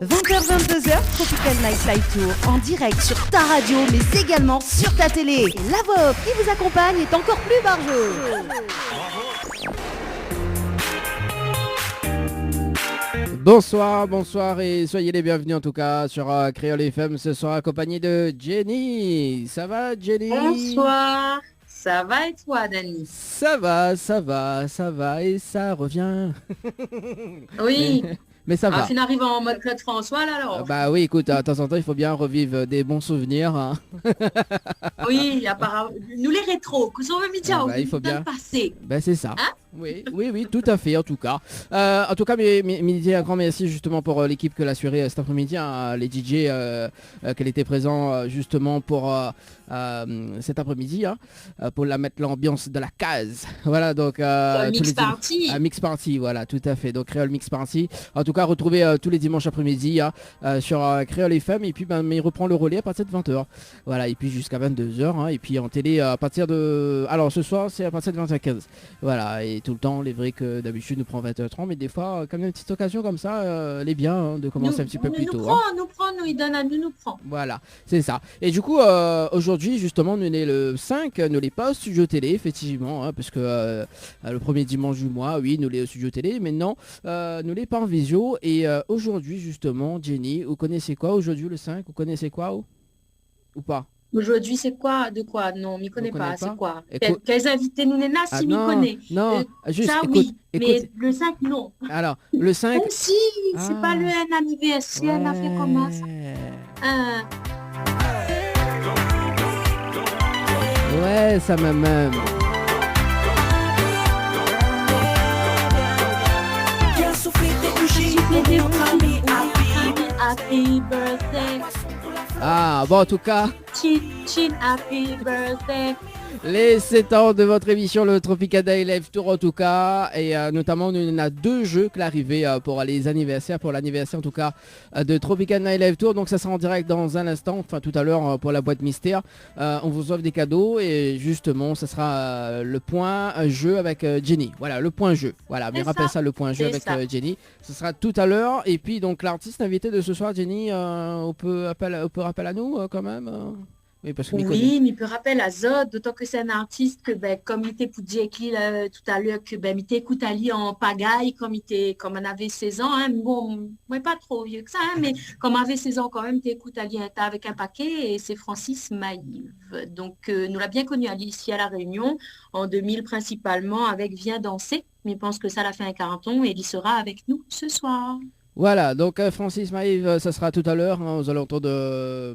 20h-22h, Tropical Night Live Tour, en direct sur ta radio, mais également sur ta télé. La voix qui vous accompagne est encore plus bargeuse. Bonsoir et soyez les bienvenus en tout cas sur Créole FM ce soir accompagné de Jenny. Ça va Jenny? Bonsoir, ça va et toi Dani? Ça va et ça revient. Oui. Mais ça va. Tu arrives en mode Claude François là alors. Bah oui, écoute, de temps en temps il faut bien revivre des bons souvenirs. Hein. Oui, apparemment. Nous les rétros, que sont même il faut bien passer. Bah c'est ça. Hein? Oui, tout à fait en tout cas. Un grand merci justement pour l'équipe que l'a assuré cet après-midi, hein, les DJ qu'elle était présent justement pour cet après-midi, hein, pour la mettre l'ambiance de la case. Voilà donc mix party. Mix party, voilà, tout à fait. Donc Créole Mix Party. En tout cas, retrouvez tous les dimanches après-midi hein, sur Créole FM et puis mais il reprend le relais à partir de 20h. Voilà, et puis jusqu'à 22h hein, et puis en télé à partir de ce soir, c'est à partir de 20h15. Voilà, et tout le temps, les vrais que d'habitude nous prend 20h30, mais des fois, comme une petite occasion comme ça, elle est bien hein, de commencer un petit peu plus tôt. Nous il donne à nous prend. Voilà, c'est ça. Et du coup, aujourd'hui, justement, nous est le 5, nous l'est pas au studio télé, effectivement, hein, parce que le premier dimanche du mois, oui, nous l'est au studio télé, mais non, nous l'est pas en visio. Et aujourd'hui, justement, Jenny, vous connaissez quoi aujourd'hui le 5? Vous connaissez quoi ou pas? Aujourd'hui, c'est quoi? De quoi? Non, m'y connais pas. C'est quoi? Quels invités nous n'est là si m'y non, connaît? Non, juste ça écoute, oui, écoute. mais le 5, non. Alors, le 5... Oh, si, c'est pas le anniversaire, on a fait comment ça? Ouais, ça même. Happy birthday. Ah, bon, en tout cas... Chin, happy birthday. Les 7 ans de votre émission, le Tropical Night Live Tour en tout cas, et notamment nous on a 2 jeux qui l'arrivée pour les anniversaires, pour l'anniversaire en tout cas de Tropical Night Live Tour, donc ça sera en direct dans un instant, enfin tout à l'heure pour la boîte mystère, on vous offre des cadeaux et justement ça sera le point jeu avec Jenny, voilà le point jeu, voilà, mais rappelle ça le point jeu avec Jenny, ce sera tout à l'heure, et puis donc l'artiste invité de ce soir Jenny, on peut rappeler à nous quand même Oui, parce que oui, mais il peut rappeler à Zod, d'autant que c'est un artiste que, comme il était pour Jackie tout à l'heure, que il t'écoute à lui en pagaille, comme on avait 16 ans, hein, bon, moi pas trop vieux que ça, hein, mais comme on avait 16 ans quand même, t'écoutes à lui avec un paquet, et c'est Francis Maïve. Donc, nous l'a bien connu ici à La Réunion, en 2000 principalement, avec Viens danser, mais je pense que ça l'a fait un carton, et il sera avec nous ce soir. Voilà, donc Francis Maïve, ça sera tout à l'heure, hein, aux alentours de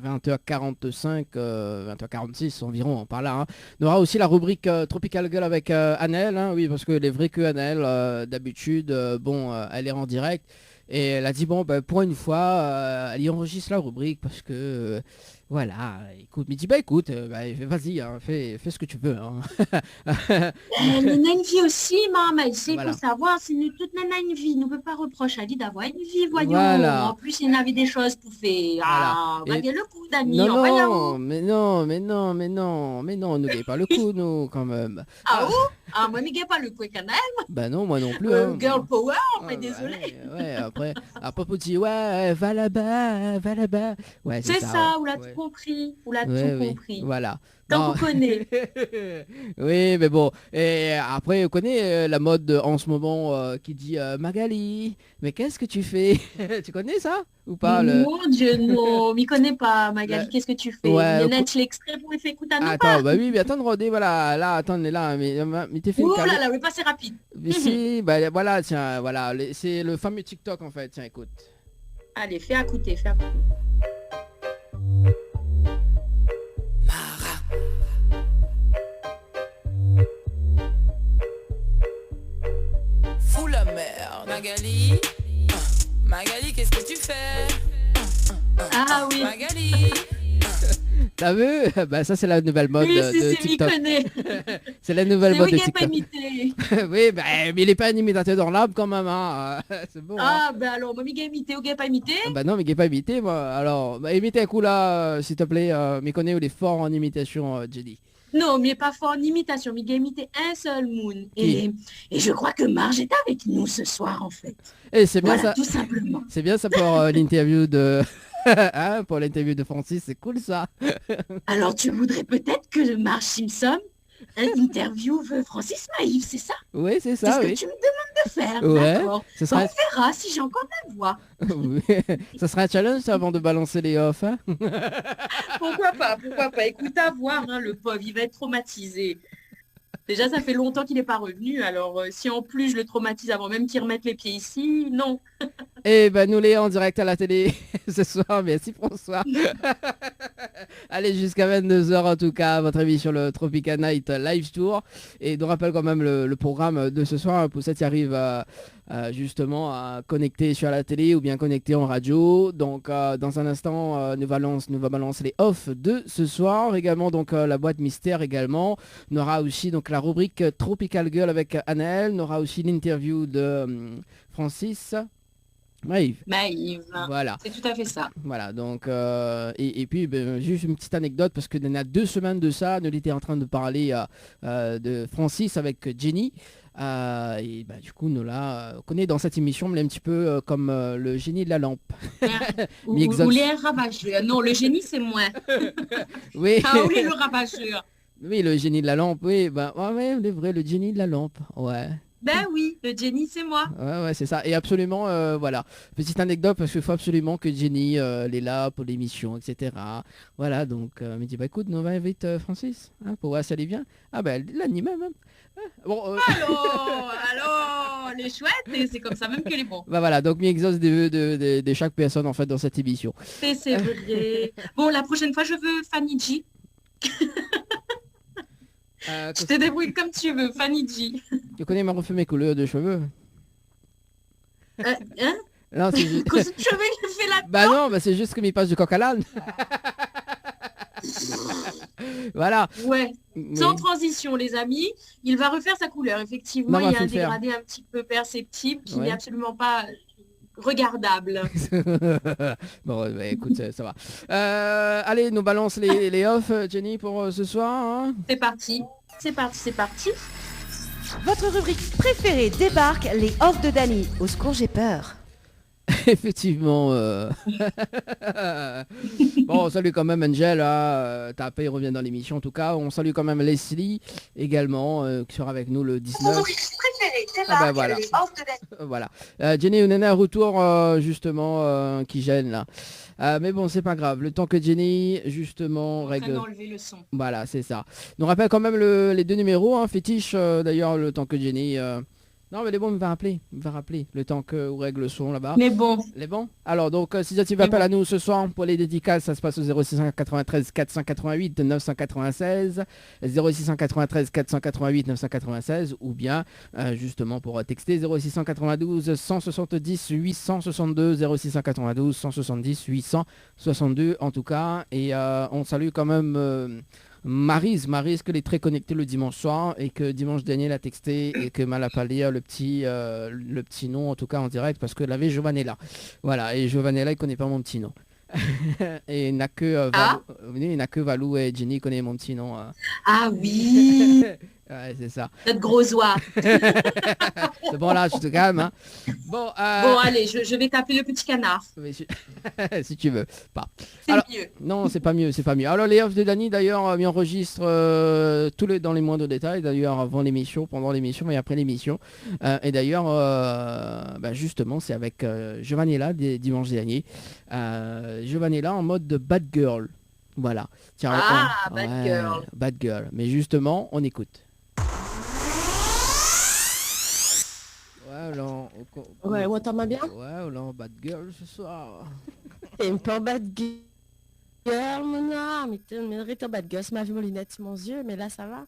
20h45, 20h46 environ, par là. Hein. On aura aussi la rubrique Tropical Girl avec Annelle, hein, oui, parce que les vrais que Annelle, d'habitude, elle est en direct. Et elle a dit, pour une fois, elle y enregistre la rubrique parce que... Voilà, écoute, mais dis écoute, vas-y, hein, fais ce que tu veux. Hein. Elle a une vie aussi, maman, il sait faut savoir, si nous toutes nous avons une vie, nous ne pouvons pas reprocher à lui d'avoir une vie, voyons. Voilà. En plus, il avait des choses pour faire. Ah, voilà. Et... le coup d'amis, non, mais non, ne gagne pas le coup, nous, quand même. Moi, ne gagne pas le coup, quand même. Bah non, moi non plus. Hein. Girl power, désolé. Ouais, après, pour dire, va là-bas. Ouais, c'est ça, ou l'a tout compris, compris. Voilà. Quand vous connaissez. Oui, mais bon. Et après, on connaît la mode en ce moment qui dit Magali, mais qu'est-ce que tu fais? Tu connais ça ou pas? Mon Dieu, non, m'y connais pas, Magali. Qu'est-ce que tu fais? Ouais, l'extrait pour faire écouter à nous. Attends, oui, mais attends, Rodé, voilà, là, attends, là, mais t'es fait. Oh là là, oui, pas c'est rapide. Mais si, voilà, tiens, voilà, c'est le fameux TikTok en fait. Tiens, écoute. Allez, fais écouter. Fous la merde, Magali. Magali, qu'est-ce que tu fais? Ah oui. Magali. T'as vu? Ça c'est la nouvelle mode de TikTok. C'est la nouvelle mode de TikTok. Oui, mais il est pas un imitateur dans l'âme quand même. Hein. C'est bon. Ah, alors, moi, il est imité ou il n'est pas imité? Non, mais il n'est pas imité, moi. Alors, imite un coup là, s'il te plaît. Mais connais où il est fort en imitation, Jenny. Non, mais pas fort en imitation, mais il a imité un seul moon. Et je crois que Marge est avec nous ce soir, en fait. Et c'est bien Voilà, ça. tout simplement. C'est bien ça pour l'interview de... hein, pour l'interview de Francis, c'est cool ça. Alors, tu voudrais peut-être que Marge Simpson interviewe Francis Maïf, c'est ça? Oui, c'est C'est ça, ce que oui. tu me demandes de faire, Ouais, d'accord. ce sera... On verra si j'ai encore la voix. Oui. Ça sera un challenge ça, avant de balancer les off. Hein. Pourquoi pas, pourquoi pas. Écoute, à voir, hein, le pauvre, il va être traumatisé. Déjà, ça fait longtemps qu'il n'est pas revenu, alors si en plus je le traumatise avant même qu'il remette les pieds ici, non. Et ben nous les en direct à la télé ce soir, merci François. Allez, jusqu'à 22h en tout cas, votre émission le Tropica Night Live Tour. Et nous rappelle quand même le programme de ce soir, pour ça tu arrives justement à connecter sur la télé ou bien connecter en radio. Donc dans un instant, nous va balancer les off de ce soir. Également donc la boîte mystère également. On aura aussi donc la rubrique Tropical Girl avec Anaël. On aura aussi l'interview de Francis. Maïve. Maïve. Voilà. C'est tout à fait ça. Voilà, donc, et puis juste une petite anecdote, parce que il y a 2 semaines de ça, nous étions en train de parler de Francis avec Jenny. Et du coup, nous la connaît dans cette émission, mais un petit peu comme le génie de la lampe. Ou les ravageurs. Non, le génie, c'est moi. Oui. Ah oui, le ravageur. Oui, le génie de la lampe, oui. Ouais, c'est vrai, le génie de la lampe, ouais. Ben oui, le Jenny, c'est moi. Ouais, c'est ça. Et absolument, voilà. Petite anecdote, parce qu'il faut absolument que Jenny elle est là pour l'émission, etc. Voilà, donc, elle me dit, écoute, nous on va inviter Francis, hein, pour voir si elle est bien. Ah elle l'anime même. Bon, alors, elle est chouette, et c'est comme ça même qu'elle est bon. Voilà, donc mi exauce des vœux de chaque personne, en fait, dans cette émission. C'est vrai. Bon, la prochaine fois, je veux Fanny G. Tu te débrouilles comme tu veux, Fanny G. Tu connais ma refait mes couleurs de cheveux? Hein? Non, c'est juste... Qu'est-ce que tu veux qu'il fait là? non, c'est juste que il passe du coq à l'âne. Voilà. Ouais. Oui. Sans transition, les amis. Il va refaire sa couleur. Effectivement, Non, il y a un dégradé un petit peu perceptible qui n'est absolument pas regardable. Bon, écoute, ça va. Allez, nous balance les off, Jenny, pour ce soir. Hein. C'est parti. C'est parti. Votre rubrique préférée débarque, les off de Dany. Au secours, j'ai peur. Effectivement. Bon, on salue quand même Angel, Tapé revient dans l'émission en tout cas. On salue quand même Leslie également, qui sera avec nous le 19. Voilà. Voilà. Jenny Unena retour justement qui gêne là. Mais bon, c'est pas grave. Le temps que Jenny justement règle. Enlever le son. Voilà, c'est ça. Nous rappelle quand même les 2 numéros, hein, fétiche d'ailleurs le temps que Jenny. Non mais les bons, il va rappeler le temps que on règle le son là-bas. Les bons. Alors donc si tu appelles à nous ce soir pour les dédicaces, ça se passe au 0693 488 996, 0693 488 996 ou bien justement pour texter 0692 170 862 0692 170 862 en tout cas. Et on salue quand même Maryse qu'elle est très connectée le dimanche soir et que dimanche dernier elle a texté et que mal a pas lire le petit nom en tout cas en direct parce qu'elle avait Giovanella. Voilà, et Giovanella il connaît pas mon petit nom. Et il n'a que Valou et Jenny connaît mon petit nom. Ah oui. Ouais, c'est ça. Notre gros oie. C'est bon là, tu te calmes. Hein. Bon, allez, je vais taper le petit canard. Si tu veux. Pas. C'est mieux. Non, c'est pas mieux. Alors les offs de Dany d'ailleurs, il enregistre dans les moindres détails, d'ailleurs avant l'émission, pendant l'émission et après l'émission. Et d'ailleurs, justement, c'est avec Giovanella dimanche dernier. Giovanella en mode de bad girl. Voilà. Tiens, girl. Bad girl. Mais justement, on écoute. Ouais, on t'entend bien? Ouais, on bad girl ce soir. T'es un peu bad girl, mon âme. Mais t'es un bad girl. C'est ma vie, mon lunette sur mon yeux, mais là, ça va.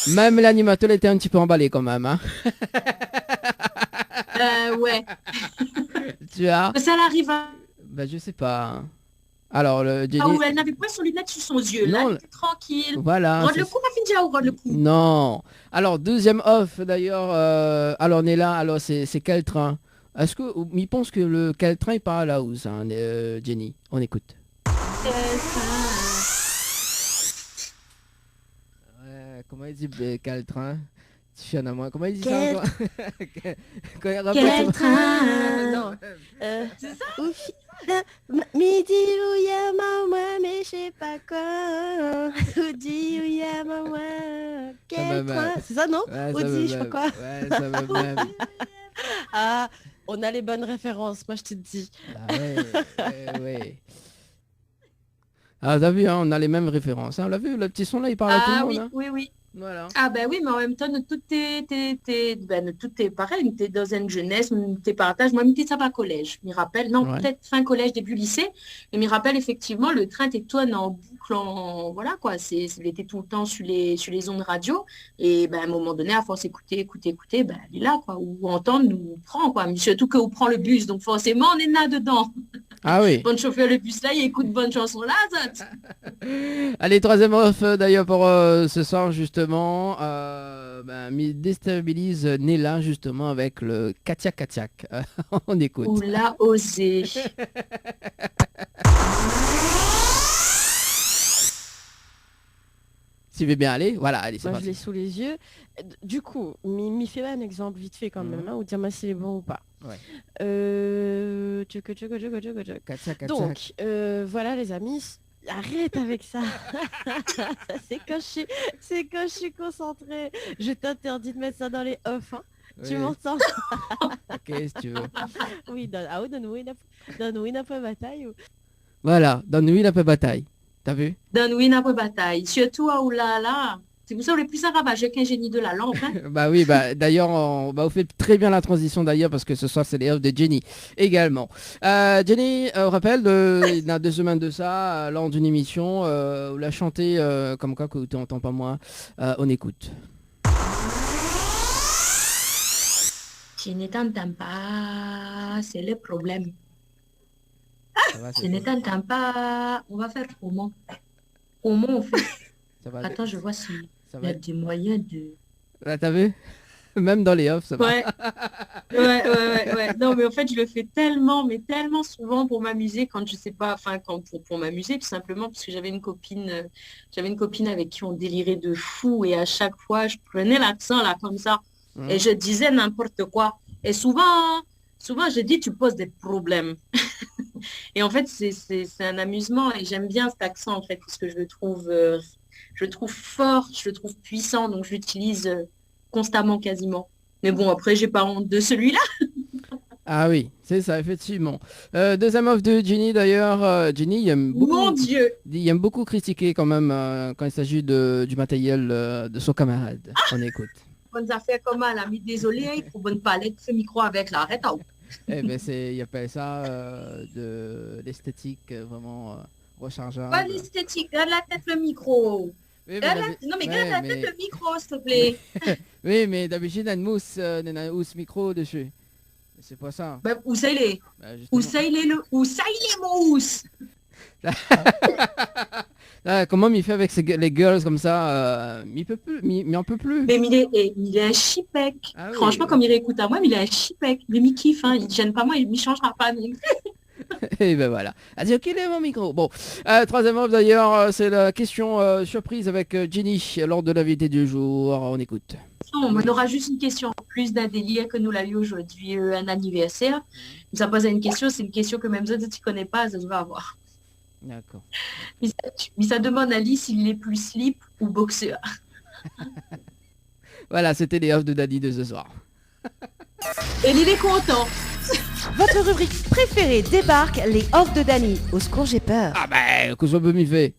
Même l'animateur était un petit peu emballé quand même, hein. Ouais. Tu as? Ça l'arrive. Je sais pas. Alors, Jenny... elle n'avait pas son lunette sur son yeux. Là, elle était tranquille. Voilà. Rode le coup, ma fille, ou rode le coup. Non. Alors, deuxième off, d'ailleurs. Alors, on est là. Alors, c'est quel train? Est-ce que... Il pense que quel train il part à la hausse, hein, Jenny? On écoute. quel train. Ouais, comment il dit quel train? Tiens à moi, comment il dit Quel- ça encore? Quand il Quel répète- train. Non. Ouf, midi où y a maman, mais je sais pas quoi. Oudi où y a maman. va Quel mal. train. C'est ça, non? Ouais, ça Oudi, me je sais pas même. quoi. Ouais, ça me même. Ah, on a les bonnes références, moi je te dis. Ah ouais. Ah, t'as vu, hein, on a les mêmes références. Hein, on l'a vu, le petit son là, il parle à tout Ah le oui, monde. Hein. oui, oui. Voilà. Ah ben oui, mais en même temps, nous, tout est pareil, nous t'es dans une jeunesse, nous t'es partage. Moi, ça va collège. Je me rappelle, non, Ouais. peut-être fin collège, début lycée, mais je me rappelle effectivement, le train t'étonne en boucle, voilà quoi, il était tout le temps sur les ondes radio, et ben à un moment donné, à force d'écouter, ben il est là quoi, ou entendre nous prend quoi, mais surtout qu'on prend le bus, donc forcément on est là dedans. Ah oui. Bonne chauffeur le bus là, il écoute bonne chanson là, ça. Allez, troisième off d'ailleurs pour ce soir justement. Me déstabilise Nella justement avec le Katia Katiak. On écoute. Ou l'a osé. Tu veux bien aller? Voilà, allez, c'est Moi je l'ai parti. sous les yeux. Du coup, m'y fait un exemple vite fait quand même, hein, ou dire-moi si c'est bon ou pas. Ouais. Tchouk. Katia Katiak. Donc, voilà les amis, arrête avec ça. Ça, c'est quand je suis concentrée. Je t'interdis de mettre ça dans les off. Hein. Tu Oui. m'entends? Ok, si tu veux. Oui, donne-nous une peu bataille. Voilà, donne-lui la peu bataille. T'as vu? Donne win après bataille. Surtout à Oulala. C'est pour ça qu'on est plus ravageux qu'un génie de la lampe. Hein. Bah oui, d'ailleurs, vous faites très bien la transition d'ailleurs parce que ce soir c'est les offres de Jenny également. Jenny, rappelle, il y a 2 semaines de ça, lors d'une émission, où l'a chanté comme quoi que tu n'entends pas moi, on écoute. Je ne t'entends pas, c'est le problème. Ça va, Je ne t'entends pas. On va faire comment? Comment on fait? ça va, Attends, je vois s'il ça y va. a des moyens de... Là, t'as vu? Même dans les offs, ça va. Ouais. Ouais. Non, mais en fait, je le fais tellement, mais tellement souvent pour m'amuser quand je sais pas, enfin, pour m'amuser, tout simplement, parce que j'avais une copine avec qui on délirait de fou et à chaque fois, je prenais l'accent là, comme ça, et je disais n'importe quoi. Et souvent, je dis, tu poses des problèmes. Et en fait, c'est un amusement et j'aime bien cet accent, en fait, parce que je le trouve fort, je le trouve puissant, donc je l'utilise constamment quasiment. Mais bon, après, j'ai pas honte de celui-là. Ah oui, c'est ça, effectivement. Deuxième offre de Jenny d'ailleurs. Jenny, Mon Dieu. il aime beaucoup critiquer quand même quand il s'agit du matériel de son camarade. On écoute. Bonnes affaires comme elle a mis désolé, il faut bonne palette, ce micro avec la arrête. Eh ben il appelle ça de l'esthétique vraiment rechargeable. Pas l'esthétique, garde la tête le micro. Oui, Non mais garde la tête mais- le micro, s'il te plaît. oui, mais d'habitude, il y a une mousse micro dessus. Mais c'est pas ça. Ben, où ça il est? Bah, justement. Où ça il est, mon housse? Ah, comment il fait avec les girls comme ça il peut plus, il en peut plus. Mais il est un chipec. Ah oui. Franchement, comme il réécoute à moi, mais il est un chipec. Mais il kiffe, hein. Il ne gêne pas moi, il ne changera pas non plus. Et ben voilà. Ah, dis, ok, il est mon micro. Bon, troisième offre d'ailleurs, c'est la question surprise avec Jenny lors de l'invité du jour. On écoute. On aura juste une question en plus d'un délire que nous l'avons aujourd'hui, un anniversaire. Il nous a posé une question, c'est une question que même si tu ne connais pas, ça va avoir. D'accord. Mais ça demande à Alice s'il est plus slip ou boxeur. Voilà, c'était les offres de Daddy de ce soir. Et il est content. Votre rubrique préférée débarque, les offres de Dany. Au secours, j'ai peur. Ah ben, que soit peu m'y fait.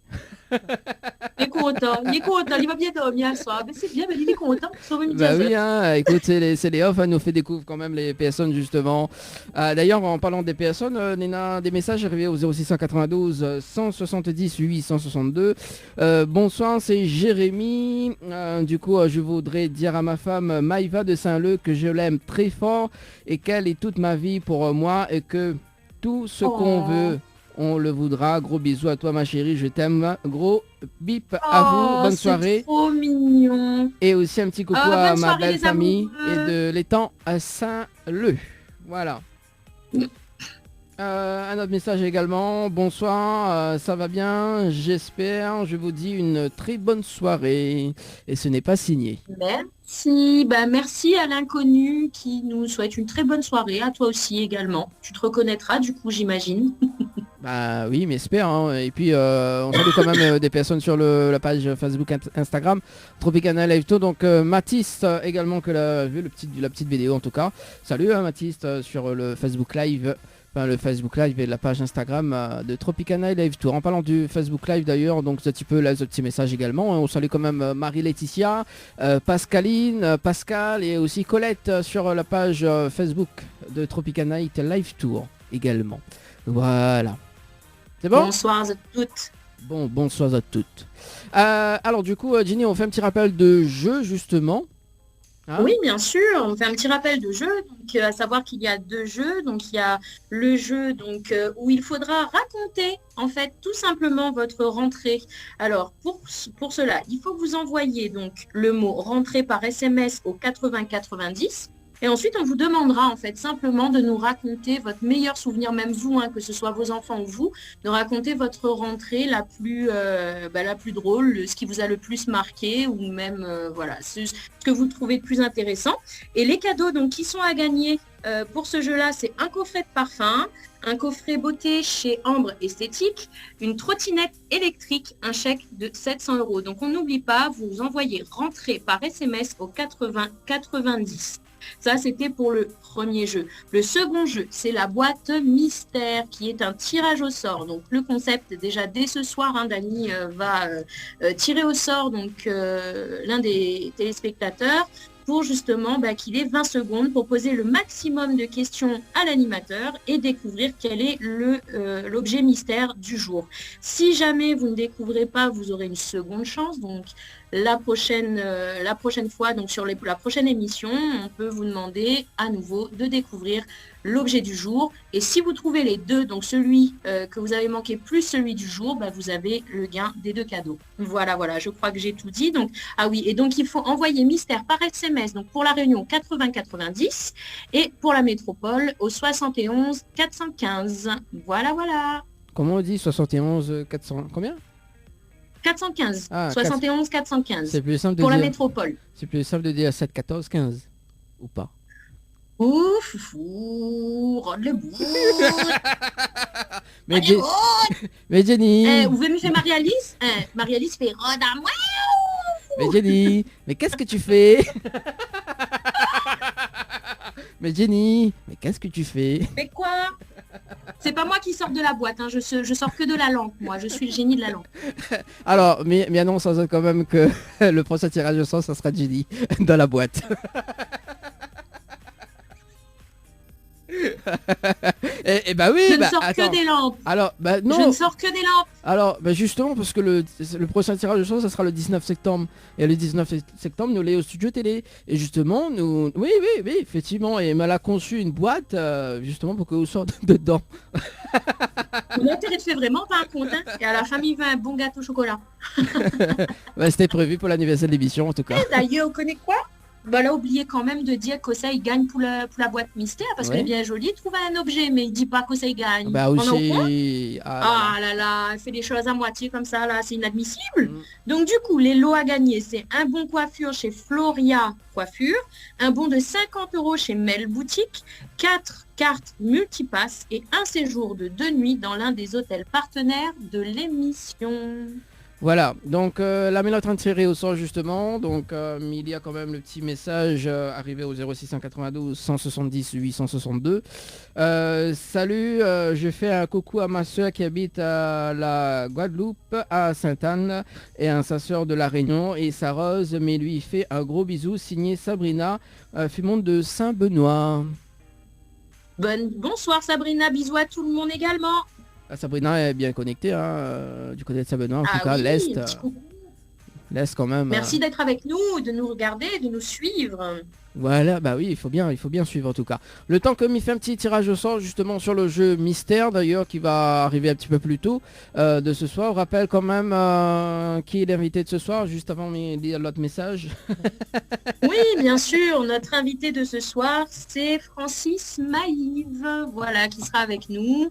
Il est content, il va bien dormir ce soir. Mais c'est bien, mais il est content. Bah oui, hein, écoute, c'est les offres, elle nous fait découvrir quand même les personnes justement. D'ailleurs, en parlant des personnes, Nina, des messages arrivés au 0692 170 862. Bonsoir, c'est Jérémy. Du coup, je voudrais dire à ma femme Maïva de Saint-Leu que je l'aime très fort et qu'elle est toute ma vie pour moi et que tout ce qu'on veut, on le voudra. Gros bisous à toi ma chérie, je t'aime. Gros bip à vous, bonne soirée. C'est trop mignon. Et aussi un petit coucou bonne à ma soirée, belle les famille et amoureux. de l'étang à Saint-Leu. Voilà. Un autre message également. Bonsoir, ça va bien, j'espère. Je vous dis une très bonne soirée. Et ce n'est pas signé. Merci. Merci à l'inconnu qui nous souhaite une très bonne soirée. À toi aussi également. Tu te reconnaîtras du coup, j'imagine. Bah oui, mais espère. Hein. Et puis on salue quand même des personnes sur la page Facebook, Instagram, Tropicana Live Tour. Donc Mathis également que l'a vu la petite vidéo en tout cas. Salut Mathis sur le Facebook Live. Enfin, le Facebook Live et la page Instagram de Tropicana Live Tour. En parlant du Facebook Live d'ailleurs, donc un petit peu là, ce petit message également. Hein. On salue quand même Marie-Laetitia, Pascaline, Pascal et aussi Colette sur la page Facebook de Tropicana Live Tour également. Voilà. C'est bon? Bonsoir à toutes. Bonsoir à toutes. Alors du coup, Jenny, on fait un petit rappel de jeu justement. Hein? Oui, bien sûr, on fait un petit rappel de jeu, donc à savoir qu'il y a 2 jeux, donc il y a le jeu donc où il faudra raconter en fait tout simplement votre rentrée. Alors pour cela, il faut que vous envoyiez donc le mot rentrée par SMS au 80 90. Et ensuite, on vous demandera en fait simplement de nous raconter votre meilleur souvenir, même vous, hein, que ce soit vos enfants ou vous, de raconter votre rentrée la plus drôle, ce qui vous a le plus marqué ou même voilà, ce que vous trouvez le plus intéressant. Et les cadeaux donc qui sont à gagner pour ce jeu-là, c'est un coffret de parfum, un coffret beauté chez Ambre Esthétique, une trottinette électrique, un chèque de 700 €. Donc on n'oublie pas, vous envoyez rentrée par SMS au 80 90. Ça, c'était pour le premier jeu. Le second jeu, c'est la boîte mystère qui est un tirage au sort. Donc, le concept, déjà dès ce soir, hein, Dany va tirer au sort donc l'un des téléspectateurs pour justement qu'il ait 20 secondes pour poser le maximum de questions à l'animateur et découvrir quel est l'objet mystère du jour. Si jamais vous ne découvrez pas, vous aurez une seconde chance. Donc, la prochaine fois, donc sur la prochaine émission, on peut vous demander à nouveau de découvrir l'objet du jour. Et si vous trouvez les deux, donc celui que vous avez manqué plus celui du jour, vous avez le gain des 2 cadeaux. Voilà, je crois que j'ai tout dit. Donc, ah oui, et donc il faut envoyer mystère par SMS, donc pour la Réunion 80 90 et pour la métropole au 71 415. Voilà. Comment on dit 71 400 combien? 415. 71 415. C'est plus simple de pour dire, la métropole. C'est plus simple de dire 7 14 15 ou pas? Ouf, rôde le bout. Mais Jenny. Vous me faire Marie-Alice? Marie-Alice fait rôde à moi. Mais Jenny, mais qu'est-ce que tu fais? Mais Jenny, mais qu'est-ce que tu fais? Mais quoi? C'est pas moi qui sors de la boîte, hein. Je sors que de la lampe, moi. Je suis le génie de la lampe. Alors, mais annonce quand même que le prochain tirage au sort, ça sera Jenny dans la boîte. et bah oui, je ne sors attends. que des lampes. Alors, non. Je ne sors que des lampes. Alors, justement, parce que le prochain tirage au sort, ça sera le 19 septembre. Et le 19 septembre, nous l'est au studio télé. Et justement, oui, effectivement. Et elle a conçu une boîte, justement, pour que vous sortez dedans. L'intérêt de fait vraiment pas un compte, hein. Et à la famille veut un bon gâteau au chocolat. C'était prévu pour l'anniversaire de l'émission, en tout cas. Et d'ailleurs, vous connaissez quoi? Là, oubliez quand même de dire que ça, il gagne pour la boîte mystère, parce qu'elle est bien jolie, il trouve un objet, mais il dit pas que ça, il gagne. Aussi... elle fait des choses à moitié comme ça, là, c'est inadmissible. Donc, du coup, les lots à gagner, c'est un bon coiffure chez Floria Coiffure, un bon de 50 € chez Mel Boutique, 4 cartes multipass et un séjour de 2 nuits dans l'un des hôtels partenaires de l'émission. Voilà, donc la mail est en train de tirer au sort justement, donc il y a quand même le petit message arrivé au 0692 170 862. Salut, je fais un coucou à ma soeur qui habite à la Guadeloupe, à Sainte-Anne, et à sa soeur de la Réunion, et sa Rose, mais lui fait un gros bisou, signé Sabrina, Fumon de Saint-Benoît. Bonsoir Sabrina, bisous à tout le monde également. Sabrina est bien connectée, du côté de Saint-Benoît, en tout cas oui, l'Est. laisse quand même... Merci d'être avec nous, de nous regarder, de nous suivre. Voilà, bah oui, il faut bien suivre en tout cas. Le temps que m'y fait un petit tirage au sort justement sur le jeu Mystère d'ailleurs qui va arriver un petit peu plus tôt de ce soir. On rappelle quand même qui est l'invité de ce soir juste avant de lire l'autre message. Oui, bien sûr, notre invité de ce soir, c'est Francis Maïve, voilà, qui sera avec nous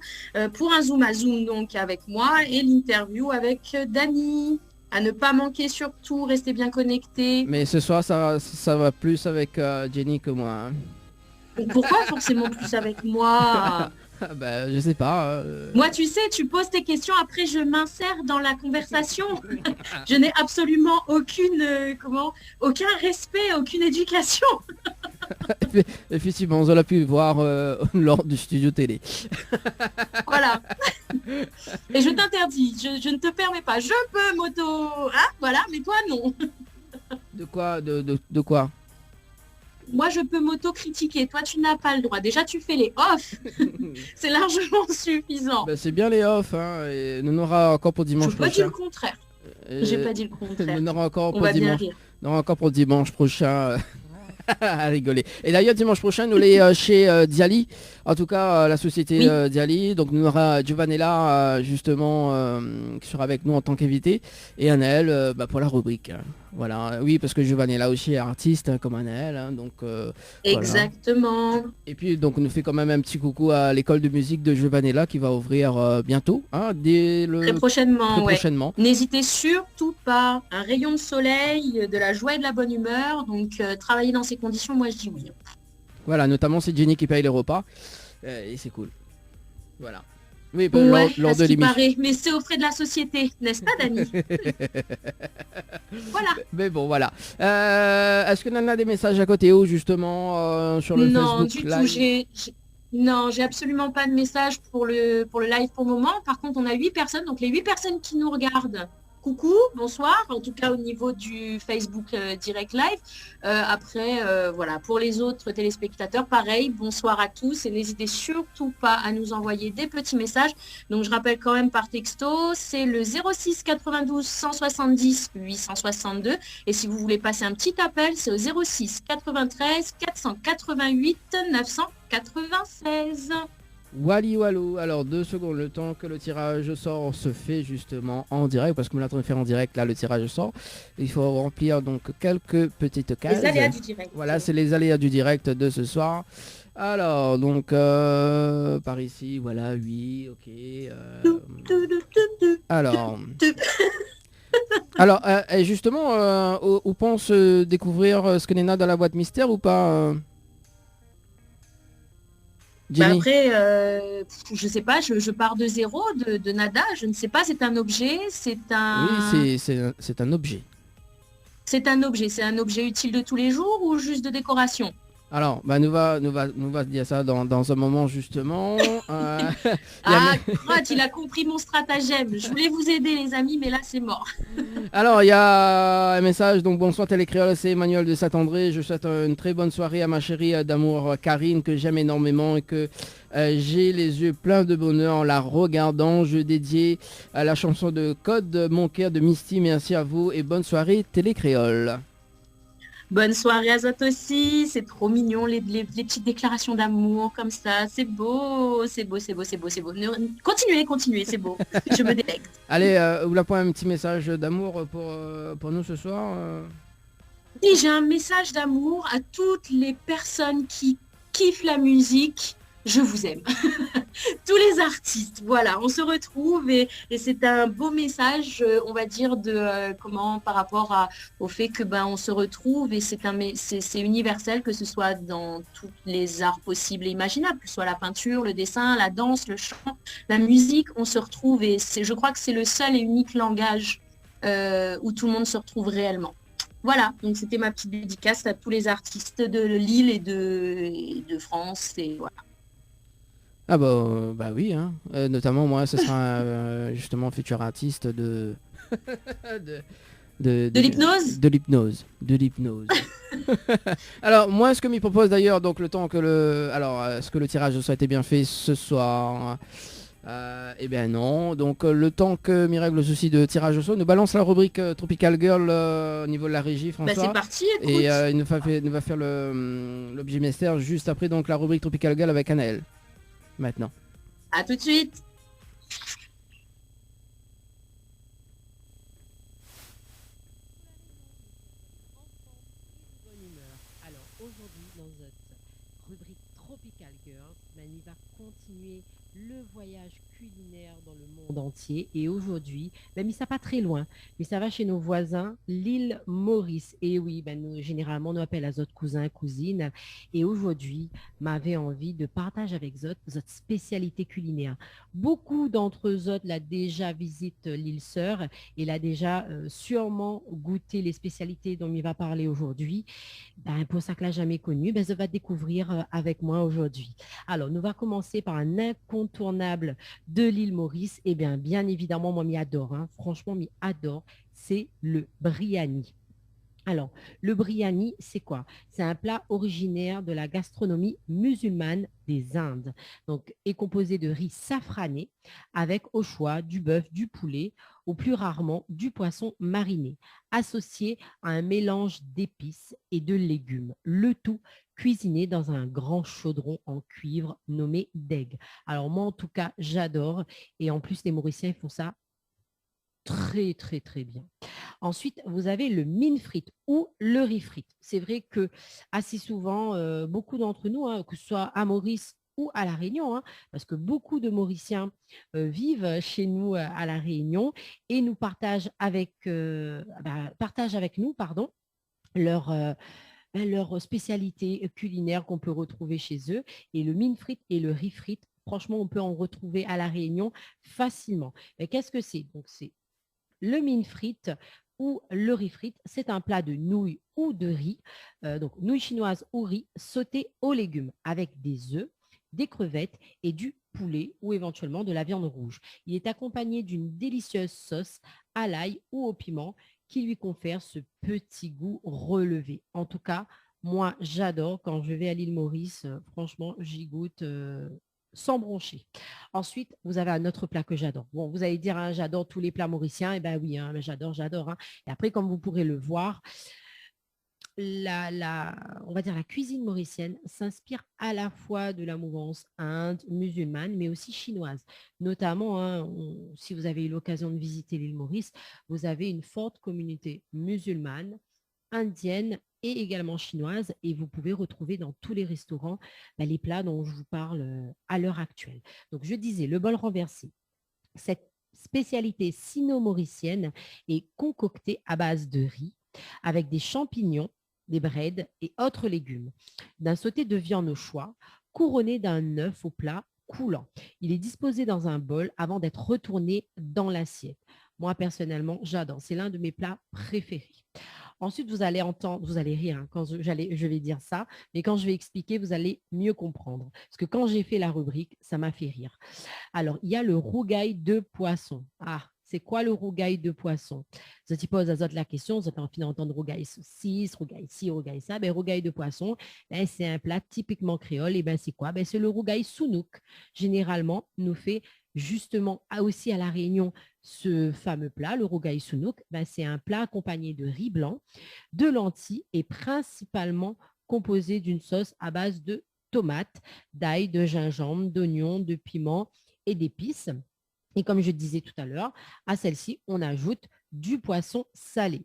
pour un Zoom à Zoom donc avec moi et l'interview avec Dany. À ne pas manquer surtout, restez bien connectés. Mais ce soir ça va plus avec Jenny que moi. Pourquoi forcément plus avec moi? Bah je sais pas. Moi, tu sais, tu poses tes questions, après je m'insère dans la conversation. Je n'ai absolument aucun respect, aucune éducation. Effectivement, on l'a pu voir lors du studio télé. Voilà. Et je t'interdis, je ne te permets pas. Je peux voilà, mais toi non. De quoi de quoi? Moi, je peux m'auto-critiquer. Toi, tu n'as pas le droit. Déjà, tu fais les off. C'est largement suffisant. Bah, c'est bien les off, hein, et nous aura encore pour dimanche Je n'ai pas dit prochain. le contraire. J'ai pas dit le contraire. Nous aura encore On pour va bien dimanche. rire. On aura encore pour dimanche prochain. À rigoler. Et d'ailleurs dimanche prochain nous les chez Diali, en tout cas la société Oui. Diali, donc nous aura Giovanella justement qui sera avec nous en tant qu'invité et Anaël pour la rubrique. Voilà, oui parce que Giovanella aussi est artiste comme Anaël, hein, donc Exactement. voilà. Et puis donc on nous fait quand même un petit coucou à l'école de musique de Giovanella qui va ouvrir bientôt, hein, dès le Très prochainement, très ouais. prochainement. N'hésitez surtout pas. Un rayon de soleil, de la joie et de la bonne humeur. Donc, travailler dans ces conditions, moi, je dis oui. Voilà, notamment c'est Jenny qui paye les repas et c'est cool. Voilà. Oui, Ouais, lors à de ce qui l'émission. paraît. Mais c'est au frais de la société, n'est-ce pas, Dany? Voilà. Mais bon, voilà. Est-ce que Nan a des messages à côté ou justement sur le Non, Facebook du Live? tout. Non, j'ai absolument pas de message pour le live pour le moment. Par contre, on a 8 personnes. Donc, les 8 personnes qui nous regardent, coucou, bonsoir. En tout cas, au niveau du Facebook Direct Live. Après, voilà, pour les autres téléspectateurs, pareil, bonsoir à tous. Et n'hésitez surtout pas à nous envoyer des petits messages. Donc, je rappelle quand même par texto, c'est le 06 92 170 862. Et si vous voulez passer un petit appel, c'est au 06 93 488 996. Wally Walou. Alors 2 secondes, le temps que le tirage sort se fait justement en direct, parce que nous l'avons fait en direct, là le tirage sort. Il faut remplir donc quelques petites cases. Les aléas du direct. Voilà, c'est les aléas du direct de ce soir. Alors donc par ici, voilà, oui, ok. Alors... Alors, et justement, où pense découvrir ce que Nena dans la boîte mystère ou pas Jenny? Après, je sais pas, je pars de zéro, de nada, je ne sais pas, c'est un objet, Oui, c'est un objet. C'est un objet utile de tous les jours ou juste de décoration? Alors, bah, nous va dire ça dans un moment justement. Crotte, il a compris mon stratagème. Je voulais vous aider les amis, mais là c'est mort. Alors, il y a un message. Donc, bonsoir Télécréole, c'est Emmanuel de Saint-André. Je souhaite une très bonne soirée à ma chérie d'amour Karine, que j'aime énormément et que j'ai les yeux pleins de bonheur en la regardant. Je dédie à la chanson de Code Mon cœur de Misty. Merci à vous et bonne soirée Télécréole. Bonne soirée à toi aussi, c'est trop mignon les petites déclarations d'amour comme ça, c'est beau. Continuez, c'est beau, je me délecte. Allez, vous la point un petit message d'amour pour nous ce soir Et j'ai un message d'amour à toutes les personnes qui kiffent la musique, je vous aime. Tous les artistes, voilà, on se retrouve et c'est un beau message, on va dire, par rapport au fait que on se retrouve et c'est universel, que ce soit dans tous les arts possibles et imaginables, que ce soit la peinture, le dessin, la danse, le chant, la musique, on se retrouve et je crois que c'est le seul et unique langage où tout le monde se retrouve réellement. Voilà, donc c'était ma petite dédicace à tous les artistes de Lille et de France et voilà. Ah bah oui, hein. Notamment moi ce sera justement futur artiste de l'hypnose. De l'hypnose. Alors moi ce que m'y propose d'ailleurs, donc le temps que ce que le tirage soit été bien fait ce soir, Eh bien non, donc le temps que mi règle le souci de tirage au sort, nous balance la rubrique Tropical Girl au niveau de la régie, Bah, c'est François. parti, écoute. Et il nous va faire l'objet mystère juste après donc la rubrique Tropical Girl avec Anaël. Maintenant. À tout de suite. Bonne humeur. Alors aujourd'hui, dans notre rubrique Tropical Girls, Mani va continuer le voyage culinaire dans le monde entier. Et aujourd'hui, mais ça pas très loin, mais ça va chez nos voisins, l'île Maurice. Et oui, nous, généralement, on nous appelle à notre cousin, cousine. Et aujourd'hui, m'avait envie de partager avec votre spécialité culinaire. Beaucoup d'entre eux l'a déjà visité l'île Sœur et l'a déjà sûrement goûté les spécialités dont il va parler aujourd'hui. Pour ça que l'a jamais connu, je vais découvrir avec moi aujourd'hui. Alors, nous va commencer par un incontournable de l'île Maurice. Et bien évidemment, moi, m'y adore. Franchement, m'y adore. C'est le biryani. Alors, le biryani, c'est quoi? C'est un plat originaire de la gastronomie musulmane des Indes. Donc, est composé de riz safrané avec au choix du bœuf, du poulet ou plus rarement du poisson mariné, associé à un mélange d'épices et de légumes. Le tout cuisiné dans un grand chaudron en cuivre nommé deg. Alors, moi, en tout cas, j'adore. Et en plus, les Mauriciens, ils font ça très, très, très bien. Ensuite, vous avez le mine frite ou le riz frite. C'est vrai que assez souvent, beaucoup d'entre nous, que ce soit à Maurice ou à La Réunion, parce que beaucoup de Mauriciens vivent chez nous à La Réunion et nous partagent avec nous leur, leur spécialité culinaire qu'on peut retrouver chez eux. Et le mine frite et le riz frite, franchement, on peut en retrouver à La Réunion facilement. Mais qu'est-ce que c'est? Donc, c'est le mine frite ou le riz frite, c'est un plat de nouilles ou de riz, donc nouilles chinoises ou riz sauté aux légumes avec des œufs, des crevettes et du poulet ou éventuellement de la viande rouge. Il est accompagné d'une délicieuse sauce à l'ail ou au piment qui lui confère ce petit goût relevé. En tout cas, moi, j'adore quand je vais à l'île Maurice. Franchement, j'y goûte sans broncher. Ensuite, vous avez un autre plat que j'adore. Bon, vous allez dire, j'adore tous les plats mauriciens. Eh bien oui, mais j'adore. Et après, comme vous pourrez le voir, on va dire la cuisine mauricienne s'inspire à la fois de la mouvance inde, musulmane, mais aussi chinoise. Notamment, si vous avez eu l'occasion de visiter l'île Maurice, vous avez une forte communauté musulmane, indienne et également chinoise. Et vous pouvez retrouver dans tous les restaurants les plats dont je vous parle à l'heure actuelle. Donc, je disais, le bol renversé. Cette spécialité sino-mauricienne est concoctée à base de riz avec des champignons, des breads et autres légumes, d'un sauté de viande au choix, couronné d'un œuf au plat coulant. Il est disposé dans un bol avant d'être retourné dans l'assiette. Moi, personnellement, j'adore. C'est l'un de mes plats préférés. Ensuite, vous allez entendre, vous allez rire quand je vais dire ça, mais quand je vais expliquer, vous allez mieux comprendre. Parce que quand j'ai fait la rubrique, ça m'a fait rire. Alors, il y a le rougail de poisson. Ah, c'est quoi le rougail de poisson? Je te pose à la question, vous avez envie d'entendre rougail saucisse, rougail ci, rougail ça. Rougail de poisson, c'est un plat typiquement créole. Et c'est quoi? C'est le rougail sounouk. Généralement, nous fait justement aussi à La Réunion ce fameux plat, le rougail sounouk. C'est un plat accompagné de riz blanc, de lentilles et principalement composé d'une sauce à base de tomates, d'ail, de gingembre, d'oignons, de piment et d'épices. Et comme je disais tout à l'heure, à celle-ci, on ajoute du poisson salé,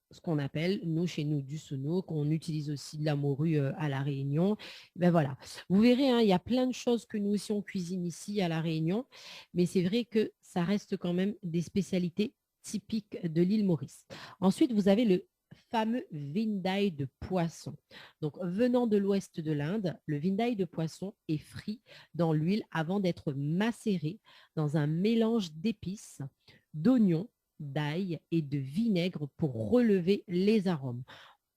ce qu'on appelle, chez nous, du sounouk. On utilise aussi de la morue à La Réunion. Voilà. Vous verrez, il y a plein de choses que nous aussi, on cuisine ici à La Réunion, mais c'est vrai que ça reste quand même des spécialités typiques de l'île Maurice. Ensuite, vous avez le fameux vindai de poisson. Donc, venant de l'ouest de l'Inde, le vindai de poisson est frit dans l'huile avant d'être macéré dans un mélange d'épices, d'oignons, d'ail et de vinaigre pour relever les arômes.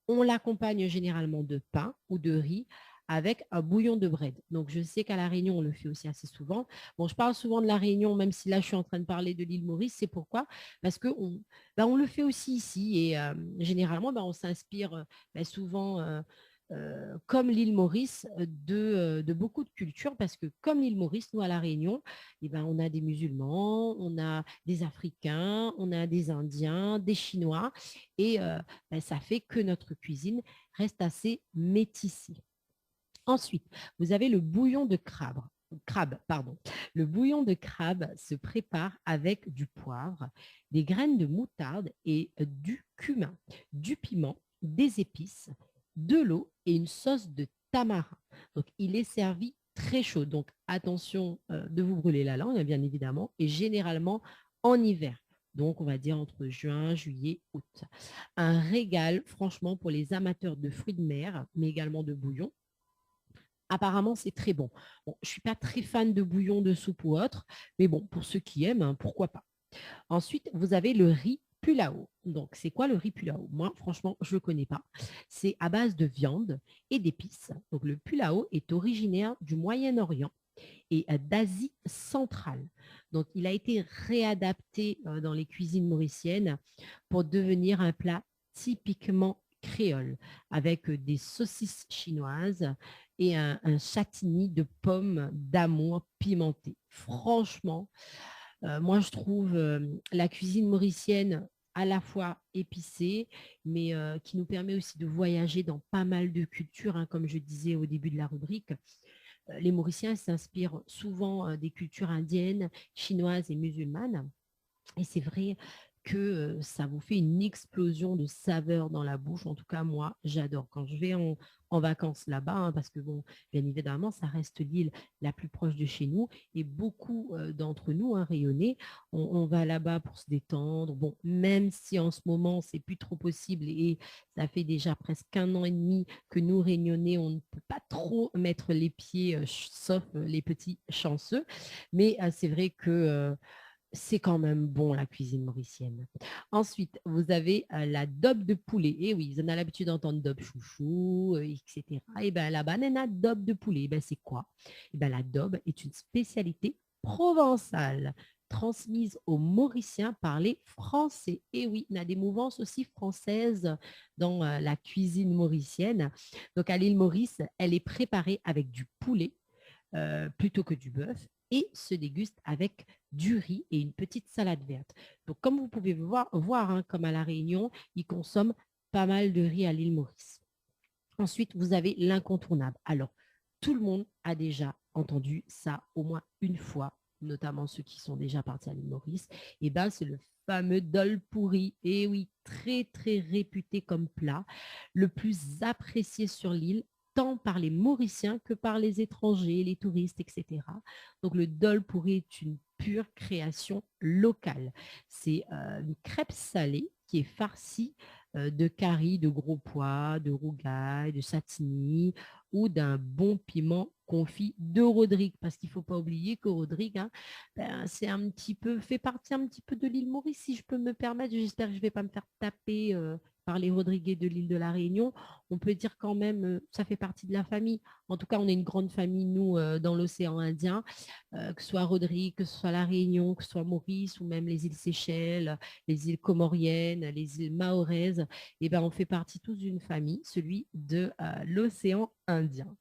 On l'accompagne généralement de pain ou de riz avec un bouillon de bread. Donc, je sais qu'à La Réunion, on le fait aussi assez souvent. Bon, je parle souvent de La Réunion, même si là, je suis en train de parler de l'île Maurice. C'est pourquoi? Parce qu'on on le fait aussi ici. Et généralement, on s'inspire souvent comme l'île Maurice, de beaucoup de cultures, parce que comme l'île Maurice, nous à La Réunion, eh ben, on a des musulmans, on a des Africains, on a des Indiens, des Chinois, et ben, ça fait que notre cuisine reste assez métissée. Ensuite, vous avez le bouillon de crabe, pardon. Le bouillon de crabe se prépare avec du poivre, des graines de moutarde et du cumin, du piment, des épices, de l'eau et une sauce de tamarin. Donc, il est servi très chaud. Donc, attention de vous brûler la langue, bien évidemment, et généralement en hiver. Donc, on va dire entre juin, juillet, août. Un régal, franchement, pour les amateurs de fruits de mer, mais également de bouillon. Apparemment, c'est très bon. Bon, je ne suis pas très fan de bouillon, de soupe ou autre, mais bon, pour ceux qui aiment, hein, pourquoi pas. Ensuite, vous avez le riz pulao. Donc, c'est quoi le riz pulao? Moi, franchement, je ne le connais pas. C'est à base de viande et d'épices. Donc, le pulao est originaire du Moyen-Orient et d'Asie centrale. Donc, il a été réadapté dans les cuisines mauriciennes pour devenir un plat typiquement créole, avec des saucisses chinoises et un châtigny de pommes d'amour pimentées. Franchement, moi, je trouve la cuisine mauricienne à la fois épicée, mais qui nous permet aussi de voyager dans pas mal de cultures, hein, comme je disais au début de la rubrique. Les Mauriciens s'inspirent souvent des cultures indiennes, chinoises et musulmanes. Et c'est vrai que ça vous fait une explosion de saveurs dans la bouche. En tout cas, moi, j'adore. Quand je vais en vacances là-bas, hein, parce que, bon, bien évidemment, ça reste l'île la plus proche de chez nous. Et beaucoup d'entre nous, hein, rayonnés, on va là-bas pour se détendre. Bon, même si en ce moment, c'est plus trop possible et ça fait déjà presque 1 an et demi que nous, Réunionnais, on ne peut pas trop mettre les pieds, sauf les petits chanceux. Mais c'est vrai que c'est quand même bon, la cuisine mauricienne. Ensuite, vous avez la daube de poulet. Et oui, ils en ont l'habitude d'entendre daube chouchou, etc. Et bien, la banana daube de poulet, ben, c'est quoi? Et ben, la daube est une spécialité provençale transmise aux Mauriciens par les Français. Et oui, il y a des mouvances aussi françaises dans la cuisine mauricienne. Donc, à l'île Maurice, elle est préparée avec du poulet plutôt que du bœuf et se déguste avec du riz et une petite salade verte. Donc, comme vous pouvez voir hein, comme à La Réunion, ils consomment pas mal de riz à l'île Maurice. Ensuite, vous avez l'incontournable. Alors, tout le monde a déjà entendu ça au moins une fois, notamment ceux qui sont déjà partis à l'île Maurice. Et bien, c'est le fameux dol pourri. Et oui, très, très réputé comme plat, le plus apprécié sur l'île, tant par les Mauriciens que par les étrangers, les touristes, etc. Donc, le dol pourri est une pure création locale. C'est une crêpe salée qui est farcie de curry, de gros pois, de rougail, de satini ou d'un bon piment confit de Rodrigue. Parce qu'il ne faut pas oublier que Rodrigue, hein, ben, c'est un petit peu, fait partie un petit peu de l'île Maurice, si je peux me permettre. J'espère que je ne vais pas me faire taper par les Rodriguais de l'île de la Réunion. On peut dire quand même, ça fait partie de la famille. En tout cas, on est une grande famille, nous, dans l'océan Indien, que ce soit Rodrigue, que ce soit la Réunion, que ce soit Maurice ou même les îles Seychelles, les îles Comoriennes, les îles Mahoraises. Et ben, on fait partie tous d'une famille, celui de l'océan Indien.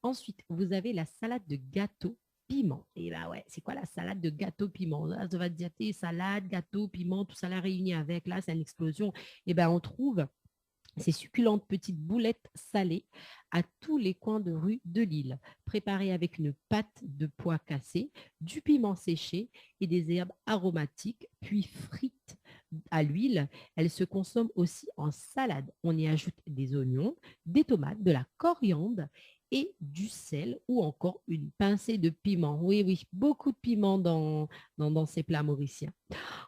Ensuite, vous avez la salade de gâteau piment. Et ben ouais, c'est quoi la salade de gâteau piment? Là, ça va te dire, salade, gâteau, piment, tout ça là réuni avec, là, c'est une explosion. Et ben on trouve ces succulentes petites boulettes salées à tous les coins de rue de l'île, préparées avec une pâte de pois cassés, du piment séché et des herbes aromatiques, puis frites à l'huile. Elles se consomment aussi en salade. On y ajoute des oignons, des tomates, de la coriandre et du sel ou encore une pincée de piment. Oui, oui, beaucoup de piment dans ces plats mauriciens.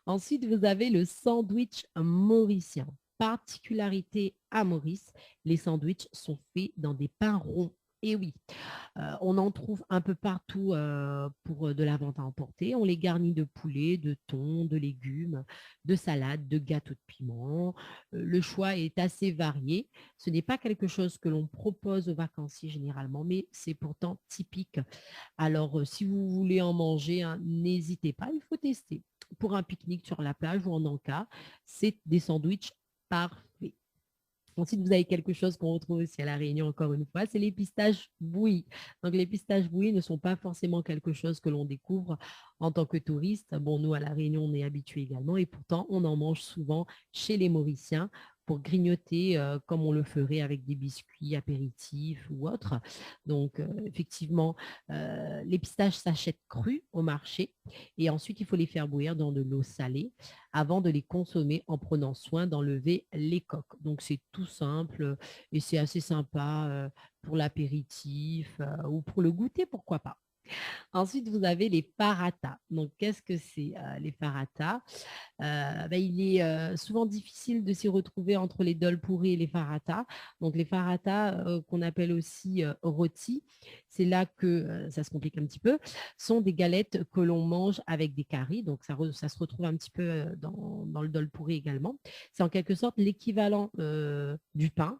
Ensuite, vous avez le sandwich mauricien. Particularité à Maurice, les sandwichs sont faits dans des pains ronds. Et oui, on en trouve un peu partout pour de la vente à emporter. On les garnit de poulet, de thon, de légumes, de salade, de gâteaux de piment. Le choix est assez varié. Ce n'est pas quelque chose que l'on propose aux vacanciers généralement, mais c'est pourtant typique. Alors, si vous voulez en manger, hein, n'hésitez pas, il faut tester. Pour un pique-nique sur la plage ou en encas, c'est des sandwichs parfaits. Ensuite, vous avez quelque chose qu'on retrouve aussi à La Réunion, encore une fois, c'est les pistaches bouillies. Donc, les pistaches bouillies ne sont pas forcément quelque chose que l'on découvre en tant que touriste. Bon, nous, à La Réunion, on est habitués également et pourtant, on en mange souvent chez les Mauriciens pour grignoter comme on le ferait avec des biscuits apéritifs ou autres. Donc, effectivement, les pistaches s'achètent crues au marché et ensuite, il faut les faire bouillir dans de l'eau salée avant de les consommer en prenant soin d'enlever les coques. Donc, c'est tout simple et c'est assez sympa pour l'apéritif ou pour le goûter, pourquoi pas. Ensuite, vous avez les paratas. Donc, qu'est-ce que c'est les paratas? Il est souvent difficile de s'y retrouver entre les dol pourris et les faratas. Donc, les faratas, qu'on appelle aussi rôtis, c'est là que ça se complique un petit peu, sont des galettes que l'on mange avec des caries. Donc, ça se retrouve un petit peu dans le dol pourri également. C'est en quelque sorte l'équivalent du pain.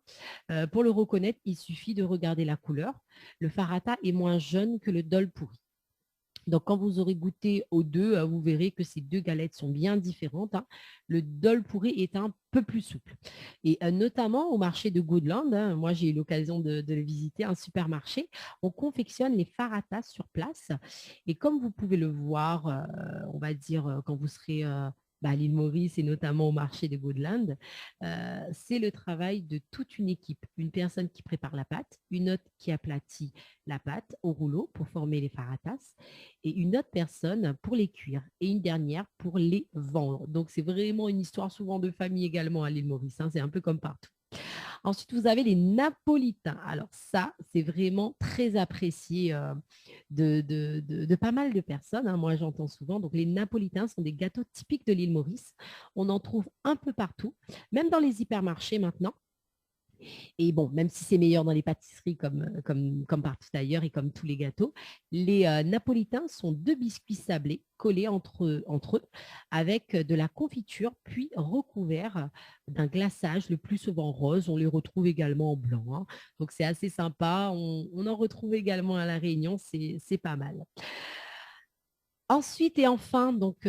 Pour le reconnaître, il suffit de regarder la couleur. Le farata est moins jaune que le dol pourri. Donc, quand vous aurez goûté aux deux, vous verrez que ces deux galettes sont bien différentes, hein. Le dol pourri est un peu plus souple. Et notamment au marché de Goodland, hein, moi j'ai eu l'occasion de le visiter, un supermarché, on confectionne les faratas sur place. Et comme vous pouvez le voir, on va dire, quand vous serez à l'île Maurice et notamment au marché de Goodland, c'est le travail de toute une équipe. Une personne qui prépare la pâte, une autre qui aplatit la pâte au rouleau pour former les faratas et une autre personne pour les cuire et une dernière pour les vendre. Donc, c'est vraiment une histoire souvent de famille également à l'île Maurice, hein, c'est un peu comme partout. Ensuite, vous avez les napolitains. Alors ça, c'est vraiment très apprécié de pas mal de personnes, hein. Moi, j'entends souvent. Donc, les napolitains sont des gâteaux typiques de l'île Maurice. On en trouve un peu partout, même dans les hypermarchés maintenant. Et bon, même si c'est meilleur dans les pâtisseries comme partout ailleurs et comme tous les gâteaux, les napolitains sont deux biscuits sablés collés entre eux avec de la confiture, puis recouverts d'un glaçage, le plus souvent rose. On les retrouve également en blanc, hein. Donc, c'est assez sympa. On en retrouve également à La Réunion. C'est pas mal. Ensuite et enfin, donc,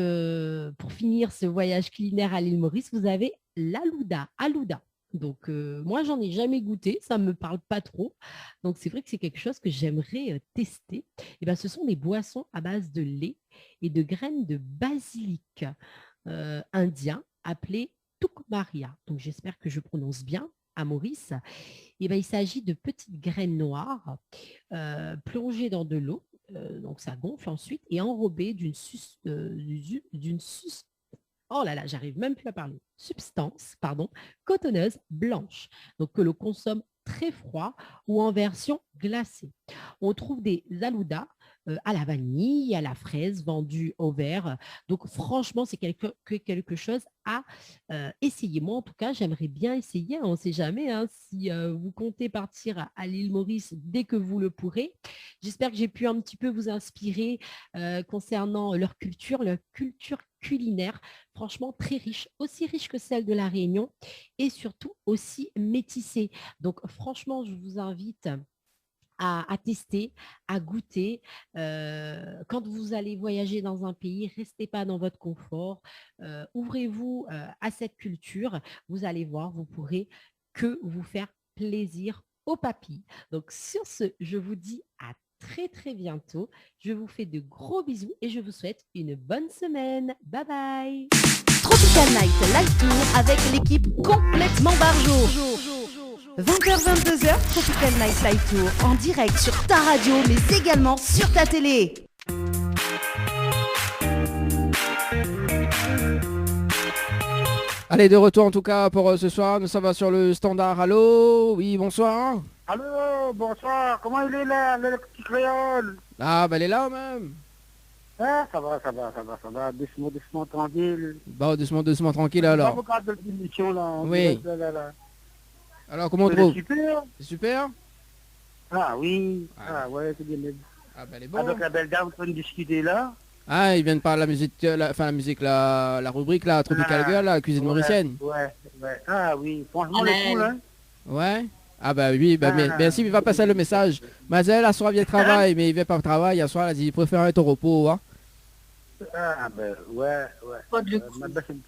pour finir ce voyage culinaire à l'île Maurice, vous avez Alouda. Donc, moi, j'en ai jamais goûté, ça ne me parle pas trop. Donc, c'est vrai que c'est quelque chose que j'aimerais tester. Et ben, ce sont des boissons à base de lait et de graines de basilic indien appelées tukmaria. Donc, j'espère que je prononce bien à Maurice. Et ben, il s'agit de petites graines noires plongées dans de l'eau. Donc, ça gonfle ensuite et enrobées oh là là, j'arrive même plus à parler. Substance, cotonneuse blanche. Donc, que l'on consomme très froid ou en version glacée. On trouve des aloudas à la vanille, à la fraise, vendus au verre. Donc, franchement, c'est quelque chose à essayer. Moi, en tout cas, j'aimerais bien essayer. On ne sait jamais, hein, si vous comptez partir à l'île Maurice dès que vous le pourrez. J'espère que j'ai pu un petit peu vous inspirer concernant leur culture culinaire, franchement très riche, aussi riche que celle de La Réunion et surtout aussi métissée. Donc, franchement, je vous invite à tester, à goûter. Quand vous allez voyager dans un pays, restez pas dans votre confort. Ouvrez-vous à cette culture. Vous allez voir, vous pourrez que vous faire plaisir aux papilles. Donc, sur ce, je vous dis à très, très bientôt. Je vous fais de gros bisous et je vous souhaite une bonne semaine. Bye bye. Tropical Night Live Tour avec l'équipe complètement barjo. 20h-22h, Tropical Night Live Tour en direct sur ta radio mais également sur ta télé. Allez, de retour en tout cas pour ce soir. Nous sommes sur le standard. Allô? Oui, bonsoir. Allô, bonsoir. Comment il est là, le petit créole? Ah, ben elle est là même. Ah, ça va. Doucement, tranquille. Bon, doucement, tranquille alors. Regarde l'émission là. Oui. Là. Alors, comment on C'est trouve? super. C'est super? Ah oui. Ah. Ah ouais, c'est bien. Ah, ben elle est bonne. Avec la belle dame qu'on discuter là. Ah, il vient de parler de la musique, la rubrique là, Tropical Girl, la cuisine mauricienne. Ouais. Ah oui, franchement, le cool, hein. Ouais. Ah bah oui, merci, il va passer le message. Mazel, à soir, vient travail, mais il vient pas au travail, à soir, il préfère être au repos, hein. Ah ben, ouais. Pas de Ma baisse un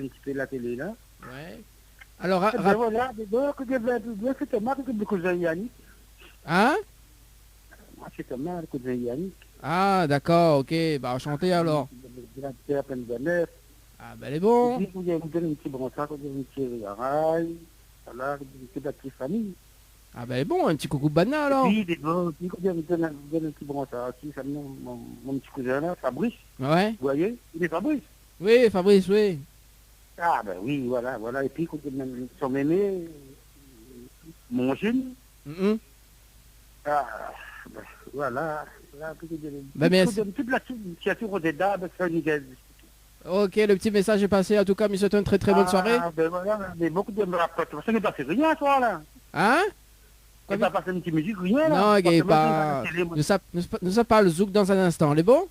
petit peu la télé, là. Ouais. Alors, Eh ben voilà, d'abord, que c'est Thomas, que le cousin Yannick. hein? Moi, c'est Thomas, le cousin Yannick. Ah, d'accord, ok. Bah, enchanté alors. Il a plein de bonheur. Ah, ben, les bons. Et puis, il y a un petit bronzard, il y a un petit rail. Voilà, une petite famille. Ah, ben, les bons, un petit coucou banane alors. Et puis, d'abord, puis, il y a un petit bronzard aussi, ça, mon petit cousin là, Fabrice. Ouais. Vous voyez, il est Fabrice. Oui, Fabrice, oui. Ah, ben oui, voilà, voilà. Et puis, quand il y a son aîné, mon jeune. Mhm. Ah, ben, voilà. Là, puis, il y a Ben, mais toute la signature des dames, c'est nickel. ok, le petit message est passé. En tout cas, monsieur, une très très bonne soirée. Ah, ben voilà, mais beaucoup de me rapportent. Parce qu'il n'a pas fait rien, toi, là. Hein? Il n'a pas passé une petite musique, rien, là. Non, il n'est Parce que pas... moi, je vais à la télé, moi. Nous sommes pas le zouk dans un instant. Les bons?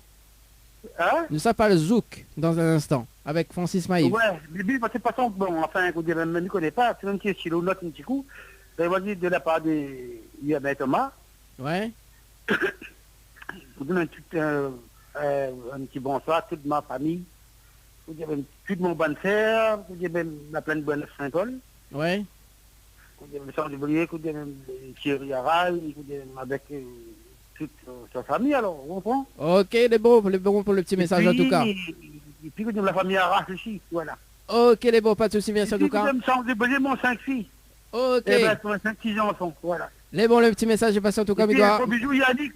Hein? Nous sommes pas le zouk dans un instant. Avec Francis Maïf. Ouais, mais lui, parce que de toute façon, bon, enfin, vous même ne connaît pas, c'est un petit stylo, note un petit coup. Ben, vas-y, de la part de Thomas, Ouais. vous donne un petit bonsoir à toute ma famille. Vous dites toute mon bonne frère, vous dites la pleine bonne Saint-Paul. Ouais. Vous dites sans oublier, vous dites Thierry Aral, vous dites avec toute sa famille, alors, vous comprenez? Ok, les bons pour le petit message en tout cas. Et puis, vous dites la famille Aras aussi, voilà. Ok, les bons, pas de soucis, merci en tout Vous cas. dites sans oublier mon 5 filles. Ok. Et ben, pour 5-6 enfants, voilà. Les bons, le petit message est passé en tout cas, Et mais puis, un doit... gros bisou Yannick,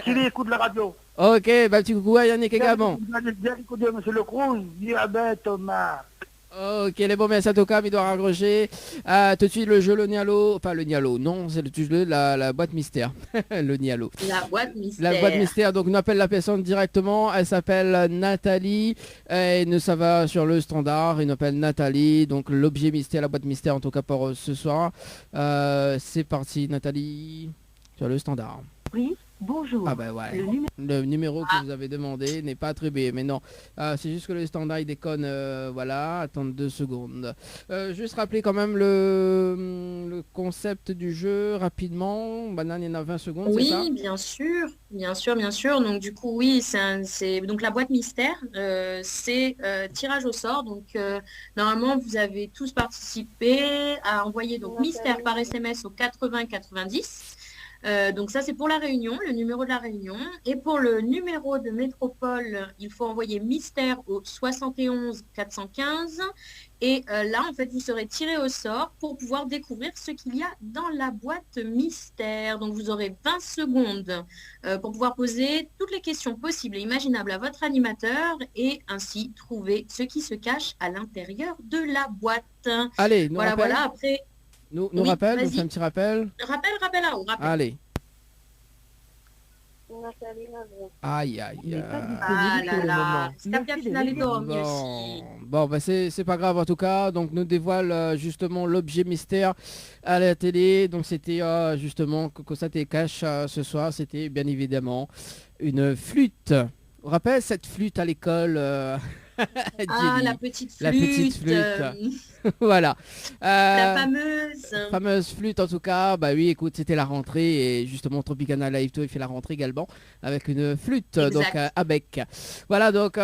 qui écoute la radio. Ok, bah petit coucou à Yannick également. Bien écouté, monsieur Le Cruz, dis à ben Thomas. Ok, les bons, merci en tout cas, mais doit raccrocher. Tout de suite, le jeu, le Nialo. Enfin, le Nialo, non, c'est le jeu, la boîte mystère. Le Nialo. La boîte mystère. La boîte mystère, donc on appelle la personne directement, elle s'appelle Nathalie, et ça va sur le standard, il appelle Nathalie, donc l'objet mystère, la boîte mystère en tout cas pour ce soir. C'est parti Nathalie, sur le standard. Oui, bonjour. Ah bah ouais, Le le numéro que vous avez demandé n'est pas attribué, mais non, c'est juste que le standard il déconne, voilà, attendre 2 secondes. Juste rappeler quand même le concept du jeu rapidement, Banane il y en a 20 secondes, c'est ça? Oui, bien sûr, bien sûr, bien sûr. Donc du coup, oui, c'est donc la boîte mystère, c'est tirage au sort. Donc normalement, vous avez tous participé à envoyer donc mystère par SMS au 80 90. Donc ça c'est pour la Réunion, le numéro de la Réunion. Et pour le numéro de métropole, il faut envoyer mystère au 71 415. Et là, en fait, vous serez tiré au sort pour pouvoir découvrir ce qu'il y a dans la boîte mystère. Donc vous aurez 20 secondes pour pouvoir poser toutes les questions possibles et imaginables à votre animateur et ainsi trouver ce qui se cache à l'intérieur de la boîte. Allez, nous Voilà, rappelle. voilà, après... Nous Oui, rappelle, nous vas-y. fait un petit rappel. Rappel à haut, rappel. Allez. Aïe, aïe. n'est pas Ah disponible là pour le là, moment. c'est la Merci de finale est l'écouter. dormie aussi. Bon, bah c'est pas grave en tout cas. Donc nous dévoile justement l'objet mystère à la télé. Donc c'était justement que ça t'est cache ce soir. C'était bien évidemment une flûte. On rappelle cette flûte à l'école. Ah, Jenny. la petite flûte. La petite flûte. Voilà. La fameuse. Fameuse flûte en tout cas. Bah oui, écoute, c'était la rentrée et justement Tropicana Live Tour il fait la rentrée également avec une flûte, Exact. donc à bec. Voilà, donc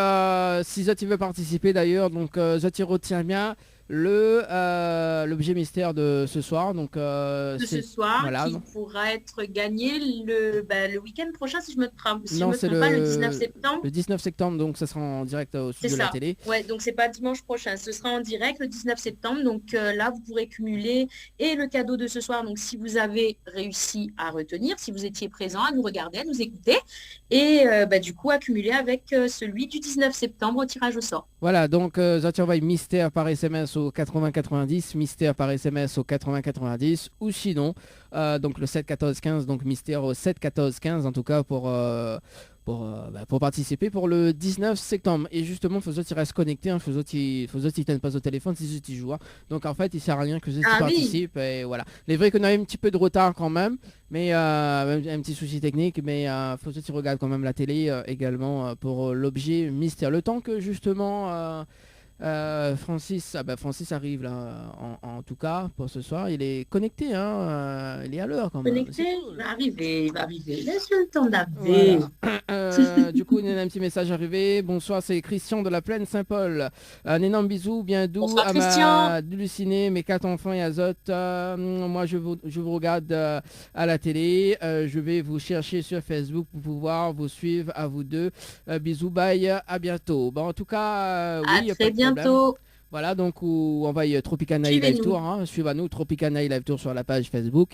si Zoti veut participer d'ailleurs, donc Zoti retient bien l'objet mystère de ce soir. Donc De ce c'est- soir, voilà. qui pourra être gagné le week-end prochain, si je me trompe, Non, me c'est trompe pas, le 19 septembre. le 19 septembre, donc ça sera en direct au C'est studio de la ça. télé. Ouais, donc c'est pas dimanche prochain, ce sera en direct le 19 septembre. Donc là, vous pourrez cumuler et le cadeau de ce soir. Donc si vous avez réussi à retenir, si vous étiez présent, à nous regarder, à nous écouter, et du coup accumuler avec celui du 19 septembre au tirage au sort. Voilà, donc Zoti envoie mystère par SMS au 8090, mystère par SMS au 8090, ou sinon, donc le 7 14 15, donc mystère au 7 14 15 en tout cas pour participer pour le 19 septembre. Et justement, faut Zoti reste connecté, faut Zoti tienne pas au téléphone si Zoti joue. Donc en fait, il sert à rien que Zoti Ah oui. participe, et voilà. Il est vrai qu'on a eu un petit peu de retard quand même, mais un petit souci technique, mais faut Zoti regarde quand même la télé également pour l'objet mystère. Le temps que justement... Francis arrive là en tout cas pour ce soir, il est connecté, il est à l'heure quand même. Connecté, C'est cool. il va arriver, laisse-le le temps d'arriver. Voilà. du coup, il y a un petit message arrivé. Bonsoir, c'est Christian de la Plaine Saint-Paul. Un énorme bisou, bien doux Bonsoir, à ma Christian. Lucinée, mes 4 enfants et Azote. Moi, je vous regarde à la télé. Je vais vous chercher sur Facebook pour pouvoir vous suivre à vous deux. Bisous, bye, à bientôt. Bon, en tout cas, oui, À il n'y a pas très de problème. bientôt. Voilà, donc on va y Tropicana Live Suivez-nous. Tour. Suivez-nous, Tropicana Live Tour sur la page Facebook.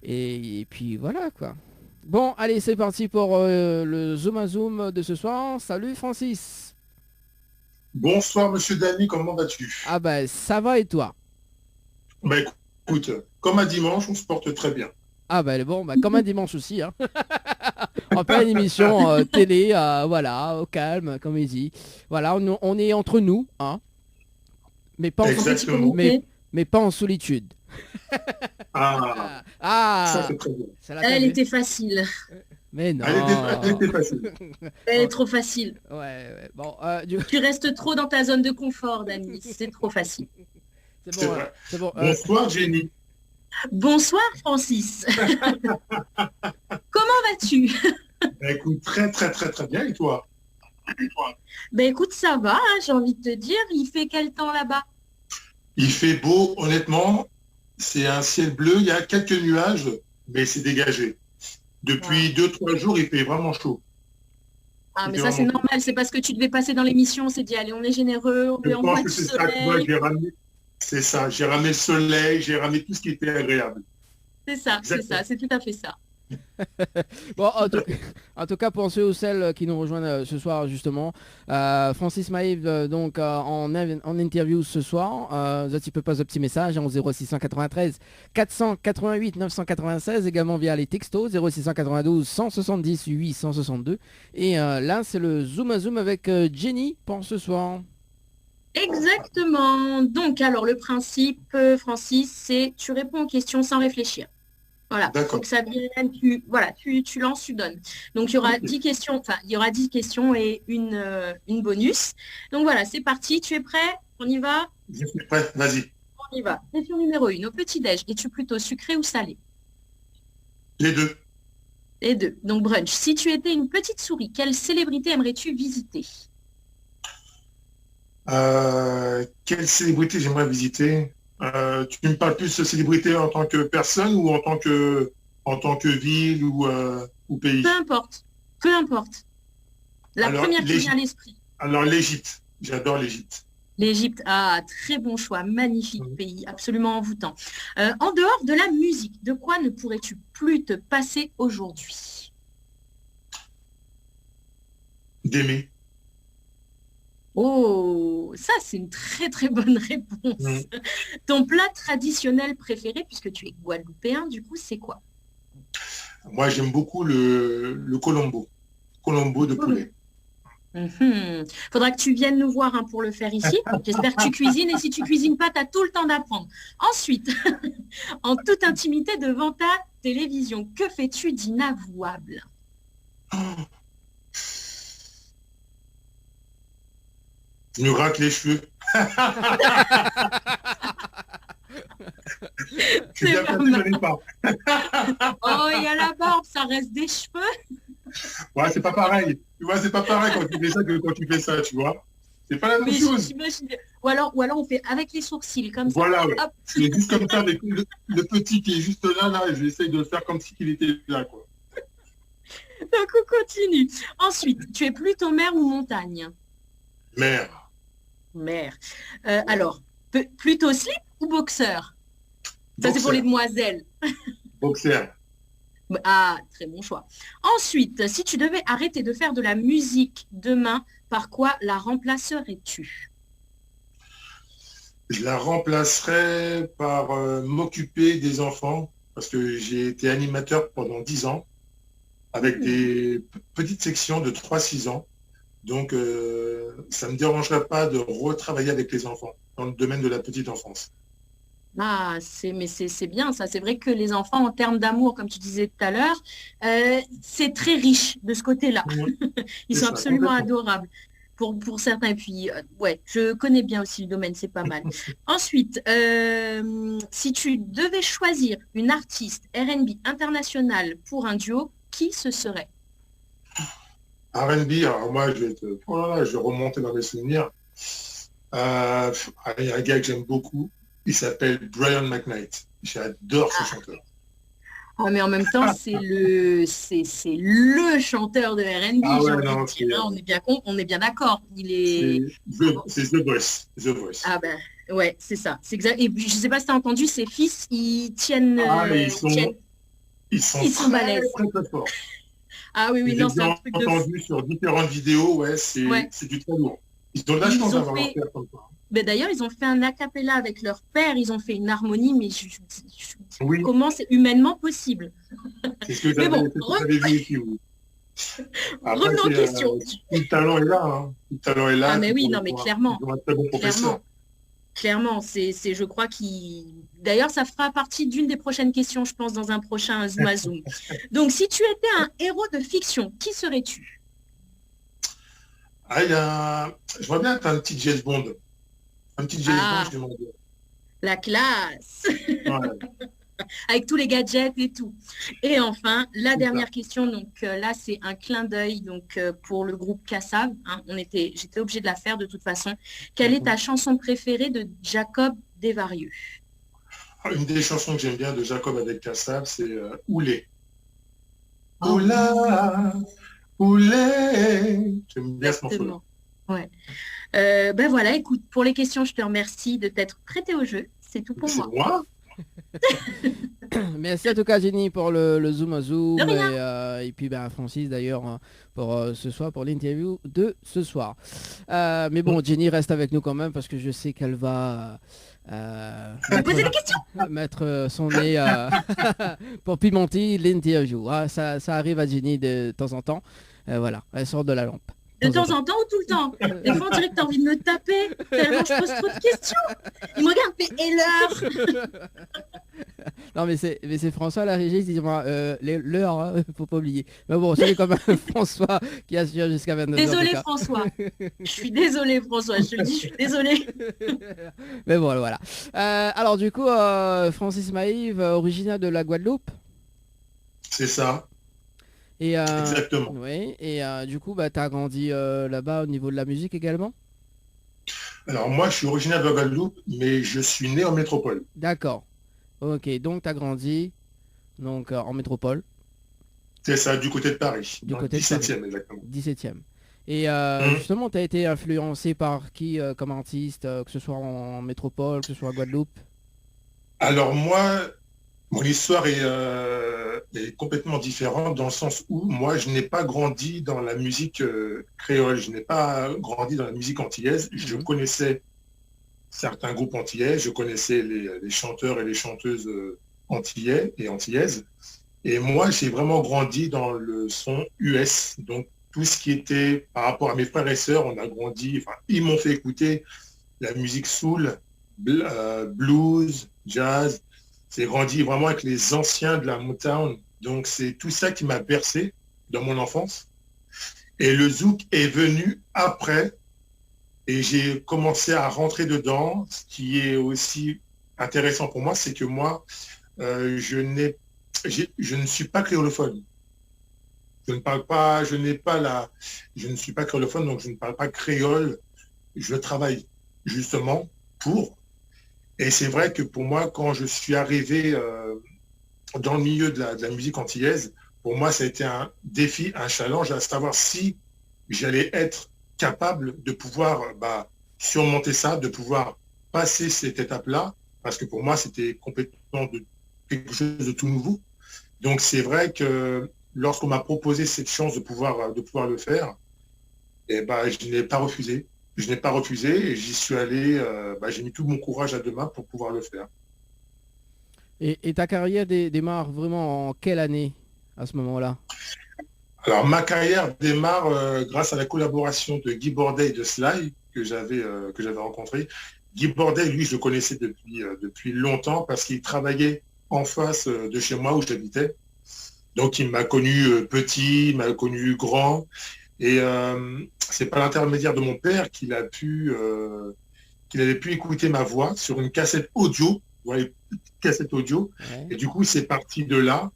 Et puis voilà, quoi. Bon, allez, c'est parti pour le Zoom à Zoom de ce soir. Salut, Francis. Bonsoir, monsieur Dany, comment vas-tu? Ah ben, ça va et toi? Bah écoute, comme un dimanche, on se porte très bien. Ah ben, bon, comme un dimanche aussi. En pleine émission télé, voilà, au calme, comme il dit. Voilà, on est entre nous, mais pas en, Exactement. mais pas en solitude. Ah, ça Ah, c'est très bien. ça l'a Elle fait. était facile. Mais non. Elle était facile. Elle est trop facile. Ouais. Bon, Tu restes trop dans ta zone de confort, Dani. C'est trop facile. c'est C'est bon. vrai. C'est bon. Bonsoir, Jenny. Bonsoir, Francis. Comment vas-tu? Bah, écoute, très très très très bien, et toi? Ben écoute, ça va, j'ai envie de te dire. Il fait quel temps là-bas? Il fait beau, honnêtement, c'est un ciel bleu, il y a quelques nuages, mais c'est dégagé. Depuis 2-3 jours, il fait vraiment chaud. Ah, mais C'est ça, c'est vraiment- normal. C'est parce que tu devais passer dans l'émission. On s'est dit, allez, on est généreux, on Je lui envoie pense du que c'est ça, tu vois, soleil. c'est ça, j'ai ramené le soleil, j'ai ramené tout ce qui était agréable. C'est ça, Exactement. c'est tout à fait ça. Bon, en tout cas, pour ceux ou celles qui nous rejoignent ce soir, justement, Francis Maïv, donc en interview ce soir, tu peux poser un petit message en 0693 488 996, également via les textos 0692 170 862. Et là, c'est le Zoom à Zoom avec Jenny pour ce soir. Exactement. Donc, alors, le principe, Francis, c'est tu réponds aux questions sans réfléchir. Voilà. D'accord. Donc, ça vienne, tu lances, tu donnes. Donc, il y aura 10 questions, enfin, il y aura 10 questions et une bonus. Donc, voilà, c'est parti. Tu es prêt? On y va? Je suis prêt, vas-y. On y va. Question numéro 1. Au petit-déj, es-tu plutôt sucré ou salé? Les deux. Les deux. Donc, brunch. Si tu étais une petite souris, quelle célébrité aimerais-tu visiter? Quelle célébrité j'aimerais visiter? Tu me parles plus de célébrité en tant que personne ou en tant que ville ou pays? Peu importe. Peu importe. La Alors, première qui vient à l'esprit. Alors l'Égypte, j'adore l'Égypte. L'Égypte, très bon choix, magnifique Mhm. pays, absolument envoûtant. En dehors de la musique, de quoi ne pourrais-tu plus te passer aujourd'hui? D'aimer. Oh, ça c'est une très très bonne réponse. Mhm. Ton plat traditionnel préféré, puisque tu es guadeloupéen, du coup, c'est quoi? Moi j'aime beaucoup le colombo. Colombo de poulet. Faudra que tu viennes nous voir pour le faire ici. J'espère que tu cuisines et si tu cuisines pas, tu as tout le temps d'apprendre. Ensuite, en toute intimité devant ta télévision, que fais-tu d'inavouable? Je me rate les cheveux. Je suis bien pas placé, mal. j'en ai pas. Oh, il y a la barbe, ça reste des cheveux. Ouais, c'est pas pareil. Tu vois, c'est pas pareil quand tu fais ça que quand tu fais ça, tu vois. C'est pas la même Mais chose. j'imagine. Ou alors on fait avec les sourcils, comme ça. Voilà, ouais. Hop. C'est juste comme ça, avec le petit qui est juste là, j'essaye de le faire comme si il était là, quoi. Donc on continue. Ensuite, tu es plutôt mer ou montagne? Merde. Mer. Alors, plutôt slip ou boxeur? Ça, c'est pour les demoiselles. Boxer. Ah, très bon choix. Ensuite, si tu devais arrêter de faire de la musique demain, par quoi la remplacerais-tu? Je la remplacerai par m'occuper des enfants, parce que j'ai été animateur pendant 10 ans, avec des petites sections de 3-6 ans. Donc, ça ne me dérangerait pas de retravailler avec les enfants dans le domaine de la petite enfance. Ah, c'est bien ça. C'est vrai que les enfants, en termes d'amour, comme tu disais tout à l'heure, c'est très riche de ce côté-là. Oui, Ils c'est sont ça, absolument complètement. adorables pour certains. Et puis, ouais, je connais bien aussi le domaine, c'est pas mal. Ensuite, si tu devais choisir une artiste R&B internationale pour un duo, qui ce serait? R&B, alors moi, oh là là, je vais remonter dans mes souvenirs. Il y a un gars que j'aime beaucoup, il s'appelle Brian McKnight. J'adore ce chanteur. Ah, mais en même temps, c'est le chanteur de R&B. Ah ouais, j'ai non, envie de dire, hein, on est bien d'accord. Il est. C'est The Voice. The Voice. Ah ben, ouais, c'est ça. C'est exact. Et puis, je sais pas si tu as entendu, ses fils, ils tiennent. Ils sont balèzes. très, très forts. Ah oui, oui, non, c'est un truc de fou. Entendu sur différentes vidéos, ouais, c'est du très lourd. Ils ont de la chance d'avoir leur père comme ça. Ben d'ailleurs, ils ont fait un acapella avec leur père, ils ont fait une harmonie, mais comment c'est humainement possible? C'est ce que j'avais vu ici, oui. Revenons aux questions. Le talent est là, hein. Le talent est là. Ah mais oui, non, mais clairement. Ils ont un très bon professeur. Clairement, je crois qu'il... D'ailleurs, ça fera partie d'une des prochaines questions, je pense, dans un prochain Zoom à Zoom. Donc, si tu étais un héros de fiction, qui serais-tu? Je vois bien être un petit James Bond. Un petit James Bond, je demande. La classe. Ouais. Avec tous les gadgets et tout. Et enfin, la dernière question, donc là, c'est un clin d'œil donc pour le groupe Kassav. Hein, j'étais obligée de la faire de toute façon. Quelle est ta chanson préférée de Jacob Desvarieux? Une des chansons que j'aime bien de Jacob avec Kassav, c'est Oulé. Oula, Oulé. J'aime bien ce morceau. Ouais. Ben voilà, écoute, pour les questions, je te remercie de t'être prêté au jeu. C'est tout pour moi. C'est moi. Merci en tout cas Jenny pour le Zoom à Zoom et puis Francis d'ailleurs pour ce soir, pour l'interview de ce soir. Mais bon, Jenny reste avec nous quand même parce que je sais qu'elle va poser des questions, mettre son nez pour pimenter l'interview. Ça arrive à Jenny de temps en temps. Voilà, elle sort de la lampe. De temps en temps ou tout le temps? Des fois, on dirait que tu as envie de me taper tellement je pose trop de questions. Il me regarde, mais et l'heure? Non, mais c'est François la régie, dis-moi, l'heure, hein, faut pas oublier. Mais bon, c'est quand même François qui assure jusqu'à 22h. Désolé François. Je suis désolé François, je te le dis, je suis désolé. Mais bon, voilà. Alors du coup, Francis Maïve, originaire de la Guadeloupe? C'est ça. Et, exactement. Oui, et du coup, tu as grandi là-bas au niveau de la musique également? Alors moi, je suis originaire de la Guadeloupe, mais je suis né en métropole. D'accord. Ok, donc tu as grandi donc, en métropole. C'est ça, du côté de Paris. Du côté 17e, de exactement. 17e. Et justement, tu as été influencé par qui comme artiste, que ce soit en métropole, que ce soit en Guadeloupe? Alors moi, mon histoire est complètement différente dans le sens où moi, je n'ai pas grandi dans la musique créole, je n'ai pas grandi dans la musique antillaise. Je connaissais certains groupes antillais, je connaissais les chanteurs et les chanteuses antillais et antillaises. Et moi, j'ai vraiment grandi dans le son US. Donc, tout ce qui était par rapport à mes frères et sœurs, on a grandi, enfin, ils m'ont fait écouter la musique soul, blues, jazz. J'ai grandi vraiment avec les anciens de la Motown. Donc, c'est tout ça qui m'a bercé dans mon enfance. Et le zouk est venu après. Et j'ai commencé à rentrer dedans. Ce qui est aussi intéressant pour moi, c'est que moi, je ne suis pas créolophone. Je ne suis pas créolophone, donc je ne parle pas créole. Je travaille justement pour. Et c'est vrai que pour moi, quand je suis arrivé dans le milieu de la musique antillaise, pour moi, ça a été un défi, un challenge, à savoir si j'allais être capable de pouvoir surmonter ça, de pouvoir passer cette étape-là, parce que pour moi, c'était complètement quelque chose de tout nouveau. Donc, c'est vrai que lorsqu'on m'a proposé cette chance de pouvoir le faire, je n'ai pas refusé. Je n'ai pas refusé et j'y suis allé, j'ai mis tout mon courage à deux mains pour pouvoir le faire. Et ta carrière démarre vraiment en quelle année à ce moment-là? Alors, ma carrière démarre grâce à la collaboration de Guy Bordet et de Sly, que j'avais rencontré. Guy Bordet, lui, je le connaissais depuis longtemps parce qu'il travaillait en face de chez moi où j'habitais. Donc, il m'a connu petit, il m'a connu grand. Et c'est par l'intermédiaire de mon père qu'il avait pu écouter ma voix sur une cassette audio. Ouais, cassette audio. Ouais. Et du coup, c'est parti de là.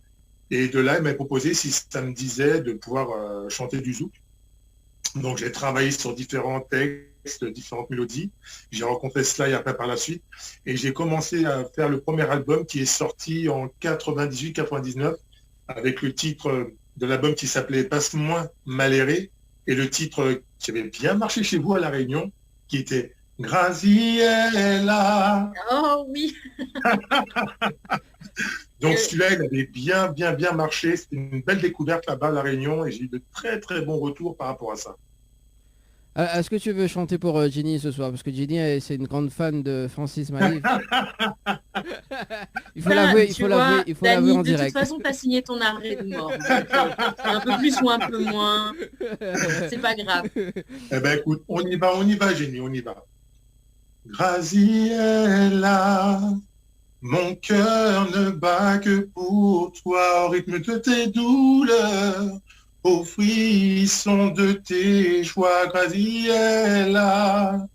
Et de là, il m'a proposé si ça me disait de pouvoir chanter du zouk. Donc, j'ai travaillé sur différents textes, différentes mélodies. J'ai rencontré Sly après par la suite. Et j'ai commencé à faire le premier album qui est sorti en 98-99 avec le titre de l'album qui s'appelait Passe-moi Maléré et le titre qui avait bien marché chez vous à La Réunion qui était Graziella. Oh oui. Donc celui-là, il avait bien marché. C'était une belle découverte là-bas à La Réunion et j'ai eu de très bons retours par rapport à ça. Est-ce que tu veux chanter pour Ginny ce soir? Parce que Ginny, c'est une grande fan de Francis Maliv. Il faut l'avouer, Dani, en de direct. toute façon, tu as signé ton arrêt de mort. Donc, un peu plus ou un peu moins. C'est pas grave. Eh ben écoute, on y va, Ginny, on y va. Graziella, mon cœur ne bat que pour toi, au rythme de tes douleurs, au frisson de tes joies, Graziella.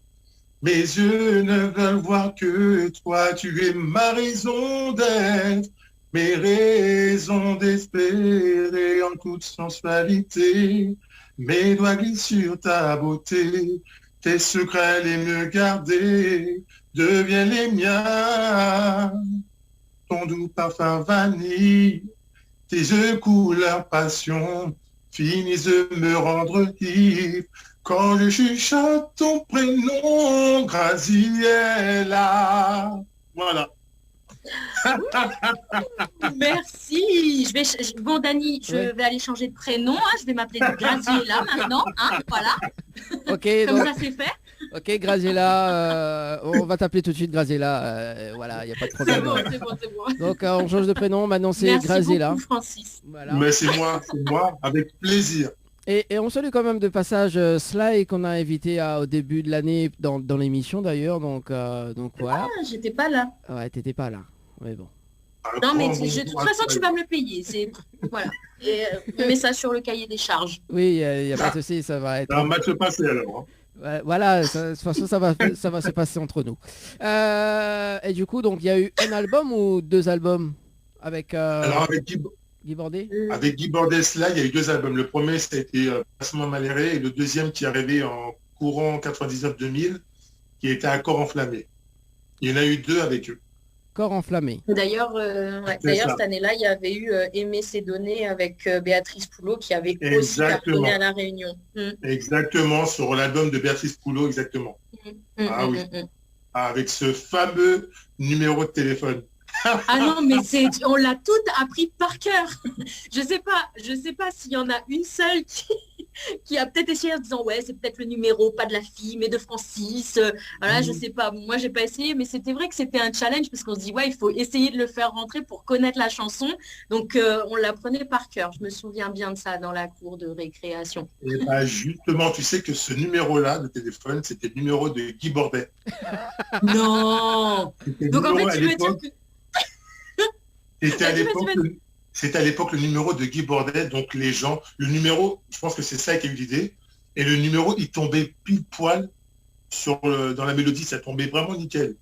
Mes yeux ne veulent voir que toi, tu es ma raison d'être, mes raisons d'espérer en toute sensualité. Mes doigts glissent sur ta beauté, tes secrets les mieux gardés deviennent les miens. Ton doux parfum vanille, tes yeux couleur passion, finissent de me rendre ivre. Quand je chuchote ton prénom, Graziella. Voilà. Merci. Bon, Dani, je vais aller changer de prénom. Hein. Je vais m'appeler Graziella maintenant. Hein. Voilà. Ok, Comme donc, ça, c'est fait. ok, Graziella, on va t'appeler tout de suite Graziella. Voilà, il n'y a pas de C'est problème. bon, c'est bon. Donc on change de prénom, maintenant c'est Merci Graziella. beaucoup, Francis. Voilà. Mais c'est moi, avec plaisir. Et on salue quand même de passage Sly qu'on a invité au début de l'année dans l'émission d'ailleurs. Donc voilà. Ah, j'étais pas là. Ouais, t'étais pas là. Mais bon. Non, mais de toute façon, tu vas me le payer. Voilà. Et je mets ça sur le cahier des charges. Oui, il n'y a pas de souci, ça va être... Un match passé alors. Hein. Ouais, voilà, de toute façon, ça va se passer entre nous. Et du coup, donc il y a eu un album ou deux albums avec... Alors avec Guy Bordet. Avec Guy Bordet, là, il y a eu deux albums. Le premier, c'était Passe-moi Maléré, et le deuxième qui est arrivé en courant 99-2000, qui était Accord enflammé. Il y en a eu deux avec eux. Corps enflammé. D'ailleurs, cette année-là, il y avait eu Aimer ses données avec Béatrice Poulot qui avait aussi cartonné à La Réunion. Exactement, sur l'album de Béatrice Poulot, exactement. Oui. Avec ce fameux numéro de téléphone. Ah non, mais on l'a toutes appris par cœur. Je sais pas s'il y en a une seule qui a peut-être essayé en disant ouais, c'est peut-être le numéro, pas de la fille, mais de Francis. Voilà, je sais pas. Moi, j'ai pas essayé, mais c'était vrai que c'était un challenge parce qu'on se dit ouais, il faut essayer de le faire rentrer pour connaître la chanson. Donc, on l'apprenait par cœur. Je me souviens bien de ça dans la cour de récréation. Et bah, justement, tu sais que ce numéro-là de téléphone, c'était le numéro de Guy Bordet. Non. Donc en fait, tu veux dire que... C'était à l'époque le numéro de Guy Bordet, donc les gens, le numéro, je pense que c'est ça qui a eu l'idée, et le numéro, il tombait pile poil dans la mélodie, ça tombait vraiment nickel.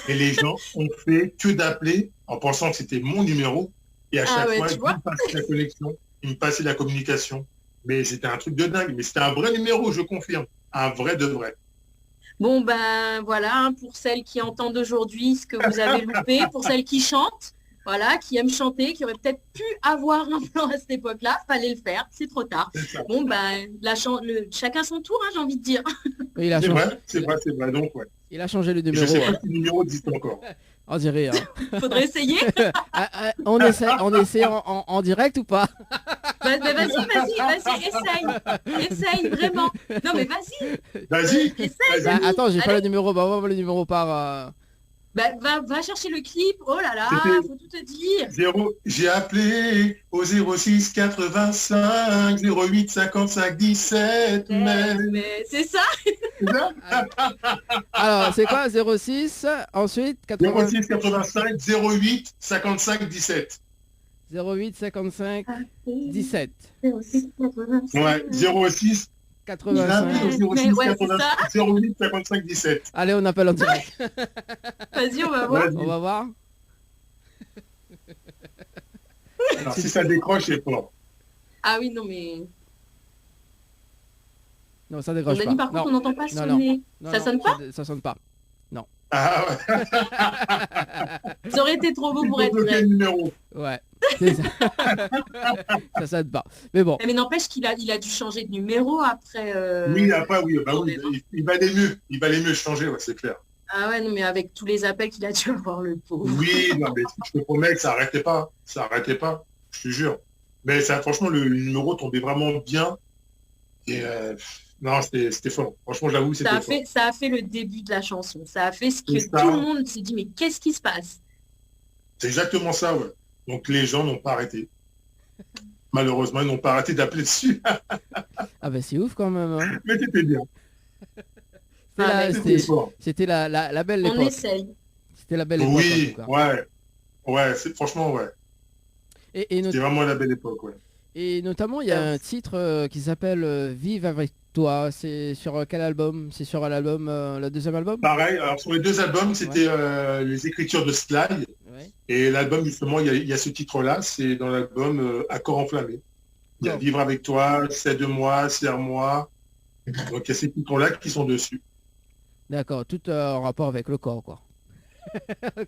Et les gens ont fait que d'appeler en pensant que c'était mon numéro, et à chaque fois, ils me passaient la connexion, ils me passaient la communication. Mais c'était un truc de dingue, mais c'était un vrai numéro, je confirme, un vrai de vrai. Bon, ben voilà, pour celles qui entendent aujourd'hui ce que vous avez loupé, pour celles qui chantent, voilà, qui aiment chanter, qui auraient peut-être pu avoir un plan à cette époque-là, fallait le faire, c'est trop tard. Bon, ben, chacun son tour, hein, j'ai envie de dire. Oui, c'est vrai, donc ouais. Il a changé le numéro. Je sais pas si le numéro existe encore. On dirait. Faudrait essayer. On essaie en direct ou pas? Vas-y, essaye, vraiment. Non, mais vas-y. Essaye. Attends, j'ai pas le numéro, on va le numéro par... Va chercher le clip, oh là là, faut tout te dire. J'ai appelé au 06 85 08 55 17. Mais c'est ça. Alors, c'est quoi 06, ensuite 06 85 08 55 17. 08 55 17. 06 85. Ouais, 06 85. 08 55 17. Allez, on appelle en direct. Vas-y, on va voir. On va voir. Alors, si ça décroche, c'est fort. Ah oui, non mais... Non, ça décroche Dani, pas. par contre, Non. on n'entend pas Non, sonner. Non, Ça non, sonne pas ça sonne pas. Ah ouais. Ça aurait été trop beau Il pour faut être bloquer vrai. le numéro. Ouais, c'est ça. Ça sonne pas. Mais bon, Mais n'empêche il a dû changer de numéro après. Oui, après, oui, bah quand oui, même. il valait mieux. Il valait mieux changer, ouais, c'est clair. Ah ouais, non, mais avec tous les appels qu'il a dû avoir, le pauvre. Oui, non, mais je te promets que ça arrêtait pas. Ça arrêtait pas, je te jure. Mais ça, franchement, le numéro tombait vraiment bien. Et non, c'était fort. Franchement, j'avoue, c'était fort. Ça a fait le début de la chanson. Ça a fait ce que C'est ça. tout le monde s'est dit, mais qu'est-ce qui se passe? C'est exactement ça, ouais. Donc les gens n'ont pas arrêté. Malheureusement, ils n'ont pas arrêté d'appeler dessus. ah ben c'est ouf quand même. Hein. Mais c'était bien. C'était la- mais C'était fort. C'était la belle On époque. essaye. C'était la belle époque en Oui, tout cas. ouais. Ouais, franchement, ouais. Et C'était vraiment la belle époque, ouais. Et notamment, il y a un titre qui s'appelle Vive avec toi. C'est sur quel album? C'est sur l'album, le deuxième album? Pareil, alors sur les deux albums, c'était les écritures de Sly. Ouais. Et l'album, justement, il y a ce titre-là, c'est dans l'album Accord enflammé. Il y a Oh. Vivre avec toi, C'est de moi, Serre-moi. Donc il y a ces titres-là qui sont dessus. D'accord, tout en rapport avec le corps, quoi.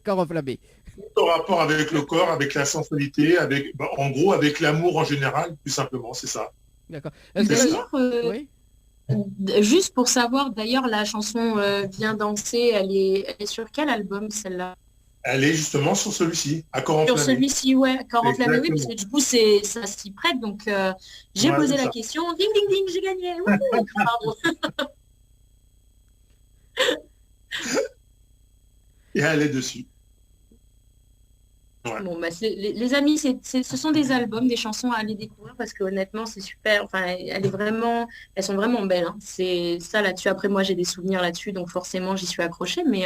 Corps enflammé. Tout en rapport avec le corps, avec la sensualité, avec, bah, en gros, avec l'amour en général, plus simplement, c'est ça. D'accord. Est-ce que C'est là- D'ailleurs, Oui. juste pour savoir, d'ailleurs, la chanson Viens danser, elle est sur quel album, celle-là? Elle est justement sur celui-ci, Accord Sur enflammé. celui-ci, ouais, Corps enflammé, oui, parce que Exactement. du coup, ça s'y prête. Donc, j'ai Ouais, posé c'est la ça. question. Ding, ding, ding, j'ai gagné. Wouhou. Pardon. Et elle est dessus. Ouais. Bon, bah, les amis, ce sont des albums, des chansons à aller découvrir parce que honnêtement, c'est super. Enfin, elles sont vraiment belles. Hein. C'est ça là-dessus. Après, moi, j'ai des souvenirs là-dessus, donc forcément, j'y suis accrochée. Mais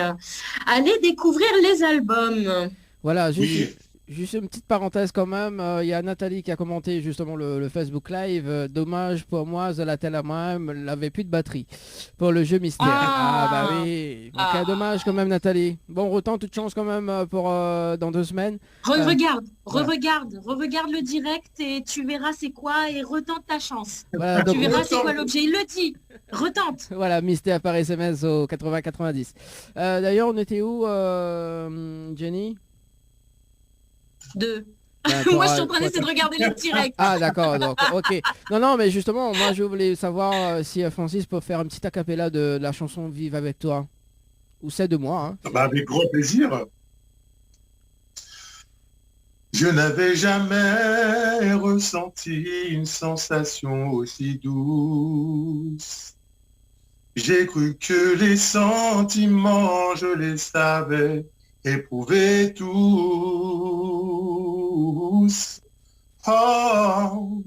allez découvrir les albums. Voilà, Oui. juste une petite parenthèse quand même. Il y a Nathalie qui a commenté justement le Facebook Live. Dommage pour moi, Zolatel à moi, elle n'avait plus de batterie pour le jeu mystère. Ah. Bah oui. Donc, Ah. dommage quand même, Nathalie. Bon, retente toute chance quand même pour dans 2 semaines. Regarde, voilà. regarde le direct et tu verras c'est quoi et retente ta chance. Voilà, Tu donc, verras c'est quoi l'objet. Il le dit. Retente. voilà, mystère par SMS au 80-90. D'ailleurs, on était où, Jenny? Deux. Bah, Moi, je suis t'auras- en train d'essayer de regarder le direct. Ah d'accord, donc ok. Non, mais justement, moi je voulais savoir si Francis peut faire un petit acapella de la chanson Vive avec toi. Ou c'est de moi, hein. Bah, avec grand plaisir. Je n'avais jamais ressenti une sensation aussi douce. J'ai cru que les sentiments, je les savais, éprouver tous. Oh,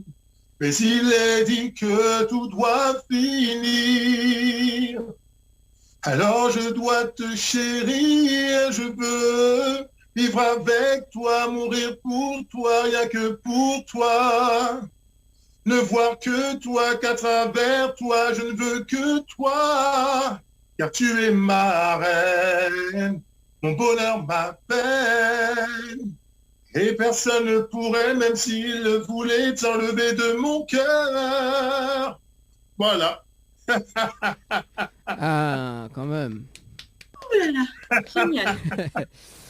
mais il est dit que tout doit finir. Alors je dois te chérir, je veux vivre avec toi, mourir pour toi, rien que pour toi. Ne voir que toi, qu'à travers toi, je ne veux que toi. Car tu es ma reine, mon bonheur, ma peine. Et personne ne pourrait, même s'il le voulait, t'enlever de mon cœur. Voilà. Ah, quand même. Oh là là, génial.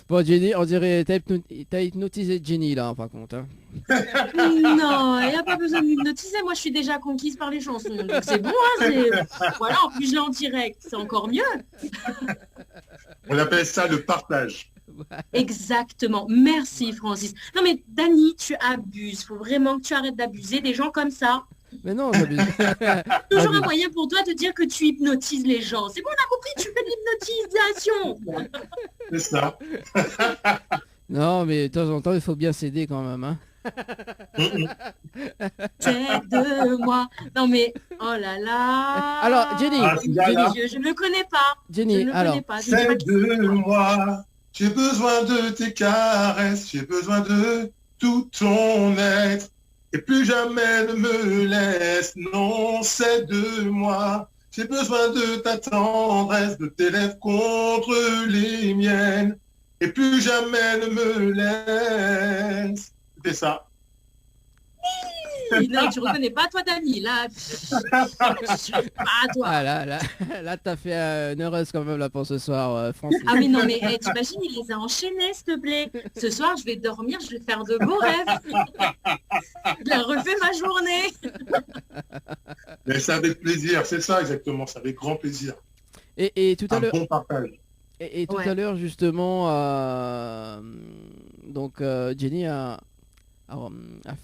Bon, Jenny, on dirait t'as hypnotisé Jenny là, par contre. Hein. Non, il n'y a pas besoin de m'hypnotiser. Moi, je suis déjà conquise par les chansons. Donc c'est bon. Hein, voilà, en plus, je l'ai en direct. C'est encore mieux. On appelle ça le partage. Exactement. Merci, Francis. Non, mais Dani, tu abuses. Faut vraiment que tu arrêtes d'abuser des gens comme ça. Mais non, j'abuse. Toujours un J'abuse. moyen pour toi de dire que tu hypnotises les gens. C'est bon, on a compris, tu fais de l'hypnotisation. C'est ça. Non, mais de temps en temps, il faut bien céder quand même. Hein. C'est de moi. Non, mais, oh là là. Alors, Jenny, Ah, celui-là, là. Je ne le connais pas. Je Jenny, ne le alors, connais pas. Je ne sais C'est pas qui de moi. J'ai besoin de tes caresses, j'ai besoin de tout ton être. Et plus jamais ne me laisse, non, c'est de moi. J'ai besoin de ta tendresse, de tes lèvres contre les miennes. Et plus jamais ne me laisse. C'est ça. Dani. Non, tu reconnais pas toi, Dani. Là, pas toi. Ah là, t'as fait une heureuse quand même là pour ce soir, Francis. Ah oui, non, mais t'imagines, il les a enchaînés, s'il te plaît. Ce soir, je vais dormir, je vais faire de beaux rêves. Il a refait ma journée. Mais c'est avec plaisir, c'est ça exactement, c'est avec grand plaisir. Et tout à Un l'heure, bon partage. et tout Ouais. à l'heure justement, donc Jenny a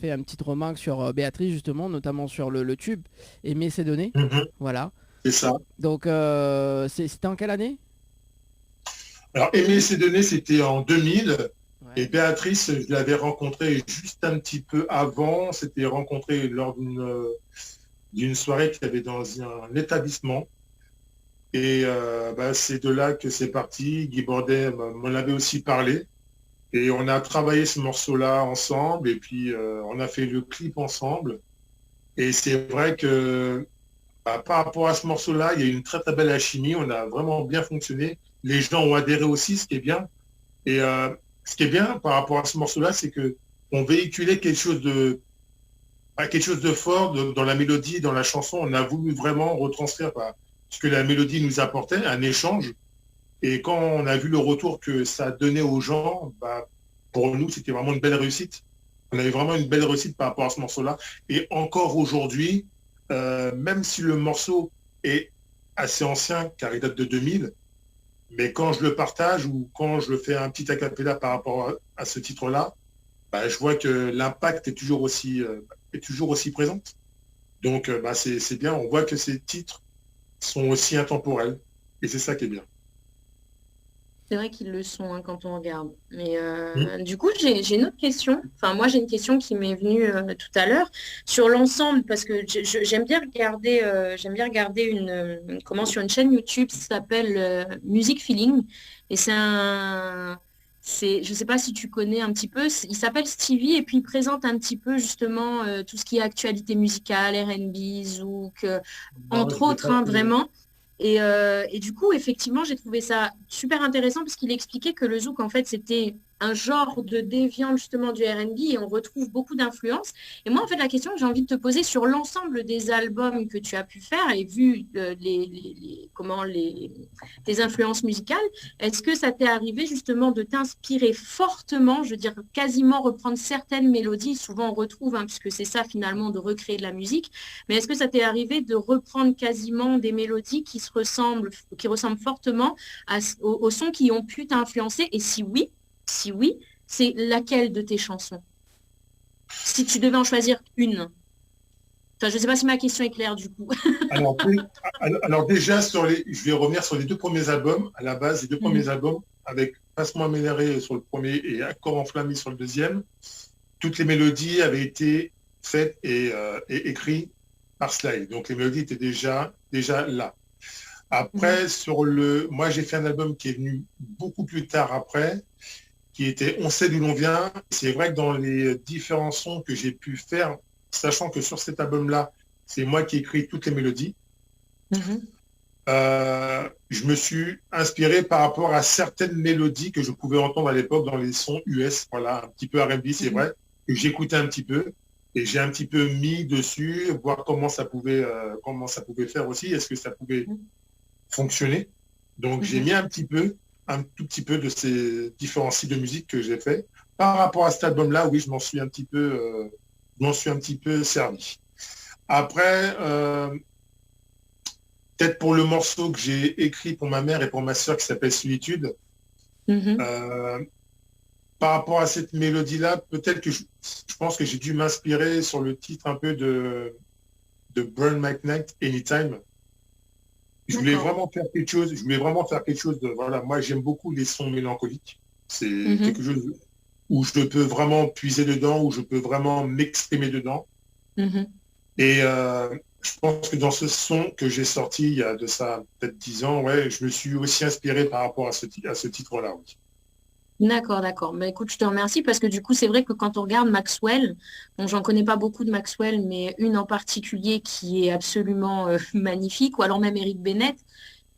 fait une petite remarque sur Béatrice justement, notamment sur le tube Aimer c'est donné. Mhm, Voilà. c'est ça. Donc c'était en quelle année? Alors, Aimer ces données, c'était en 2000. Et Ouais. Béatrice, je l'avais rencontrée juste un petit peu avant. C'était rencontré lors d'une soirée qu'il y avait dans un établissement. Et c'est de là que c'est parti. Guy Bordet m'en avait aussi parlé. Et on a travaillé ce morceau-là ensemble. Et puis, on a fait le clip ensemble. Et c'est vrai que par rapport à ce morceau-là, il y a eu une très, très belle alchimie. On a vraiment bien fonctionné. Les gens ont adhéré aussi, ce qui est bien. Et ce qui est bien par rapport à ce morceau-là, c'est que on véhiculait quelque chose de fort dans la mélodie, dans la chanson. On a voulu vraiment retranscrire ce que la mélodie nous apportait, un échange. Et quand on a vu le retour que ça donnait aux gens, pour nous, c'était vraiment une belle réussite. On avait vraiment une belle réussite par rapport à ce morceau-là. Et encore aujourd'hui, même si le morceau est assez ancien, car il date de 2000, mais quand je le partage ou quand je fais un petit acapella par rapport à ce titre-là, je vois que l'impact est toujours aussi présent. Donc, c'est bien. On voit que ces titres sont aussi intemporels. Et c'est ça qui est bien. C'est vrai qu'ils le sont quand on regarde. Mais du coup, j'ai une autre question. Enfin, moi, j'ai une question qui m'est venue tout à l'heure sur l'ensemble, parce que j'aime bien regarder, sur une chaîne YouTube qui s'appelle Music Feeling. Et je ne sais pas si tu connais un petit peu, il s'appelle Stevie et puis il présente un petit peu justement tout ce qui est actualité musicale, R&B, zouk, entre autres, hein, vraiment. Et du coup, effectivement, j'ai trouvé ça super intéressant parce qu'il expliquait que le zouk, en fait, c'était un genre de déviant justement du R&B et on retrouve beaucoup d'influences. Et moi, en fait, la question que j'ai envie de te poser sur l'ensemble des albums que tu as pu faire et vu tes influences musicales, est-ce que ça t'est arrivé justement de t'inspirer fortement, je veux dire quasiment reprendre certaines mélodies, souvent on retrouve, hein, puisque c'est ça finalement de recréer de la musique, mais est-ce que ça t'est arrivé de reprendre quasiment des mélodies qui ressemblent fortement aux sons qui ont pu t'influencer? Et si oui, c'est laquelle de tes chansons? Si tu devais en choisir une. Enfin, je ne sais pas si ma question est claire du coup. Alors déjà, je vais revenir sur les deux premiers albums. À la base, les deux premiers albums, avec Passe-moi Ménéré sur le premier et Accord enflammé sur le deuxième, toutes les mélodies avaient été faites et écrites par Sly. Donc les mélodies étaient déjà là. Après, moi j'ai fait un album qui est venu beaucoup plus tard après, qui était On sait d'où l'on vient. C'est vrai que dans les différents sons que j'ai pu faire, sachant que sur cet album-là, c'est moi qui ai écrit toutes les mélodies, je me suis inspiré par rapport à certaines mélodies que je pouvais entendre à l'époque dans les sons US, voilà, un petit peu R&B, c'est vrai, que j'écoutais un petit peu. Et j'ai un petit peu mis dessus, voir comment ça pouvait faire aussi, est-ce que ça pouvait fonctionner. Donc j'ai mis un tout petit peu de ces différents styles de musique que j'ai fait. Par rapport à cet album-là, oui, je m'en suis un petit peu servi. Après, peut-être pour le morceau que j'ai écrit pour ma mère et pour ma soeur qui s'appelle Solitude, par rapport à cette mélodie-là, peut-être que je pense que j'ai dû m'inspirer sur le titre un peu de Brian McKnight, Anytime. Je voulais vraiment faire quelque chose de, voilà, moi j'aime beaucoup les sons mélancoliques. C'est quelque chose où je peux vraiment puiser dedans, où je peux vraiment m'exprimer dedans. Et je pense que dans ce son que j'ai sorti il y a de ça peut-être 10 ans, ouais, je me suis aussi inspiré par rapport à ce titre-là. Oui. D'accord. Mais écoute, je te remercie parce que du coup, c'est vrai que quand on regarde Maxwell, bon, j'en connais pas beaucoup de Maxwell, mais une en particulier qui est absolument magnifique, ou alors même Eric Bennett,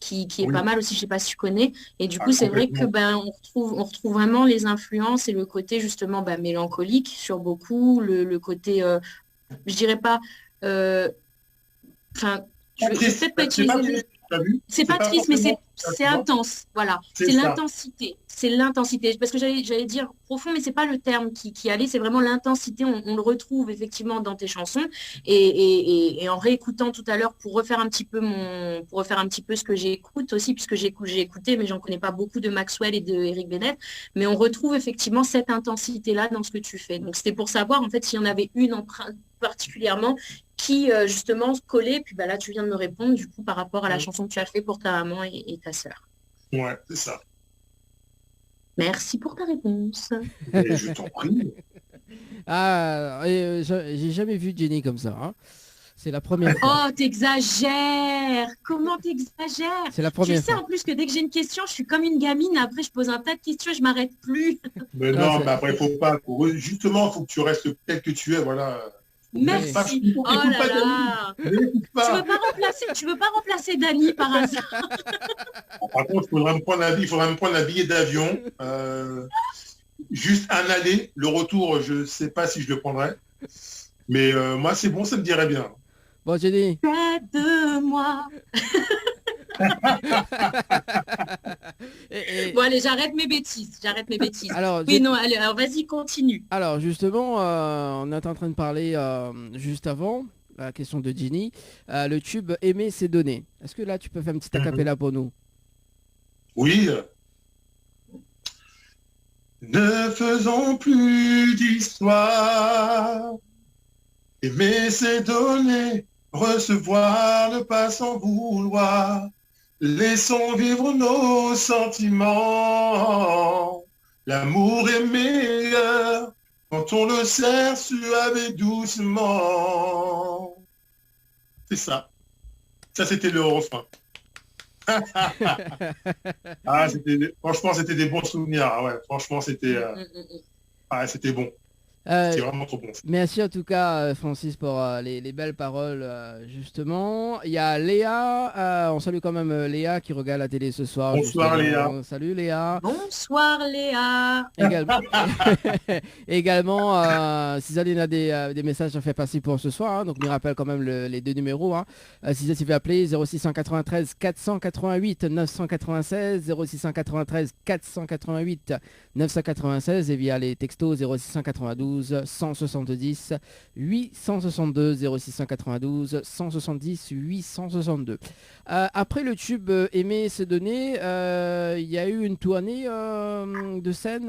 qui est pas mal aussi, je sais pas si tu connais. Et du coup, c'est vrai que on retrouve vraiment les influences et le côté justement mélancolique sur beaucoup, le côté je dirais pas, enfin, je vais Triste. peut-être pas C'est pas utiliser le... triste, t'as vu? C'est pas triste, mais forcément, c'est intense. Voilà, c'est c'est ça. l'intensité. C'est l'intensité. Parce que j'allais dire profond, mais c'est pas le terme qui allait, c'est vraiment l'intensité. On le retrouve effectivement dans tes chansons. Et en réécoutant tout à l'heure pour refaire un petit peu ce que j'écoute aussi, puisque j'ai écouté, mais j'en connais pas beaucoup de Maxwell et de Eric Bennett. Mais on retrouve effectivement cette intensité-là dans ce que tu fais. Donc c'était pour savoir en fait s'il y en avait une particulièrement qui justement collait, puis bah, là tu viens de me répondre du coup par rapport à la chanson que tu as fait pour ta maman et ta sœur. Ouais, c'est ça. Merci pour ta réponse. Et je t'en prie. Ah, j'ai jamais vu Jenny comme ça. Hein. C'est la première fois. Oh, t'exagères. Comment t'exagères? C'est la Tu première sais fois. en plus que dès que j'ai une question, je suis comme une gamine. Après, je pose un tas de questions et je m'arrête plus. Mais Non, non, c'est- mais après, il faut pas. Justement, il faut que tu restes tel que tu es, voilà. Merci. Écoute Oh là pas là. Dani. Écoute Tu pas. veux pas remplacer Dani par hasard? Par contre, il faudra me prendre un billet d'avion. Juste un aller. Le retour, je ne sais pas si je le prendrai. Mais moi, c'est bon, ça me dirait bien. Bon, Jenny. Près de moi. Et- Bon, allez, j'arrête mes bêtises. alors, Oui, non, allez, alors vas-y, continue. alors, justement, on est en train de parler juste avant, la question de Jenny, le tube Aimer ses données. Est-ce que là, tu peux faire un petit acapella pour nous? Oui. Ne faisons plus d'histoire. Aimer, c'est donner, recevoir le pas sans vouloir. Laissons vivre nos sentiments. L'amour est meilleur quand on le serre suave et doucement. C'est ça. Ça, c'était le refrain. Ah, franchement, c'était des bons souvenirs. Ah ouais, franchement, c'était c'était bon. Euh, C'est vraiment trop bon. Merci en tout cas Francis pour les belles paroles justement. Il y a Léa, on salue quand même Léa qui regarde la télé ce soir. Bonsoir, justement. Léa. Salut Léa. Bonsoir Léa. Également, également Cisaline a des messages à faire passer pour ce soir, hein, donc il rappelle quand même les deux numéros. Hein. Cisaline, tu veux appeler 0693 488 996, 0693 488 996 et via les textos 0692 170 862 0692 170 862. Après le tube Aimer se donner, il y a eu une tournée de scène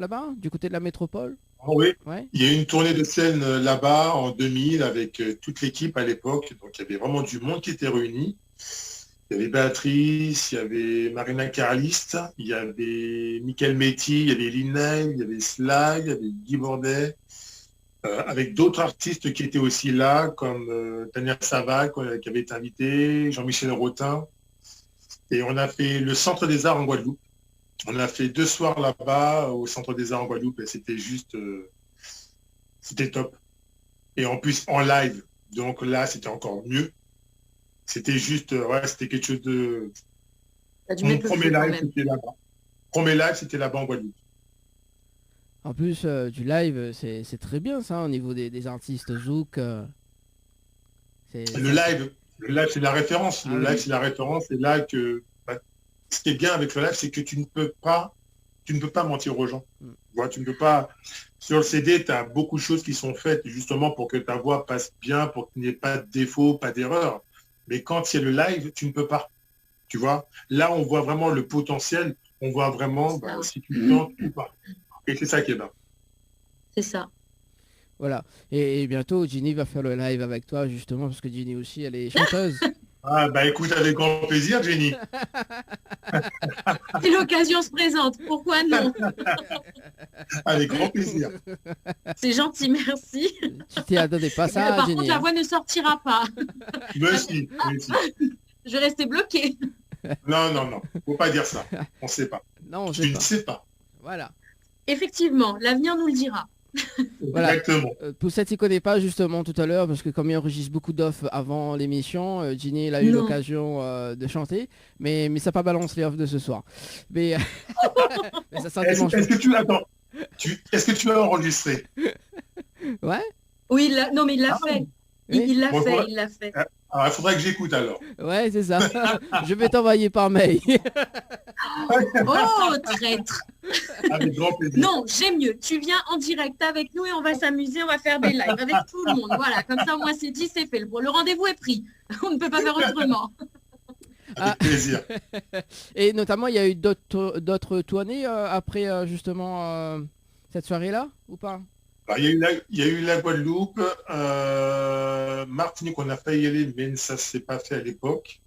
là-bas, du côté de la métropole. Ah oui, Ouais. il y a eu une tournée de scène là-bas en 2000 avec toute l'équipe à l'époque. Donc il y avait vraiment du monde qui était réuni. Il y avait Béatrice, il y avait Marina Carlist, il y avait Michael Métis, il y avait Lina, il y avait Sly, il y avait Guy Bordet, avec d'autres artistes qui étaient aussi là, comme Daniel Savac, qui avait été invité, Jean-Michel Rotin. Et on a fait le Centre des Arts en Guadeloupe. On a fait 2 soirs là-bas au Centre des Arts en Guadeloupe et c'était juste... c'était top. Et en plus, en live. Donc là, c'était encore mieux. C'était juste... ouais, c'était quelque chose de... T'as dû Mon mettre le premier feu quand live, même. c'était là-bas. Premier live, c'était là-bas en Guadeloupe. En plus du live, c'est très bien ça au niveau des artistes Zouk. Le live, c'est la référence. Le live, c'est la référence. C'est là que... ce qui est bien avec le live, c'est que tu ne peux pas mentir aux gens. Ouais, tu ne peux pas... Sur le CD, tu as beaucoup de choses qui sont faites justement pour que ta voix passe bien, pour qu'il n'y ait pas de défaut, pas d'erreur. Mais quand il y a le live, tu ne peux pas. Tu vois, là, on voit vraiment le potentiel. On voit vraiment si tu chantes ou pas. Et c'est ça qui est bien. C'est ça. Voilà. Et bientôt, Ginny va faire le live avec toi justement parce que Ginny aussi, elle est chanteuse. Ah bah écoute, avec grand plaisir, Jenny. Si l'occasion se présente, pourquoi non? Avec grand plaisir. C'est gentil, merci. Tu t'y attendais pas ça, Par Ginny, contre, la hein. voix ne sortira pas. Merci. Je vais rester bloquée. Non, non, non. Faut pas dire ça. On ne sait pas. Non, je Tu sais ne pas. sais pas. Voilà. Effectivement, l'avenir nous le dira. Voilà. Exactement. Poussette, il connaît pas justement tout à l'heure parce que comme il enregistre beaucoup d'offs avant l'émission, Ginny il a eu Non. l'occasion de chanter, mais ça pas balance les offs de ce soir. Mais, mais ça sent dimanche. Est-ce que tu attends Est-ce que tu as enregistré? Ouais. Oui, non, mais il l'a fait. Oui. Il l'a Bon, fait, il l'a fait. Alors, il faudrait que j'écoute alors. Ouais, c'est ça. Je vais t'envoyer par mail. Oh, traître. Avec grand plaisir. Non, j'aime mieux. Tu viens en direct avec nous et on va s'amuser, on va faire des lives avec tout le monde. Voilà, comme ça, moi, c'est dit, c'est fait. Le rendez-vous est pris. On ne peut pas faire autrement. Avec plaisir. Et notamment, il y a eu d'autres tournées après justement cette soirée-là ou pas? Alors, il y a eu la Guadeloupe, Martinique, on a failli y aller, mais ça ne s'est pas fait à l'époque.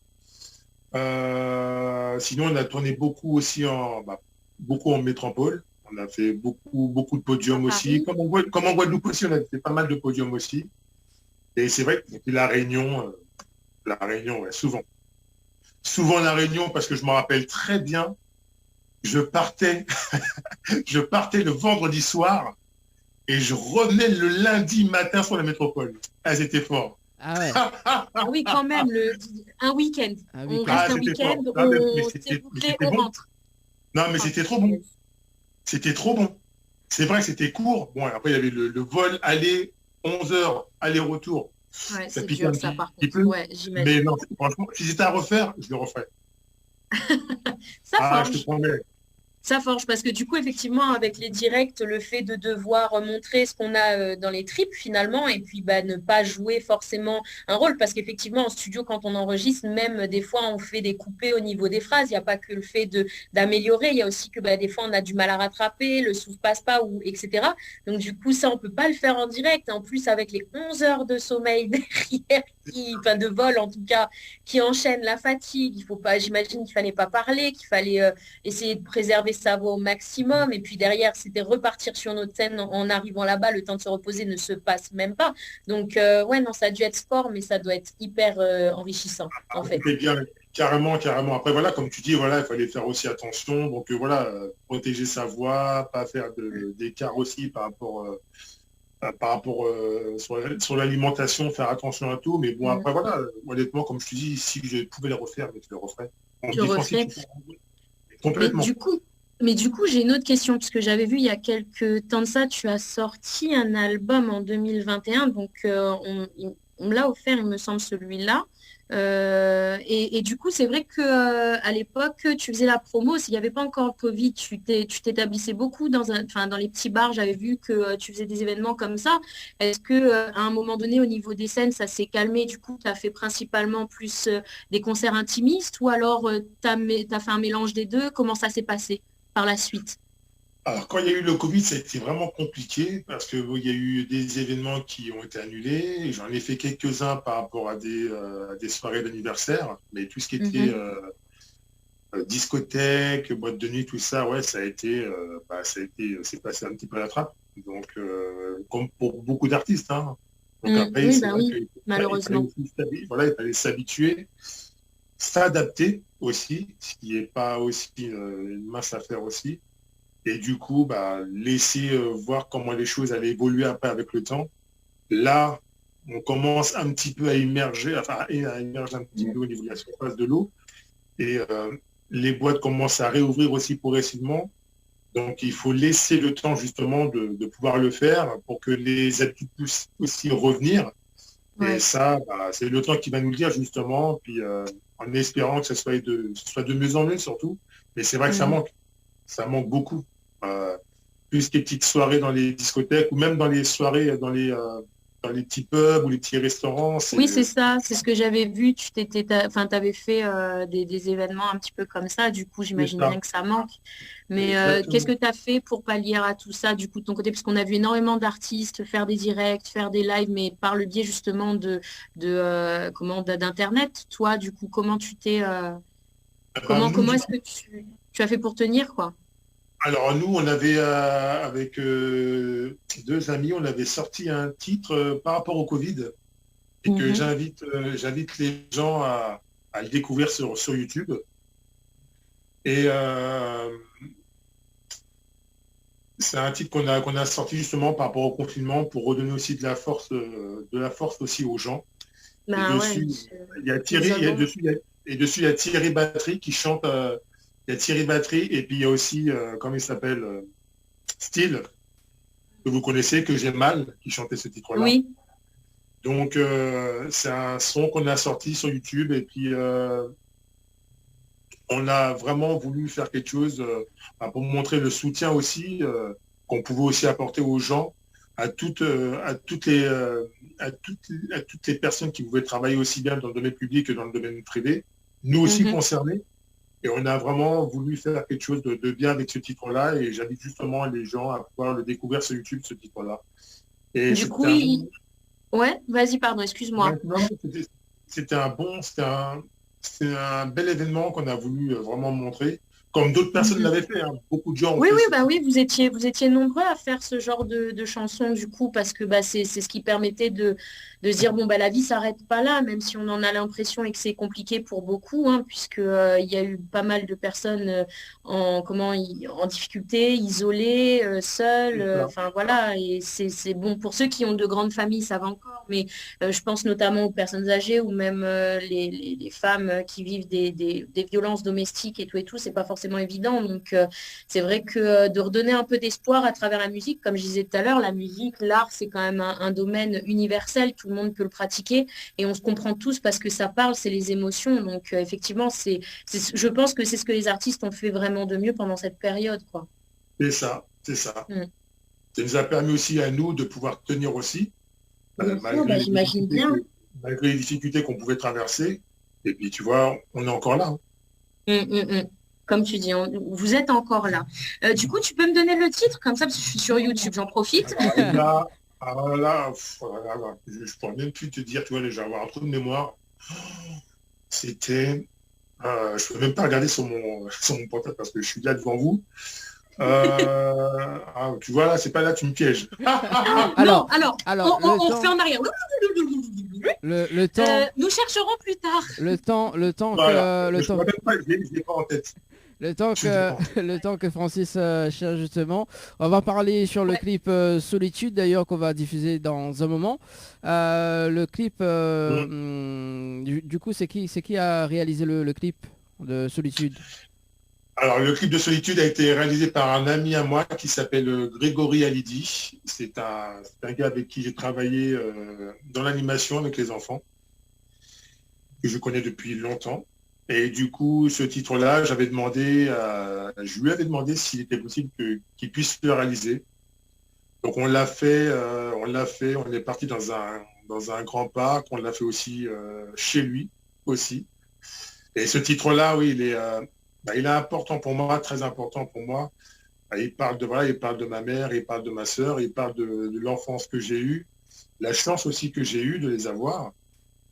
Sinon, on a tourné beaucoup aussi beaucoup en métropole. On a fait beaucoup de podiums aussi. Comme en Guadeloupe aussi, on a fait pas mal de podiums aussi. Et c'est vrai que la Réunion, ouais, souvent. Souvent la Réunion, parce que je me rappelle très bien, je partais le vendredi soir et je revenais le lundi matin sur la métropole. Ah, c'était fort. Ah ouais. Ah oui, quand même, un week-end. Un On week-end. reste un c'était week-end, fort. Non, mais on c'était s'est bouclé, bon. on rentre. Non, mais c'était trop bon. C'était trop bon. C'est vrai que c'était court. Bon, après, il y avait le vol aller, 11 heures, aller-retour. Ouais, Ça c'est pique dur, un ça, petit par peu. contre. Ouais, j'imagine. Mais non, franchement, si c'était à refaire, je le referais. Ça Ah, forge. je te promets. Ça forge parce que du coup, effectivement, avec les directs, le fait de devoir montrer ce qu'on a dans les tripes finalement, et puis ne pas jouer forcément un rôle, parce qu'effectivement, en studio, quand on enregistre, même des fois, on fait des coupés au niveau des phrases. Il n'y a pas que le fait d'améliorer, il y a aussi que des fois, on a du mal à rattraper, le souffle passe pas, etc. Donc du coup, ça, on peut pas le faire en direct. En plus, avec les 11 heures de sommeil derrière, enfin de vol en tout cas, qui enchaîne la fatigue, il faut pas, j'imagine qu'il fallait pas parler, qu'il fallait essayer de préserver sa voix au maximum. Et puis derrière, c'était repartir sur notre scène en arrivant là-bas, le temps de se reposer ne se passe même pas. Donc ouais, non, ça a dû être sport, mais ça doit être hyper enrichissant en fait. C'était bien, carrément. Après, voilà, comme tu dis, voilà, il fallait faire aussi attention. Donc voilà, protéger sa voix, pas faire d'écart aussi par rapport sur l'alimentation, faire attention à tout. Mais bon, après, voilà, honnêtement, comme je te dis, si je pouvais le refaire, mais je le referais. Je refais. Complètement. Mais du coup, j'ai une autre question, parce que j'avais vu il y a quelques temps de ça, tu as sorti un album en 2021, donc on me l'a offert, il me semble, celui-là. Et du coup, c'est vrai qu'à l'époque, tu faisais la promo, s'il n'y avait pas encore le Covid, tu t'établissais beaucoup dans les petits bars, j'avais vu que tu faisais des événements comme ça. Est-ce qu'à un moment donné, au niveau des scènes, ça s'est calmé, du coup, tu as fait principalement plus des concerts intimistes, ou alors tu as fait un mélange des deux? Comment ça s'est passé par la suite? Alors, quand il y a eu le Covid, ça a été vraiment compliqué parce qu'il y a eu des événements qui ont été annulés. J'en ai fait quelques-uns par rapport à des soirées d'anniversaire, mais tout ce qui était discothèque, boîte de nuit, tout ça, ouais, c'est passé un petit peu à la trappe. Donc, comme pour beaucoup d'artistes, hein. Donc après, oui, c'est vrai que malheureusement. il fallait s'habituer, s'adapter aussi, ce qui n'est pas aussi une mince affaire aussi. Et du coup, laisser voir comment les choses allaient évoluer après avec le temps. Là, on commence un petit peu à émerger un petit peu au niveau de la surface de l'eau. Et les boîtes commencent à réouvrir aussi progressivement. Donc, il faut laisser le temps justement de pouvoir le faire pour que les habitudes puissent aussi revenir. Ouais. Et ça, c'est le temps qui va nous le dire justement, puis en espérant que ce soit de mieux en mieux surtout. Mais c'est vrai que ça manque beaucoup. Plus que les petites soirées dans les discothèques ou même dans les soirées dans les petits pubs ou les petits restaurants. Oui, c'est ça, c'est ce que j'avais vu. Tu avais fait des événements un petit peu comme ça. Du coup, j'imagine bien que ça manque. Mais qu'est-ce que tu as fait pour pallier à tout ça, du coup, de ton côté? Parce qu'on a vu énormément d'artistes faire des directs, faire des lives, mais par le biais justement d'Internet. Toi, du coup, comment tu t'es... comment est-ce que tu as fait pour tenir, quoi? Alors nous, on avait, avec deux amis, on avait sorti un titre par rapport au Covid et que j'invite les gens à le découvrir sur YouTube. Et c'est un titre qu'on a sorti justement par rapport au confinement pour redonner aussi de la force aussi aux gens. Et dessus, il y a Thierry Battery qui chante... il y a Thierry Battery et puis il y a aussi, comment il s'appelle, Steel. que vous connaissez, que j'ai mal, qui chantait ce titre-là. Oui. Donc, c'est un son qu'on a sorti sur YouTube et puis on a vraiment voulu faire quelque chose pour montrer le soutien aussi qu'on pouvait aussi apporter aux gens, à toutes les personnes qui pouvaient travailler aussi bien dans le domaine public que dans le domaine privé, nous aussi concernés. Et on a vraiment voulu faire quelque chose de bien avec ce titre-là et j'invite justement les gens à pouvoir le découvrir sur YouTube, ce titre-là. Et Du coup, ouais, vas-y, pardon, excuse-moi. C'était un bel événement qu'on a voulu vraiment montrer, comme d'autres personnes l'avaient fait. Hein. Beaucoup de gens ont Oui, fait oui, ce- bah oui, vous étiez nombreux à faire ce genre de chansons du coup, parce que bah, c'est ce qui permettait de se dire, bon, bah, la vie s'arrête pas là, même si on en a l'impression et que c'est compliqué pour beaucoup, hein, puisque il y a eu pas mal de personnes en difficulté, isolées, seules, enfin voilà, et c'est bon pour ceux qui ont de grandes familles, ça va encore, mais je pense notamment aux personnes âgées ou même les femmes qui vivent des violences domestiques et tout, c'est pas forcément évident. Donc, c'est vrai que de redonner un peu d'espoir à travers la musique, comme je disais tout à l'heure, la musique, l'art, c'est quand même un domaine universel, tout le monde peut le pratiquer et on se comprend tous parce que ça parle, c'est les émotions. Donc, effectivement, je pense que c'est ce que les artistes ont fait vraiment de mieux pendant cette période, quoi. C'est ça, c'est ça. Mm. Ça nous a permis aussi à nous de pouvoir tenir aussi, Bien sûr, bah, j'imagine bien. malgré les difficultés qu'on pouvait traverser. Et puis, tu vois, on est encore là. Hein. Comme tu dis, vous êtes encore là. Du coup, tu peux me donner le titre comme ça, parce que je suis sur YouTube, j'en profite. Et là, je pourrais même plus te dire, tu vois, j'ai avoir un trou de mémoire. C'était, je peux même pas regarder sur mon portable parce que je suis là devant vous. Tu vois, là, c'est pas là, tu me pièges. Alors, on temps- fait en arrière. Le temps, Nous chercherons plus tard. le temps Voilà. que, le Je temps, ne même pas, je l'ai pas en tête. le temps Je l'ai que, le temps que Francis cherche justement. On va parler sur le clip Solitude d'ailleurs qu'on va diffuser dans un moment. Le clip, du coup, c'est qui a réalisé le clip de Solitude? Alors, le clip de Solitude a été réalisé par un ami à moi qui s'appelle Grégory Alidi. C'est un gars avec qui j'ai travaillé dans l'animation avec les enfants, que je connais depuis longtemps. Et du coup, ce titre-là, je lui avais demandé s'il était possible qu'il puisse le réaliser. Donc, on l'a fait, on est parti dans un grand parc, on l'a fait aussi chez lui aussi. Et ce titre-là, oui, il est important pour moi, très important pour moi. Il parle de ma mère, il parle de ma sœur, il parle de l'enfance que j'ai eue, la chance aussi que j'ai eue de les avoir.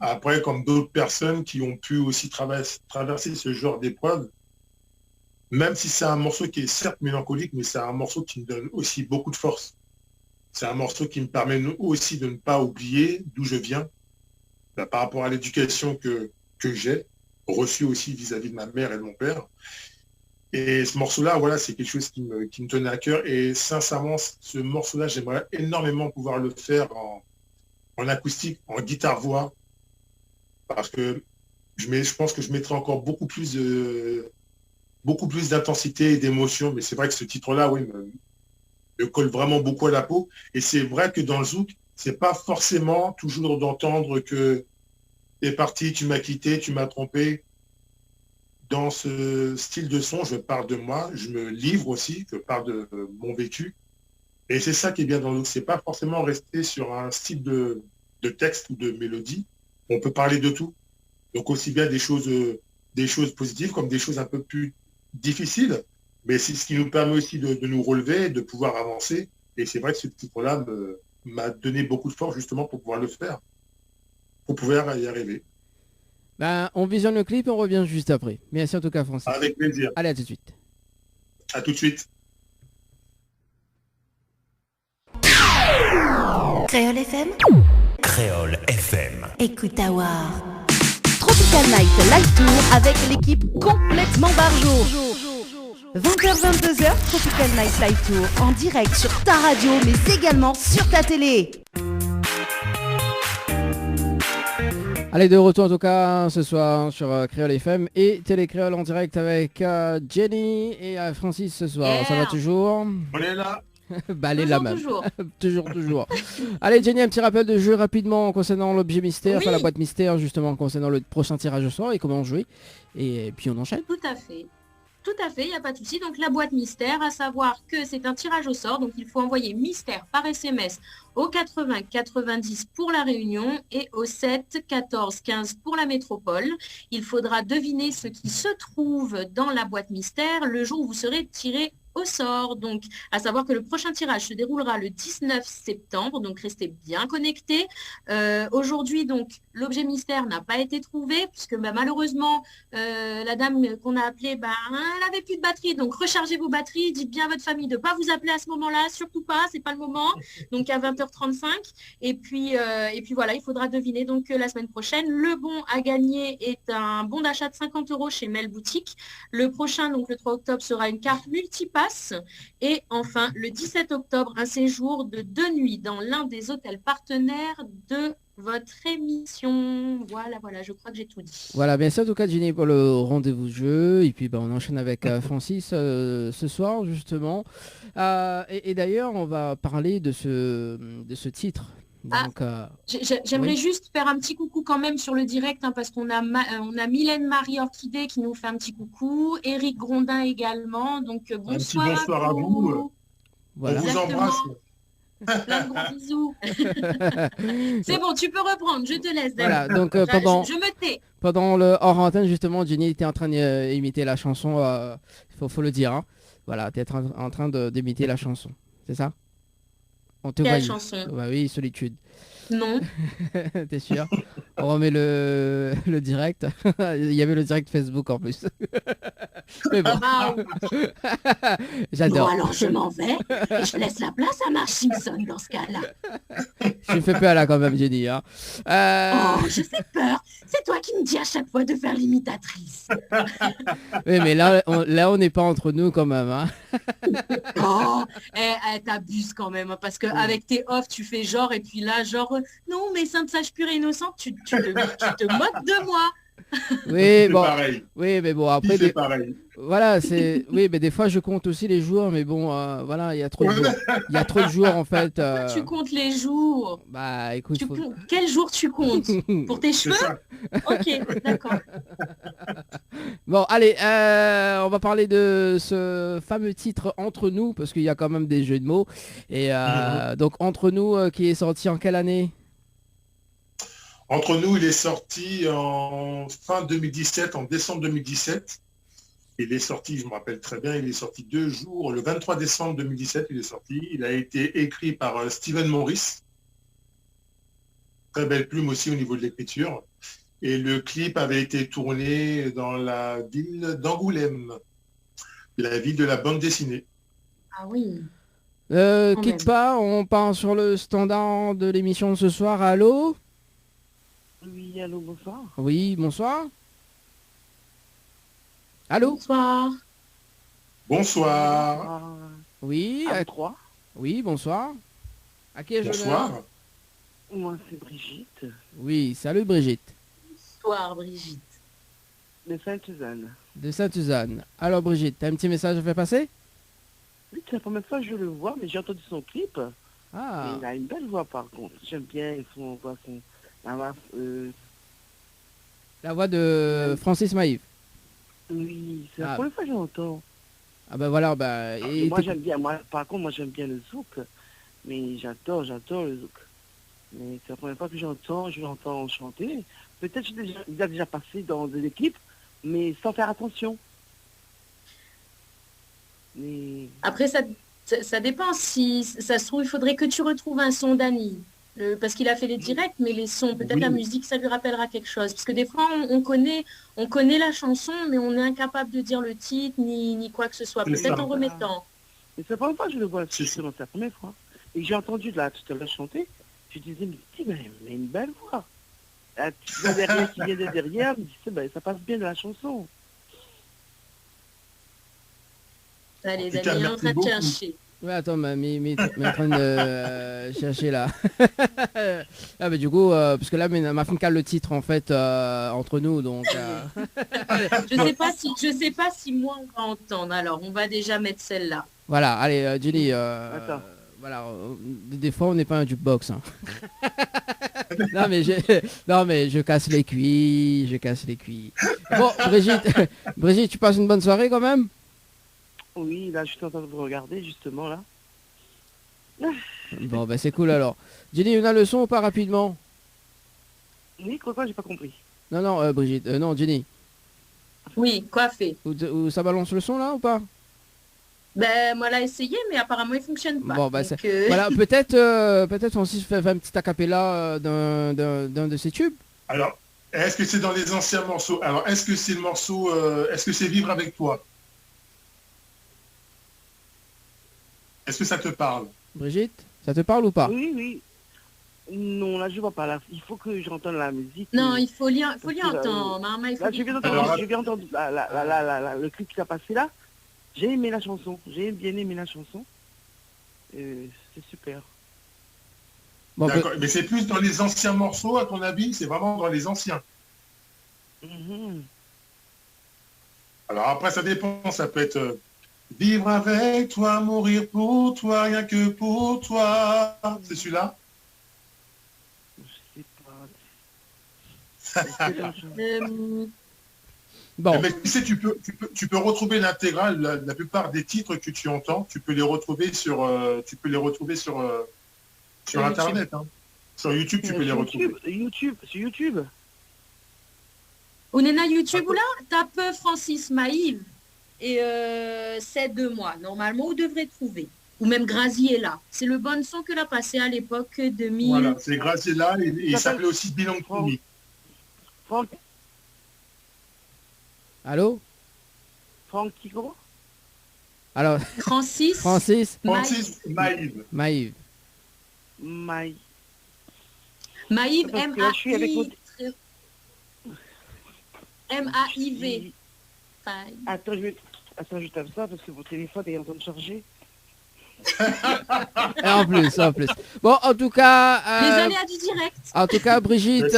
Après, comme d'autres personnes qui ont pu aussi traverser ce genre d'épreuve, même si c'est un morceau qui est certes mélancolique, mais c'est un morceau qui me donne aussi beaucoup de force. C'est un morceau qui me permet aussi de ne pas oublier d'où je viens, par rapport à l'éducation que j'ai reçue aussi vis-à-vis de ma mère et de mon père. Et ce morceau-là, voilà, c'est quelque chose qui me tenait à cœur. Et sincèrement, ce morceau-là, j'aimerais énormément pouvoir le faire en acoustique, en guitare-voix, parce que je pense que je mettrai encore beaucoup plus d'intensité et d'émotion. Mais c'est vrai que ce titre-là, oui, me colle vraiment beaucoup à la peau. Et c'est vrai que dans le zouk, c'est pas forcément toujours d'entendre que t'es parti, tu m'as quitté, tu m'as trompé. Dans ce style de son, je parle de moi, je me livre aussi, je parle de mon vécu. Et c'est ça qui est bien dans le zouk. C'est pas forcément rester sur un style de texte ou de mélodie. On peut parler de tout. Donc aussi bien des choses positives comme des choses un peu plus difficiles. Mais c'est ce qui nous permet aussi de nous relever, de pouvoir avancer. Et c'est vrai que ce titre-là m'a donné beaucoup de force justement pour pouvoir le faire, pour pouvoir y arriver. Ben, on visionne le clip et on revient juste après. Merci en tout cas, Francis. Avec plaisir. Allez, à tout de suite. À tout de suite. Créole FM, Créole FM. écoute Awar. Tropical Night Live Tour avec l'équipe complètement barjo. 20h-22h, Tropical Night Live Tour en direct sur ta radio mais également sur ta télé. Allez, de retour en tout cas ce soir sur Créole FM et Télé Créole en direct avec Jenny et Francis ce soir. Yeah. Ça va toujours? On est là. Bah, elle est la même. Toujours. Toujours. Allez, Jenny, un petit rappel de jeu rapidement concernant l'objet mystère, Oui. enfin la boîte mystère, justement, concernant le prochain tirage au sort et comment jouer. Et puis on enchaîne. Tout à fait. Tout à fait, il n'y a pas de souci. Donc la boîte mystère, à savoir que c'est un tirage au sort. Donc il faut envoyer mystère par SMS au 80 90 pour la Réunion et au 7 14 15 pour la métropole. Il faudra deviner ce qui se trouve dans la boîte mystère le jour où vous serez tiré au sort. Donc, à savoir que le prochain tirage se déroulera le 19 septembre, donc restez bien connectés. Aujourd'hui, donc, l'objet mystère n'a pas été trouvé, puisque malheureusement, la dame qu'on a appelée, elle n'avait plus de batterie. Donc, rechargez vos batteries, dites bien à votre famille de ne pas vous appeler à ce moment-là, surtout pas, c'est pas le moment. Donc, à 20h35. Et puis voilà, il faudra deviner donc la semaine prochaine. Le bon à gagner est un bon d'achat de 50 € chez Mel Boutique. Le prochain, donc le 3 octobre, sera une carte multipass. Et enfin, le 17 octobre, un séjour de 2 nuits dans l'un des hôtels partenaires de votre émission. Voilà, je crois que j'ai tout dit. Voilà, bien sûr, en tout cas, Jenny, pour le rendez-vous jeu. Et puis, on enchaîne avec Francis ce soir, justement. Et d'ailleurs, on va parler de ce titre. Donc, J'aimerais oui. juste faire un petit coucou quand même sur le direct, parce qu'on a, on a Mylène Marie Orchidée qui nous fait un petit coucou, Éric Grondin également, donc bonsoir, Un petit bonsoir à vous. Voilà. On vous embrasse. Plein de gros bisous. C'est bon, tu peux reprendre, je te laisse. Voilà, David. donc Je me tais. pendant le hors antenne, justement, Jenny était en train d'imiter la chanson, faut le dire. Hein. Voilà, tu es en train d'imiter la chanson, c'est ça? On te Quelle voit. chanson? Bah oui, Solitude. Non. T'es sûr? On remet le direct. Il y avait le direct Facebook en plus. Mais bon. J'adore. Bon, alors je m'en vais et je laisse la place à Marge Simpson dans ce cas-là. Je me fais peur là quand même, Jenny. Hein. Oh, je fais peur. C'est toi qui me dis à chaque fois de faire l'imitatrice. Oui, mais là, on n'est pas entre nous quand même. Hein. Oh, t'abuses quand même, parce qu'avec tes off, tu fais genre, et puis là, genre, non, mais sainte sage pure et innocente, tu te moques de moi. Oui, C'est bon. pareil. Oui, mais bon, après, C'est pareil. voilà, c'est, oui, mais des fois, je compte aussi les jours, mais bon, voilà, il y a trop de jours. Il y a trop de jours, en fait. Tu comptes les jours. Bah, écoute, Quel jour tu comptes? Pour tes cheveux? Ok, d'accord. Bon, allez, on va parler de ce fameux titre Entre nous, parce qu'il y a quand même des jeux de mots. Et donc, Entre nous, qui est sorti en quelle année? Entre nous, il est sorti en fin 2017, en décembre 2017. Il est sorti, je me rappelle très bien, il est sorti 2 jours, le 23 décembre 2017, il est sorti. Il a été écrit par Steven Morris. Très belle plume aussi au niveau de l'écriture. Et le clip avait été tourné dans la ville d'Angoulême, la ville de la bande dessinée. Ah oui. Quitte pas, on part sur le standard de l'émission de ce soir. Allô? Oui, allô, bonsoir. Oui, bonsoir. Allô? Bonsoir. Bonsoir. Oui. À 3. Oui, bonsoir. À qui ai-je Bonsoir. Moi, c'est Brigitte, Oui, salut Brigitte. Bonsoir, Brigitte. de Sainte-Suzanne. De Sainte-Suzanne. Alors Brigitte, t'as un petit message à faire passer? Oui, c'est la première fois que je le vois, mais j'ai entendu son clip. Ah. Il a une belle voix, par contre. J'aime bien son voix, La voix de Francis Maïf. Oui, c'est la première fois que j'entends. Ah ben voilà, bah... Moi, j'aime bien, par contre, moi, j'aime bien le zouk. Mais j'adore le zouk. Mais c'est la première fois que je l'entends chanter. Peut-être qu'il a déjà passé dans des clips, mais sans faire attention. Mais... Après, ça dépend. Si ça se trouve, il faudrait que tu retrouves un son d'Annie. Parce qu'il a fait les directs, mais les sons, peut-être la musique, ça lui rappellera quelque chose. Parce que des fois, on connaît la chanson, mais on est incapable de dire le titre, ni quoi que ce soit. Peut-être en remettant. Mais c'est la première fois que je le vois, c'est la première fois. Et j'ai entendu là tout à l'heure chanter, je disais, mais il a une belle voix. La petite voix derrière qui vient de derrière, je me disais, ça passe bien de la chanson. Allez, Dani est en train de chercher. Ouais, attends, mais en train de chercher là. Ah, mais du coup, parce que là, ma femme cale le titre en fait entre nous, donc. Je sais pas si moi on va entendre. Alors, on va déjà mettre celle-là. Voilà, allez, Jenny. Attends. Voilà, des fois, on n'est pas un jukebox. Hein. non, mais je casse les cuits, Bon, Brigitte, tu passes une bonne soirée quand même? Oui, là, je suis en train de vous regarder, justement, là. Bon, bah c'est cool alors. Jenny, une leçon ou pas rapidement? Oui, quoi, j'ai pas compris. Non, Brigitte, non, Jenny. Oui, coiffé. Ou ça balance le son là ou pas? Ben, moi, l'a essayé, mais apparemment, il fonctionne pas. Bon, bah, Donc, voilà, peut-être Francis fait un petit acapella d'un de ses tubes. Alors, est-ce que c'est dans les anciens morceaux? Alors, est-ce que c'est le morceau, est-ce que c'est Vivre avec toi? Est-ce que ça te parle? Brigitte, ça te parle ou pas? Oui. Non, là, je vois pas. Là, il faut que j'entende la musique. Non, il faut lui Parce que, entendre. Maman, il faut Là, lui je viens entendre. d'entendre le clip qui a passé là. J'ai aimé la chanson. J'ai bien aimé la chanson. C'est super. Bon, D'accord, mais c'est plus dans les anciens morceaux, à ton avis? C'est vraiment dans les anciens? Mhm. Alors après, ça dépend. Ça peut être Vivre avec toi, mourir pour toi, rien que pour toi. C'est celui-là? Je sais pas. bon. Mais tu sais, tu peux retrouver l'intégrale, la plupart des titres que tu entends, tu peux les retrouver sur, sur Internet. Hein. Sur YouTube, tu peux les retrouver. Sur YouTube. On est à YouTube ou là? Tape Francis Maïve et c'est 2 mois. Normalement, vous devrez trouver. Ou même Graziella. C'est le bon son que l'a passé à l'époque 2000. Voilà, c'est Graziella et il s'appelait aussi Bilan Koumi. Allô? Franck Kiko? Alors, Francis Maïve. Maïve. Maïve, Parce que là, je suis avec mon... M-A-I-V. Attends, je tape ça parce que mon téléphone est en train de charger. Et en plus. Bon, en tout cas... Les aléas du direct. En tout cas, Brigitte,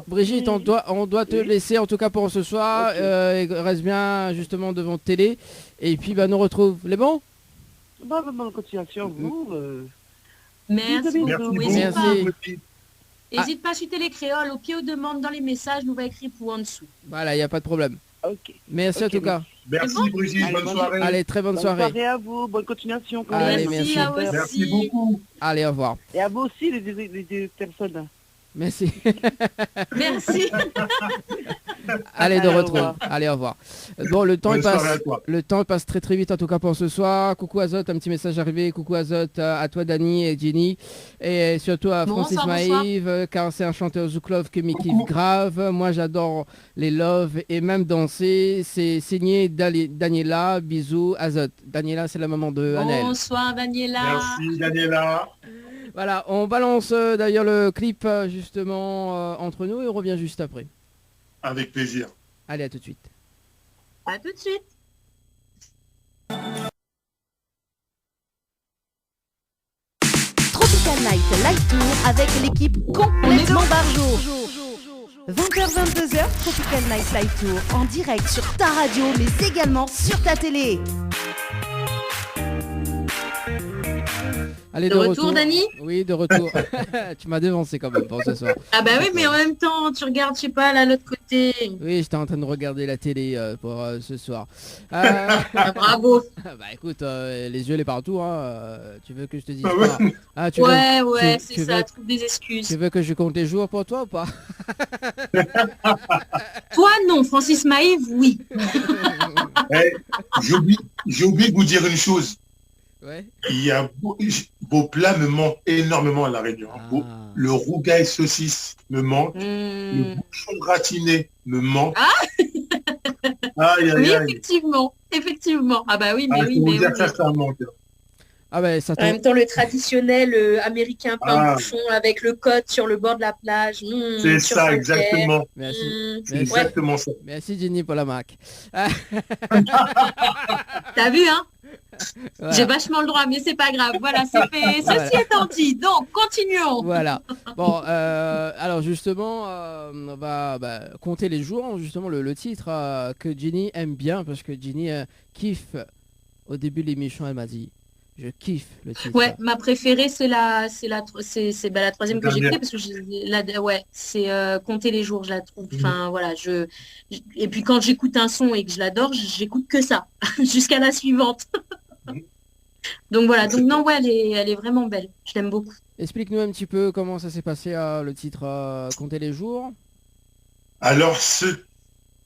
Brigitte, on doit te laisser en tout cas pour ce soir. Okay. Et reste bien justement devant télé. Et puis, nous retrouve. Les bons? Bonne continuation, vous. Merci beaucoup. Merci. N'hésite pas à chuter les créoles. Au pied ou demande dans les messages, nous va écrire pour en dessous. Voilà, il n'y a pas de problème. Ok. Merci en tout cas. Merci Brigitte, Allez, bonne soirée. Allez, très bonne soirée. Bonne soirée à vous, bonne continuation. Allez, merci. À vous aussi. Merci beaucoup. Allez, au revoir. Et à vous aussi, les deux personnes. Merci. Merci. Allez, de retour. Allez, au revoir. Bon, le temps passe très très vite en tout cas pour ce soir. Coucou Azot, un petit message arrivé. Coucou Azot, à toi Dani et Jenny. Et surtout à Francis Maïve, car c'est un chanteur Zouklov qui me kiffe grave. Moi j'adore les love et même danser. C'est signé Daniela. Bisous Azot. Daniela, c'est la maman de Annelle. Bonsoir Daniela. Merci Daniela. Voilà, on balance d'ailleurs le clip justement entre nous et on revient juste après. Avec plaisir. Allez, à tout de suite. À tout de suite. Tropical Night Live Tour avec l'équipe complètement Barjo. 20h-22h, Tropical Night Live Tour en direct sur ta radio mais également sur ta télé. Allez, de retour, Dani? Oui, de retour. Tu m'as devancé quand même pour ce soir. Ah bah oui, mais en même temps, tu regardes, je sais pas, là, l'autre côté. Oui, j'étais en train de regarder la télé pour ce soir. Bravo. Bah écoute, les yeux, les partout. Hein. Tu veux que je te dise ouais. pas C'est ça, trouve des excuses. Tu veux que je compte les jours pour toi ou pas? Toi, non. Francis Maïve, oui. Hey, j'ai oublié de vous dire une chose. Ouais. Il y a vos plats me manquent énormément à La Réunion. Le rougail saucisse me manque. Le bouchon gratiné me manque. Oui, effectivement. Ah bah oui, mais oui, mais oui. Ça manque. Ah bah, ça en même temps, le traditionnel américain pain de bouchon avec le côte sur le bord de la plage. C'est ça, exactement. Merci. C'est exactement ça. Merci Jenny pour la marque. T'as vu, hein? Voilà. J'ai vachement le droit, mais c'est pas grave. Voilà, c'est fait. Voilà. Ceci étant dit, donc continuons. Voilà. Bon, alors justement, on va compter les jours. Justement, le titre que Ginny aime bien, parce que Ginny kiffe. Au début de l'émission, elle m'a dit, je kiffe le titre. Ouais, ma préférée, c'est la troisième que j'ai Dernière. écoutée parce que ouais, c'est compter les jours, je la trouve. Enfin voilà, et puis quand j'écoute un son et que je l'adore, j'écoute que ça jusqu'à la suivante. Donc voilà, donc non, ouais, elle est vraiment belle. Je l'aime beaucoup. Explique-nous un petit peu comment ça s'est passé le titre compter les jours. Alors, ce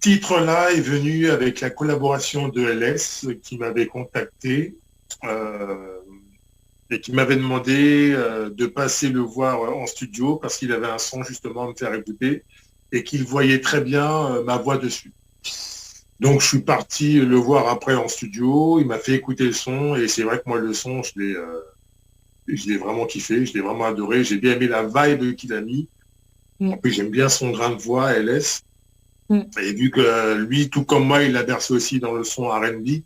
titre-là est venu avec la collaboration de LS qui m'avait contacté et qui m'avait demandé de passer le voir en studio parce qu'il avait un son justement à me faire écouter et qu'il voyait très bien ma voix dessus. Donc je suis parti le voir après en studio, il m'a fait écouter le son et c'est vrai que moi le son, je l'ai vraiment kiffé, je l'ai vraiment adoré, j'ai bien aimé la vibe qu'il a mis. En plus j'aime bien son grain de voix, LS. Et vu que lui, tout comme moi, il l'a bercé aussi dans le son R&B,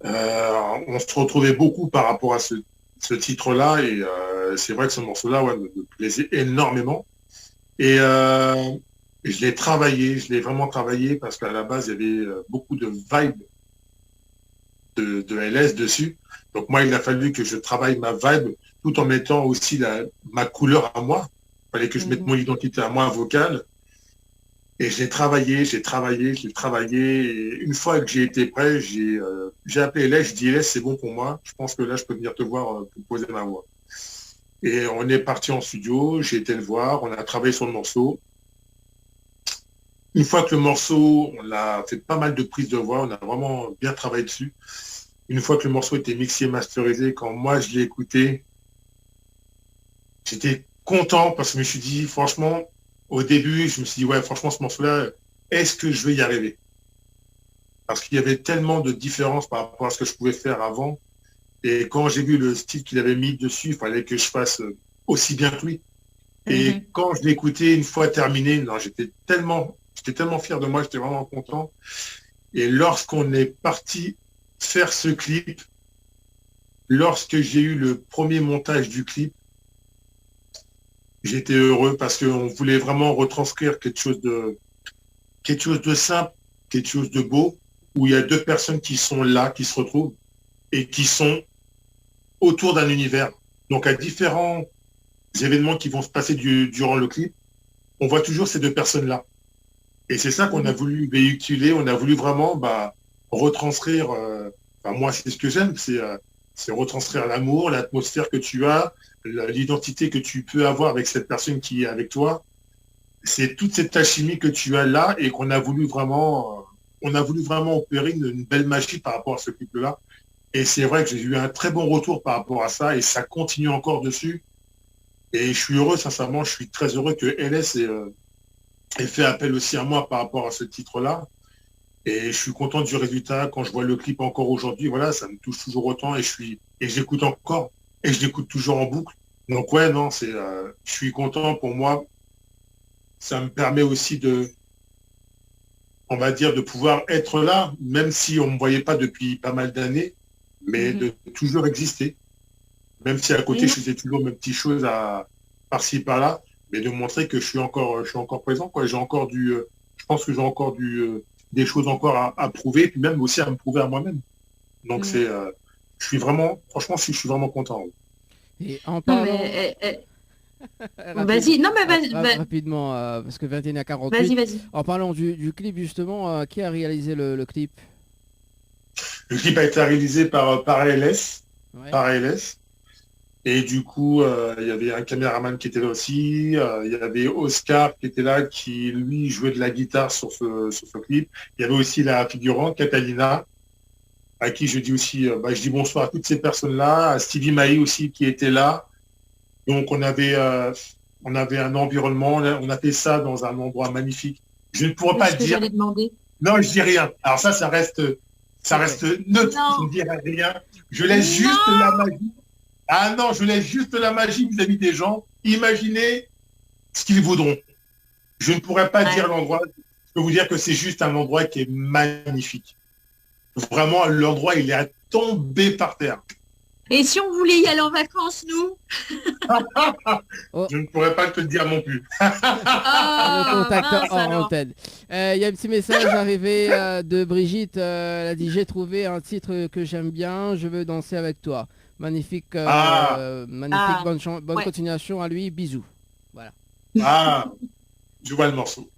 on se retrouvait beaucoup par rapport à ce titre-là et c'est vrai que ce morceau-là me plaisait énormément. Et je l'ai vraiment travaillé parce qu'à la base, il y avait beaucoup de vibes de LS dessus. Donc moi, il a fallu que je travaille ma vibe tout en mettant aussi ma couleur à moi. Il fallait que je mette mon identité à moi vocale. Et j'ai travaillé. Et une fois que j'ai été prêt, j'ai appelé LS, je dis LS, c'est bon pour moi. Je pense que là, je peux venir te voir pour poser ma voix. Et on est parti en studio, j'ai été le voir, on a travaillé sur le morceau. Une fois que le morceau, on a fait pas mal de prises de voix, on a vraiment bien travaillé dessus. Une fois que le morceau était mixé, masterisé, quand moi je l'ai écouté, j'étais content parce que je me suis dit, franchement, au début, je me suis dit, ouais, franchement, ce morceau-là, est-ce que je vais y arriver? Parce qu'il y avait tellement de différences par rapport à ce que je pouvais faire avant. Et quand j'ai vu le style qu'il avait mis dessus, il fallait que je fasse aussi bien que lui. Et quand je l'ai écouté, une fois terminé, non, j'étais tellement fier de moi, j'étais vraiment content. Et lorsqu'on est parti faire ce clip, lorsque j'ai eu le premier montage du clip, j'étais heureux parce qu'on voulait vraiment retranscrire quelque chose de simple, quelque chose de beau, où il y a deux personnes qui sont là, qui se retrouvent et qui sont autour d'un univers. Donc à différents événements qui vont se passer durant le clip, on voit toujours ces deux personnes-là. Et c'est ça qu'on a voulu véhiculer, on a voulu vraiment retranscrire, moi c'est ce que j'aime, c'est retranscrire l'amour, l'atmosphère que tu as, l'identité que tu peux avoir avec cette personne qui est avec toi. C'est toute cette alchimie que tu as là et qu'on a voulu vraiment, opérer une belle magie par rapport à ce clip-là. Et c'est vrai que j'ai eu un très bon retour par rapport à ça et ça continue encore dessus. Et je suis heureux, sincèrement, je suis très heureux que LS ait fait appel aussi à moi par rapport à ce titre-là. Et je suis content du résultat. Quand je vois le clip encore aujourd'hui, voilà, ça me touche toujours autant et j'écoute encore et je l'écoute toujours en boucle. Donc ouais, non, je suis content pour moi. Ça me permet aussi on va dire, de pouvoir être là, même si on ne me voyait pas depuis pas mal d'années, mais de toujours exister. Même si à côté, je faisais toujours mes petites choses par-ci, par-là, mais de montrer que je suis encore présent, quoi. Je pense que j'ai encore des choses encore à prouver, et puis même aussi à me prouver à moi-même. Donc je suis vraiment content. Et en parlant... Vas-y, non mais vas-y. Rapidement, parce que 21h48. Vas-y. En parlant du clip, justement, qui a réalisé le clip? Le clip a été réalisé par LS. Ouais. Par LS. Et du coup, il y avait un caméraman qui était là aussi. Il y avait Oscar qui était là, qui lui jouait de la guitare sur ce clip. Il y avait aussi la figurante, Catalina, à qui je dis aussi, je dis bonsoir à toutes ces personnes-là, à Stevie Maï aussi qui était là. Donc on avait un environnement, on a fait ça dans un endroit magnifique. Je ne pourrais pas le dire. Non, je dis rien. Alors ça reste neutre. Je ne dirai rien. Je laisse juste la magie. Ah non, je laisse juste la magie vis-à-vis des gens. Imaginez ce qu'ils voudront. Je ne pourrais pas dire l'endroit. Je peux vous dire que c'est juste un endroit qui est magnifique. Vraiment, l'endroit, il est à tomber par terre. Et si on voulait y aller en vacances, nous? Je ne pourrais pas te le dire non plus. Le contacteur mince, en alors. antenne. Il y a un petit message arrivé de Brigitte. Elle a dit: j'ai trouvé un titre que j'aime bien, je veux danser avec toi. Magnifique, magnifique, bonne ouais. continuation à lui, bisous. Voilà. Ah, je vois le morceau.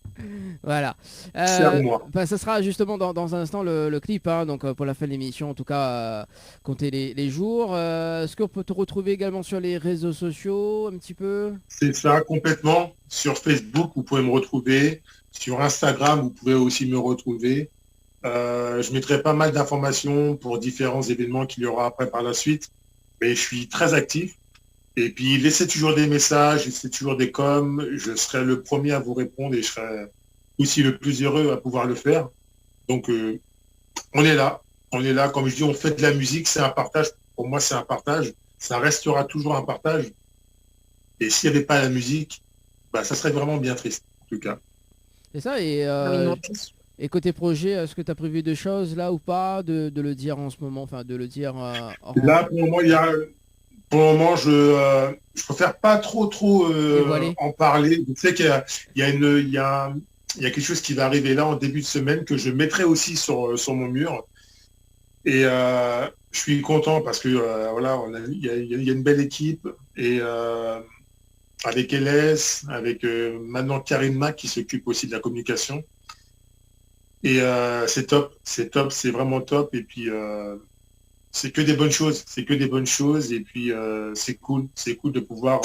Voilà. C'est à moi. Ça sera justement dans un instant le clip, hein, donc pour la fin de l'émission, en tout cas, comptez les jours. Est-ce qu'on peut te retrouver également sur les réseaux sociaux un petit peu? C'est ça, complètement. Sur Facebook, vous pouvez me retrouver. Sur Instagram, vous pouvez aussi me retrouver. Je mettrai pas mal d'informations pour différents événements qu'il y aura après par la suite. Mais je suis très actif. Et puis, laissez toujours des messages, laissez toujours des coms. Je serai le premier à vous répondre et je serai aussi le plus heureux à pouvoir le faire. Donc, on est là. On est là. Comme je dis, on fait de la musique, c'est un partage. Pour moi, c'est un partage. Ça restera toujours un partage. Et s'il n'y avait pas la musique, bah, ça serait vraiment bien triste, en tout cas. C'est ça. Et côté projet, est-ce que tu as prévu des choses là ou pas de le dire en ce moment, enfin de le dire Là, pour le moment, je préfère pas trop en parler. Je sais qu'il y a quelque chose qui va arriver là en début de semaine que je mettrai aussi sur mon mur. Et je suis content parce que voilà, il y a une belle équipe et avec LS, avec maintenant Karine Mac qui s'occupe aussi de la communication. Et c'est top, c'est vraiment top. Et puis c'est que des bonnes choses, Et puis c'est cool de pouvoir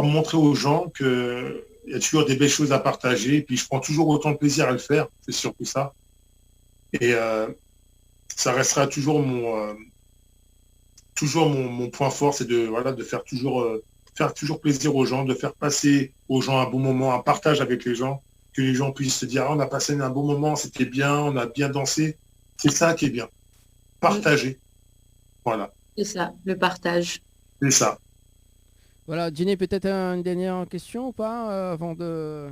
montrer aux gens que il y a toujours des belles choses à partager. Et puis je prends toujours autant de plaisir à le faire, c'est surtout ça. Et ça restera toujours mon point fort, c'est de faire toujours plaisir aux gens, de faire passer aux gens un bon moment, un partage avec les gens, que les gens puissent se dire: ah, on a passé un bon moment, c'était bien, on a bien dansé. C'est ça qui est bien. Partager. Voilà. C'est ça, le partage. C'est ça. Voilà, Jenny, peut-être une dernière question ou pas avant de...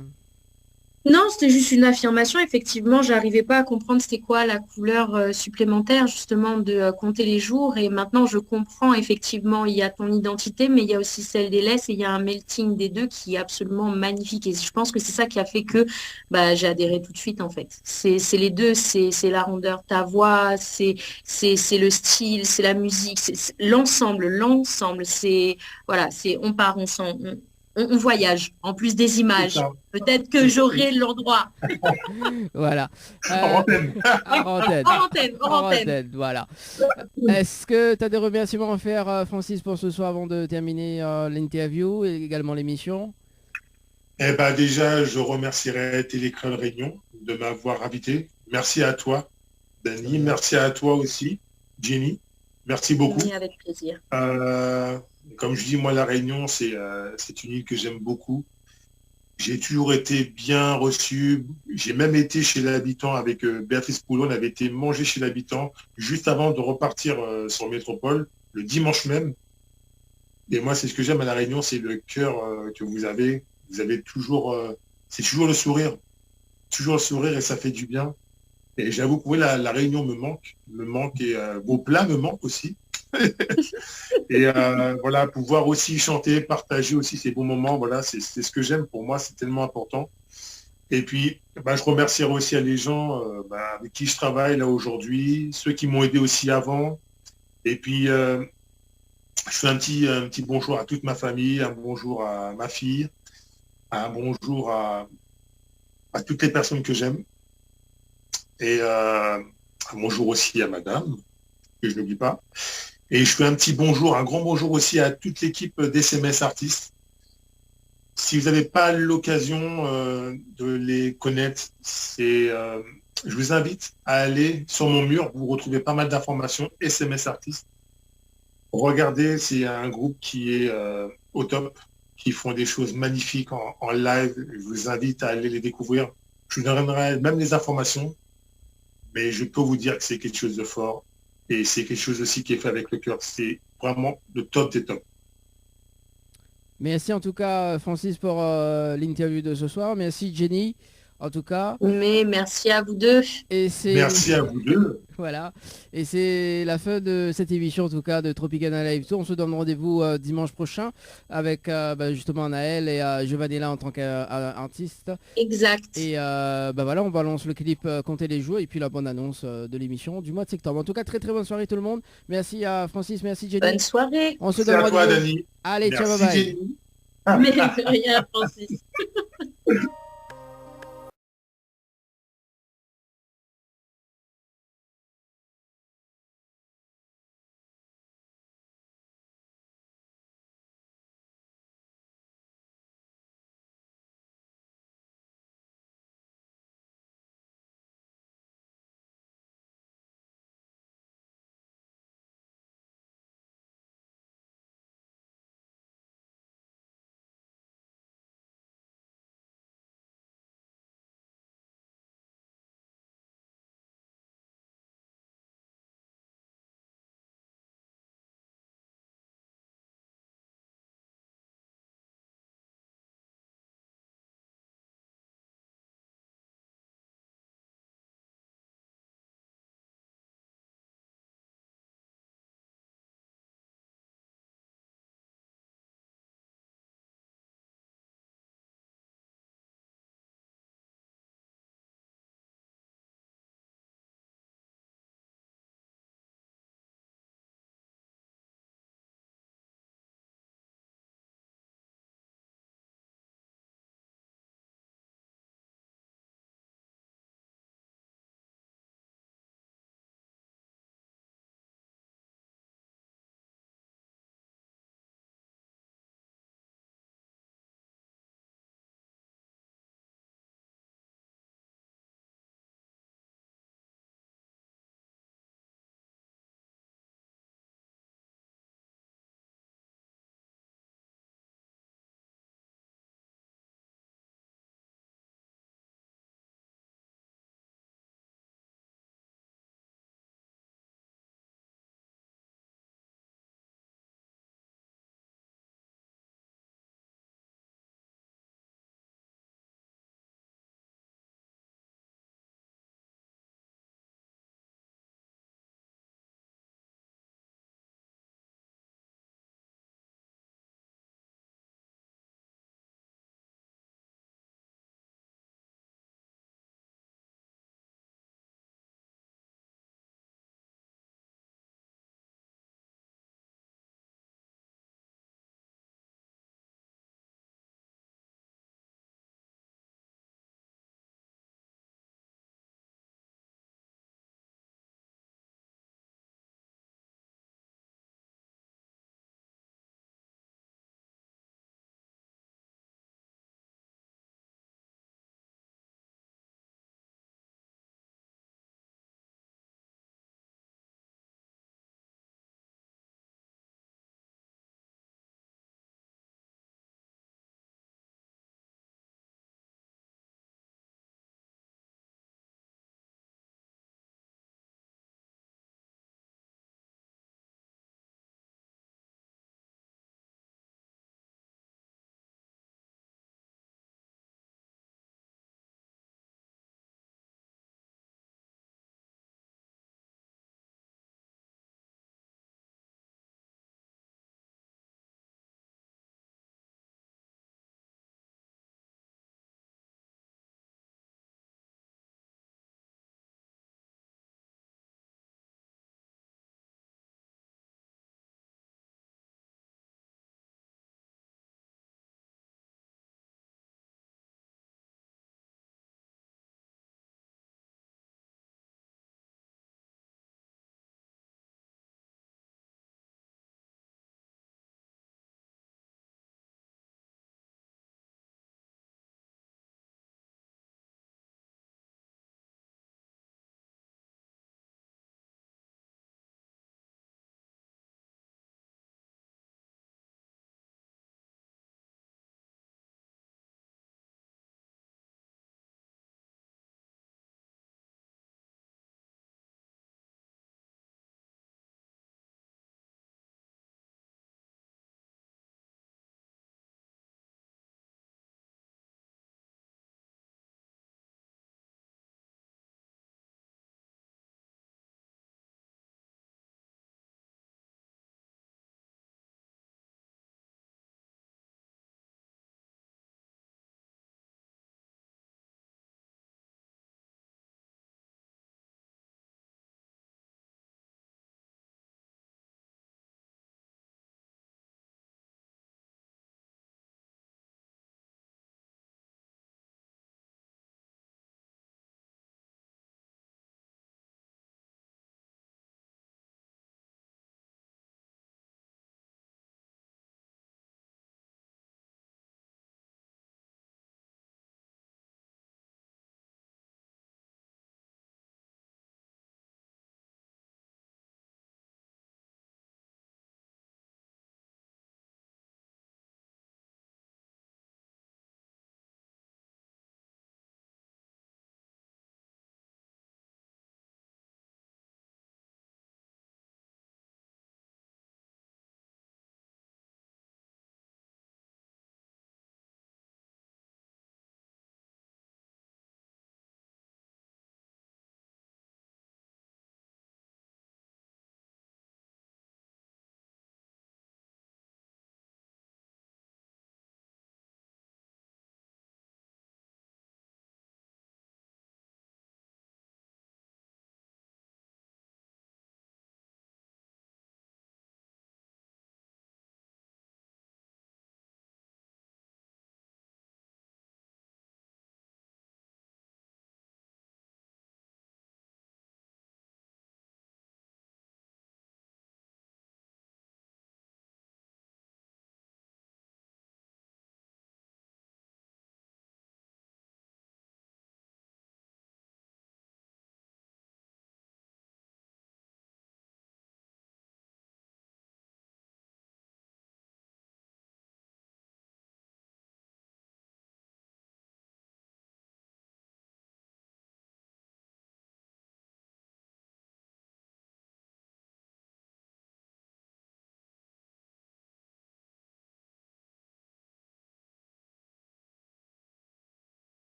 Non, c'était juste une affirmation. Effectivement, j'arrivais pas à comprendre c'était quoi la couleur supplémentaire justement de compter les jours. Et maintenant, je comprends effectivement, il y a ton identité, mais il y a aussi celle des laisses et il y a un melting des deux qui est absolument magnifique. Et je pense que c'est ça qui a fait que j'ai adhéré tout de suite en fait. C'est les deux, c'est la rondeur, ta voix, c'est le style, c'est la musique, c'est l'ensemble. C'est voilà, on part, on voyage, en plus des images. Peut-être que j'aurai l'endroit. Voilà. En antenne. En antenne, voilà. Est-ce que tu as des remerciements à faire, Francis, pour ce soir avant de terminer l'interview et également l'émission? Eh ben déjà, je remercierai Télécréole Réunion de m'avoir invité. Merci à toi, Dani. Merci à toi aussi, Jenny. Merci beaucoup. Oui, avec plaisir. Comme je dis, moi, La Réunion, c'est une île que j'aime beaucoup. J'ai toujours été bien reçu. J'ai même été chez l'habitant avec Béatrice Poulot. On avait été manger chez l'habitant juste avant de repartir sur Métropole, le dimanche même. Et moi, c'est ce que j'aime à La Réunion, c'est le cœur que vous avez. Vous avez toujours... c'est toujours le sourire. Toujours le sourire et ça fait du bien. Et j'avoue que oui, la Réunion me manque et vos plats me manquent aussi. Et voilà, pouvoir aussi chanter, partager aussi ces bons moments, voilà, c'est ce que j'aime. Pour moi, c'est tellement important. Et puis, je remercierai aussi à les gens avec qui je travaille là aujourd'hui, ceux qui m'ont aidé aussi avant. Et puis, je fais un petit bonjour à toute ma famille, un bonjour à ma fille, un bonjour à toutes les personnes que j'aime. Et un bonjour aussi à madame, que je n'oublie pas. Et je fais un petit bonjour, un grand bonjour aussi à toute l'équipe d'SMS Artistes. Si vous n'avez pas l'occasion de les connaître, je vous invite à aller sur mon mur. Vous retrouvez pas mal d'informations, SMS Artistes. Regardez, c'est un groupe qui est au top, qui font des choses magnifiques en live. Je vous invite à aller les découvrir. Je vous donnerai même les informations, mais je peux vous dire que c'est quelque chose de fort. Et c'est quelque chose aussi qui est fait avec le cœur. C'est vraiment le top des tops. Merci en tout cas, Francis, pour l'interview de ce soir. Merci, Jenny. En tout cas. Mais merci à vous deux. Et c'est... Merci à vous deux. Voilà. Et c'est la fin de cette émission, en tout cas, de Tropicana Live Tour. On se donne rendez-vous dimanche prochain avec justement Naël et Giovanella en tant qu'artiste. Exact. Et voilà, on balance le clip Comptez les jours et puis la bonne annonce de l'émission du mois de septembre. En tout cas, très très bonne soirée tout le monde. Merci à Francis, merci Jenny. Bonne soirée. On se donne rendez-vous. Dani. Allez, Merci, ciao, bye bye. Jenny. Mais de rien, Francis.